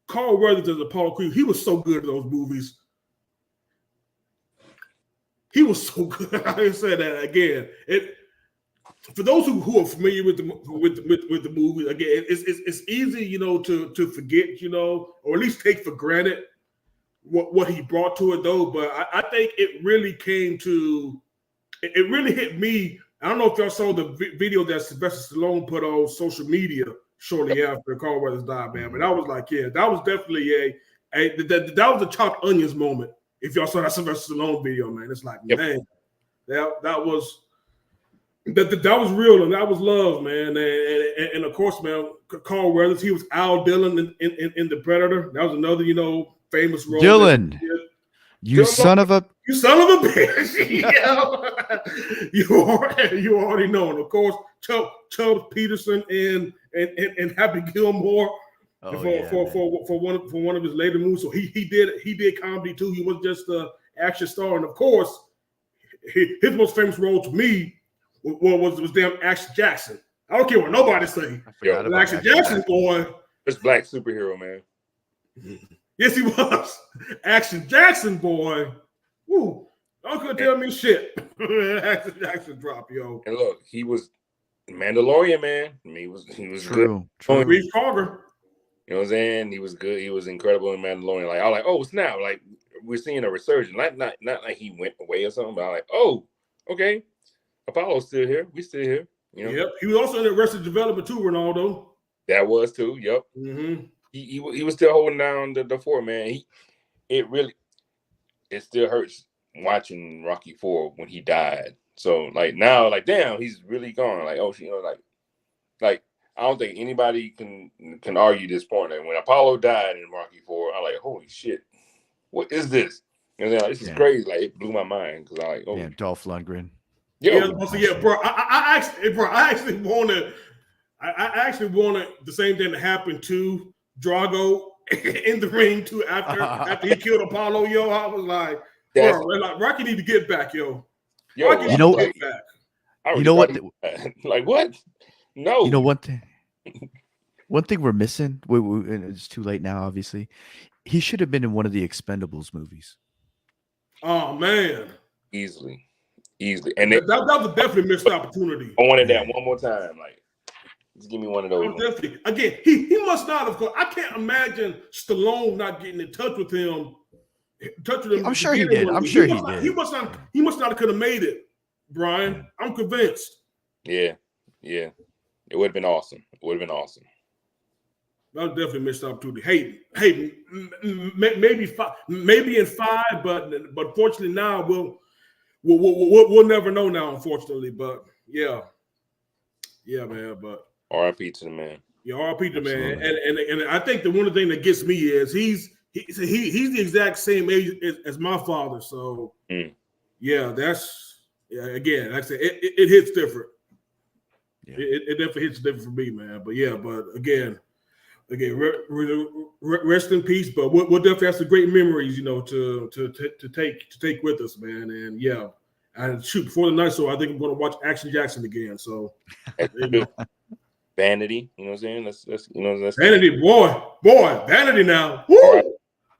Carl Weathers as Apollo Creed, he was so good in those movies. He was so good. I said that again. For those who are familiar with the movie, again, it's easy, to forget, or at least take for granted what he brought to it, though. But I think it really it really hit me. I don't know if y'all saw the video that Sylvester Stallone put on social media shortly after Carl Weathers died, man. But I was like, yeah, that was definitely that was a chopped onions moment. If y'all saw that Sylvester Stallone video, man, it's like, man, that was real and that was love, man. And of course, man, Carl Weathers, he was Al Dillon in The Predator. That was another, famous role. Dylan, you son of a bitch. You already know. And of course, Chubbs Peterson and Happy Gilmore for one of his later movies. So he did comedy too. He was just an action star, and of course, his most famous role to me was damn Action Jackson. I don't care what nobody say. I forgot But about Action Jackson, boy. This black superhero, man. Yes, he was. Action Jackson, boy. Woo. Don't could tell me shit. Action Jackson drop, yo. And look, he was Mandalorian, man. I mean, he was good. True. Reese Carter. You know what I'm saying? He was good. He was incredible in Mandalorian. Like I was like, oh snap! Like we're seeing a resurgence. Not like he went away or something. But I'm like, oh, okay. Apollo's still here. We still here. You know? Yep. He was also in Arrested Development too, Ronaldo. That was too. Yep. Mm-hmm. He was still holding down the fort, man. It still hurts watching Rocky IV when he died. So like now, like damn, he's really gone. Like oh, you know, like I don't think anybody can argue this point. That when Apollo died in Rocky IV, I'm like, holy shit, what is this? And then like, this is crazy. Like it blew my mind because I like, oh, yeah, Dolph Lundgren. Yeah, bro. I actually wanted the same thing to happen to Drago in the ring too after he killed Apollo. Yo, I was like, bro, like Rocky need to get back, yo. Rocky you know, get back. You know what? Like what? No. You know one thing. One thing we're missing. And it's too late now. Obviously, he should have been in one of the Expendables movies. Oh man, easily, and that was a definitely missed opportunity. I wanted that one more time. Like, just give me one of those. Definitely. Again, he must not have. I can't imagine Stallone not getting in touch with him. I'm sure he did. He must not could have made it, Brian. I'm convinced. Yeah. It would have been awesome. That was definitely a missed opportunity. Hey, maybe in 5, but fortunately now we'll never know now. Unfortunately, but yeah, man. But R.I.P. to the man. Yeah, R.I.P. to the man. And I think the one thing that gets me is he's the exact same age as my father. So yeah, again, like I said, it hits different. Yeah. It definitely hits different for me, man. But yeah, again, rest in peace. But we'll definitely have some great memories, to take with us, man. And yeah, and shoot, before the night, so I think I'm going to watch Action Jackson again. So Vanity, you know what I'm saying? Let's Vanity, boy, Vanity now. Woo!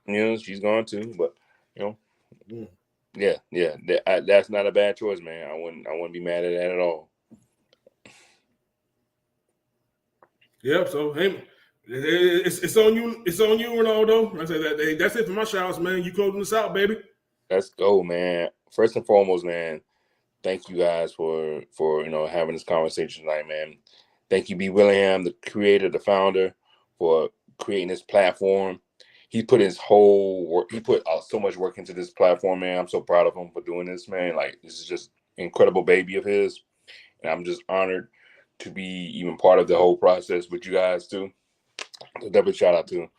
Right. She's gone too, but yeah, that's not a bad choice, man. I wouldn't be mad at that at all. Yep. So hey, it's on you. It's on you, Ronaldo. I said that. That's it for my shouts, man. You closing this out, baby. Let's go, man. First and foremost, man, thank you guys for having this conversation tonight, man. Thank you, B. Willingham, the creator, the founder, for creating this platform. He put his whole work. He put so much work into this platform, man. I'm so proud of him for doing this, man. Like this is just incredible baby of his, and I'm just honored to be even part of the whole process with you guys too. So definitely shout out to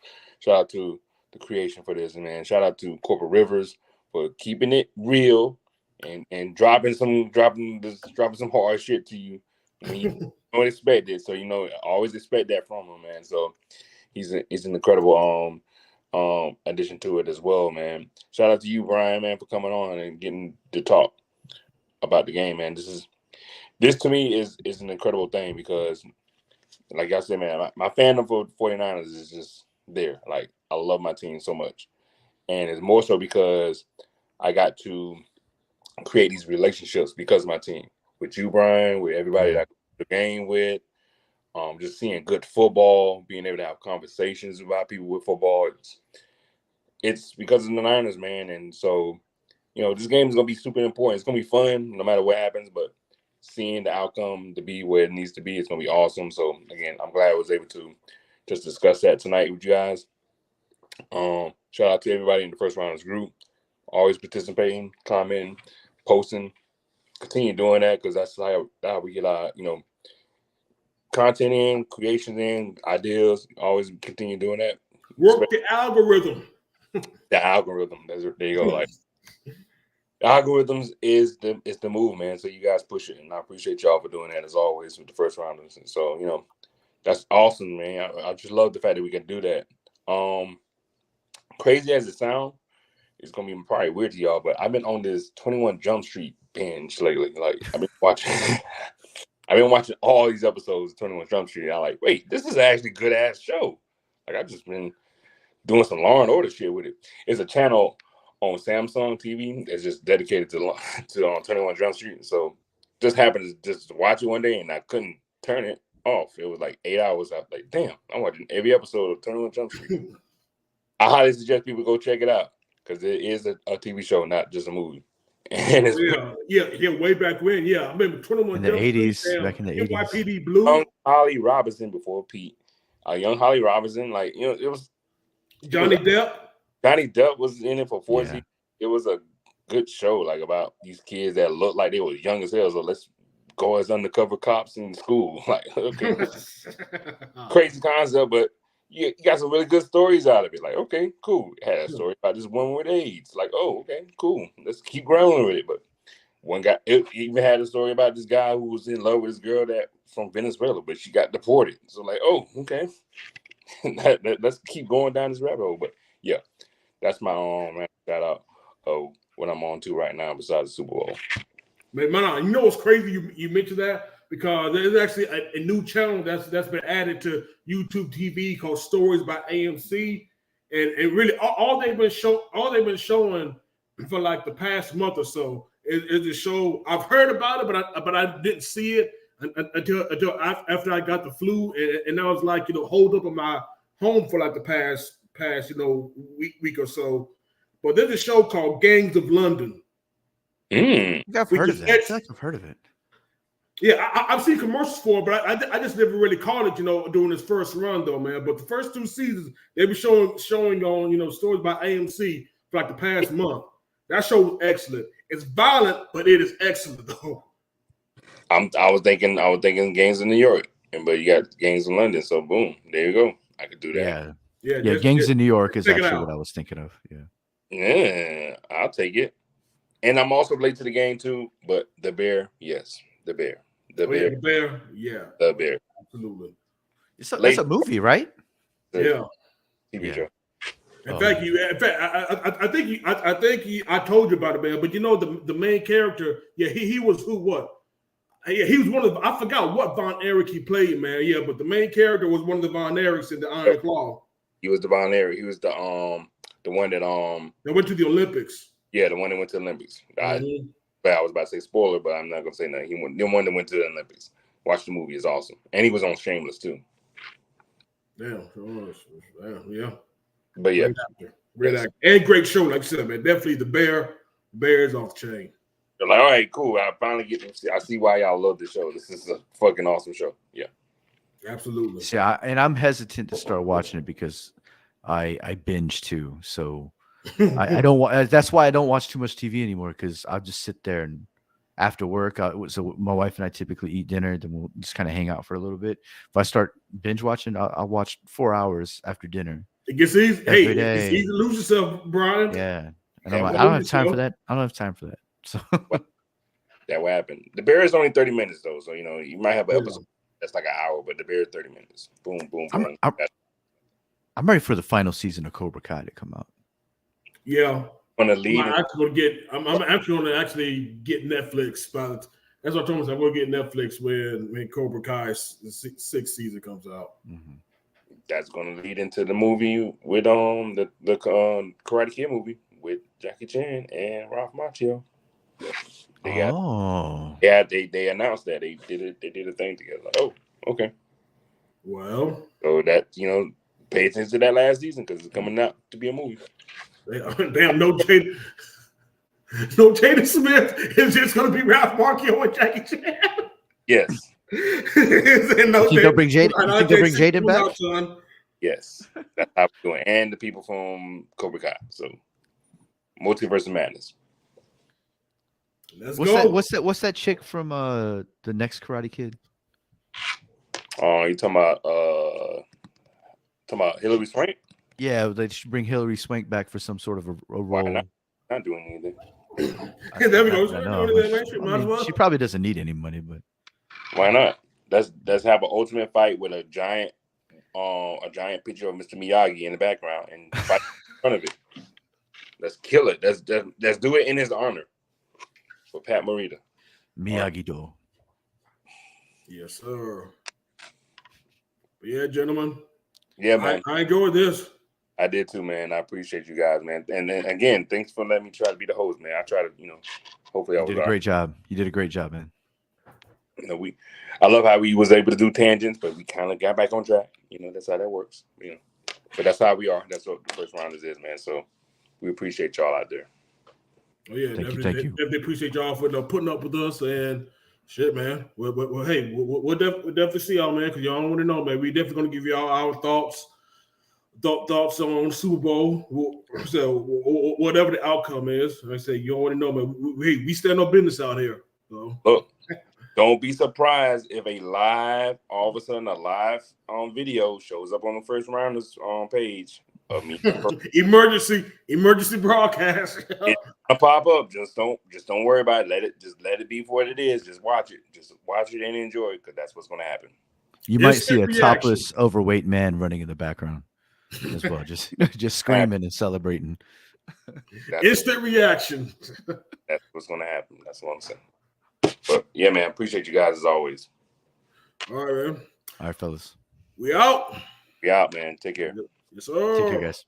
the creation for this, man. Shout out to Corporate Rivers for keeping it real and dropping some hard shit to you when you don't expect it. So always expect that from him, man. So he's an incredible addition to it as well, man. Shout out to you, Brian, man, for coming on and getting to talk about the game, man. This to me is an incredible thing because, like I said, man, my fandom for 49ers is just there. Like, I love my team so much. And it's more so because I got to create these relationships because of my team. With you, Brian, with everybody that I the game with, just seeing good football, being able to have conversations about people with football. It's because of the Niners, man. And so, this game is going to be super important. It's going to be fun no matter what happens, but seeing the outcome to be where it needs to be, it's going to be awesome. So, again, I'm glad I was able to just discuss that tonight with you guys. Shout out to everybody in the First Rounders group. Always participating, commenting, posting. Continue doing that because that's how we get our, content in, creations in, ideas. Always continue doing that. Work the algorithm. The algorithm. There you go. Like, the algorithms is the move, man. So you guys push it, and I appreciate y'all for doing that as always with the First Rounders. And so that's awesome, man. I just love the fact that we can do that. Crazy as it sounds, it's gonna be probably weird to y'all, but I've been on this 21 Jump Street binge lately. Like I've been watching. I've been watching all these episodes of 21 Jump Street. I'm like, wait, this is actually a good ass show. Like I've just been doing some Law and Order shit with it. It's a channel on Samsung TV that's just dedicated to 21 Jump Street. So just happened to just watch it one day and I couldn't turn it off. It was like 8 hours. I was like, damn, I'm watching every episode of 21 Jump Street. I highly suggest people go check it out because it is a TV show, not just a movie. And it's way back when. Yeah, I remember 21 in the Jump Street, 80s, back in the 80s. NYPD Blue. young Holly Robinson before Pete. Young Holly Robinson, like, you know, it was Johnny Depp. Johnny Depp was in it for 4 seasons. Yeah. It was a good show, like about these kids that looked like they were young as hell. So let's go as undercover cops in school. Like, okay, crazy concept, but you got some really good stories out of it. Like, okay, cool. It had a story about this woman with AIDS. Like, oh, okay, cool. Let's keep growing with it. But one guy, it even had a story about this guy who was in love with this girl that from Venezuela, but she got deported. So like, oh, okay. Let's keep going down this rabbit hole. But yeah, that's my man, shout out of what I'm on to right now besides the Super Bowl. Man, you know what's crazy? You mentioned that because there's actually a new channel that's been added to YouTube TV called Stories by AMC, and really all they've been showing for like the past month or so is a show. I've heard about it, but I didn't see it until after I got the flu, and I was like, holed up in my home for like the past week or so. But there's a show called Gangs of London. I think I've heard of that. I feel like I've heard of it. Yeah, I've seen commercials for it, but I just never really caught it, during its first run, though, man. But the first 2 seasons, they were showing on, Stories by AMC for like the past month. That show was excellent. It's violent, but it is excellent, though. I was thinking Gangs in New York, but you got Gangs in London, so boom, there you go. I could do that. Yeah. Gangs in New York is actually what I was thinking of. Yeah, I'll take it. And I'm also late to the game too, but the Bear, yes, the Bear. The Bear, yeah. The Bear. Absolutely. That's a movie, right? Yeah. TV show. In fact, I think I told you about it, man. But the main character, he was what? Yeah, he was one of I forgot what Von Erich he played, man. Yeah, but the main character was one of the Von Erichs in the Iron Claw. He was the Von Erich. He was the one that went to the Olympics. Yeah, the one that went to the Olympics. But I was about to say spoiler, but I'm not gonna say nothing. The one that went to the Olympics. Watch the movie; it's awesome, and he was on Shameless too. Yeah. But yeah, great actor. And great show, like I said, man. Definitely the Bear. Bear is off the chain. They're like, all right, cool. I finally get to see. I see why y'all love this show. This is a fucking awesome show. Yeah, absolutely. See, I'm hesitant to start watching it because I binge too. So I don't. That's why I don't watch too much TV anymore because I'll just sit there and after work. So my wife and I typically eat dinner, then we'll just kind of hang out for a little bit. If I start binge watching, I'll watch 4 hours after dinner. It gets easy. Hey, it's easy to lose yourself, Brian. Yeah, and I'm like, I don't have time for that. I don't have time for that. So that will happen. The Bear is only 30 minutes though, so you might have an episode that's like an hour, but the Bear is 30 minutes. Boom, boom, boom. I'm ready for the final season of Cobra Kai to come out. Yeah, I'm actually going to actually get Netflix. That's what I told myself. I'm going to get Netflix when Cobra Kai's 6th season comes out. Mm-hmm. That's going to lead into the movie with the Karate Kid movie with Jackie Chan and Ralph Macchio. They announced that they did a thing together. Like, oh, okay. Well, so that pay attention to that last season because it's coming out to be a movie. Damn, no Jaden Smith is just going to be Ralph Macchio and Jackie Chan. Yes. You think they'll bring Jaden back? Yes, that's how we're doing, and the people from Cobra Kai. So, Multiverse of Madness. Let's go. What's that chick from the next Karate Kid? You talking about Hilary Swank? Yeah, they should bring Hilary Swank back for some sort of a role. Why not doing anything. There we go. She probably doesn't need any money, but why not? Let's have an ultimate fight with a giant picture of Mr. Miyagi in the background and fight in front of it. Let's kill it. Let's do it in his honor. for Pat Morita. Miyagi-Do. Yes, sir. But yeah, gentlemen. Yeah, man. I enjoyed this. I did too, man. I appreciate you guys, man. And then again, thanks for letting me try to be the host, man. I try to, hopefully I was You did a great job. You did a great job, man. I love how we was able to do tangents, but we kind of got back on track. That's how that works. But that's how we are. That's what the first rounders is, man. So we appreciate y'all out there. Oh yeah, thank you. Definitely appreciate y'all for putting up with us and shit, man. Well, hey, we'll definitely see y'all, man, because y'all want to know, man. We definitely gonna give y'all our thoughts on Super Bowl. So whatever the outcome is, like I say, you don't want to know, man. We stand on business out here. So. Look, don't be surprised if all of a sudden a live video shows up on the first rounders page of me. emergency broadcast. It'll pop up. Just don't worry about it. Let it be for what it is. Just watch it. Just watch it and enjoy it, because that's what's gonna happen. You might see a topless, overweight man running in the background as well, just screaming and celebrating. Instant reaction. That's what's gonna happen. That's what I'm saying. But yeah, man, appreciate you guys as always. All right, man. All right, fellas. We out. We out, man. Take care. Yes, sir. Take care, guys.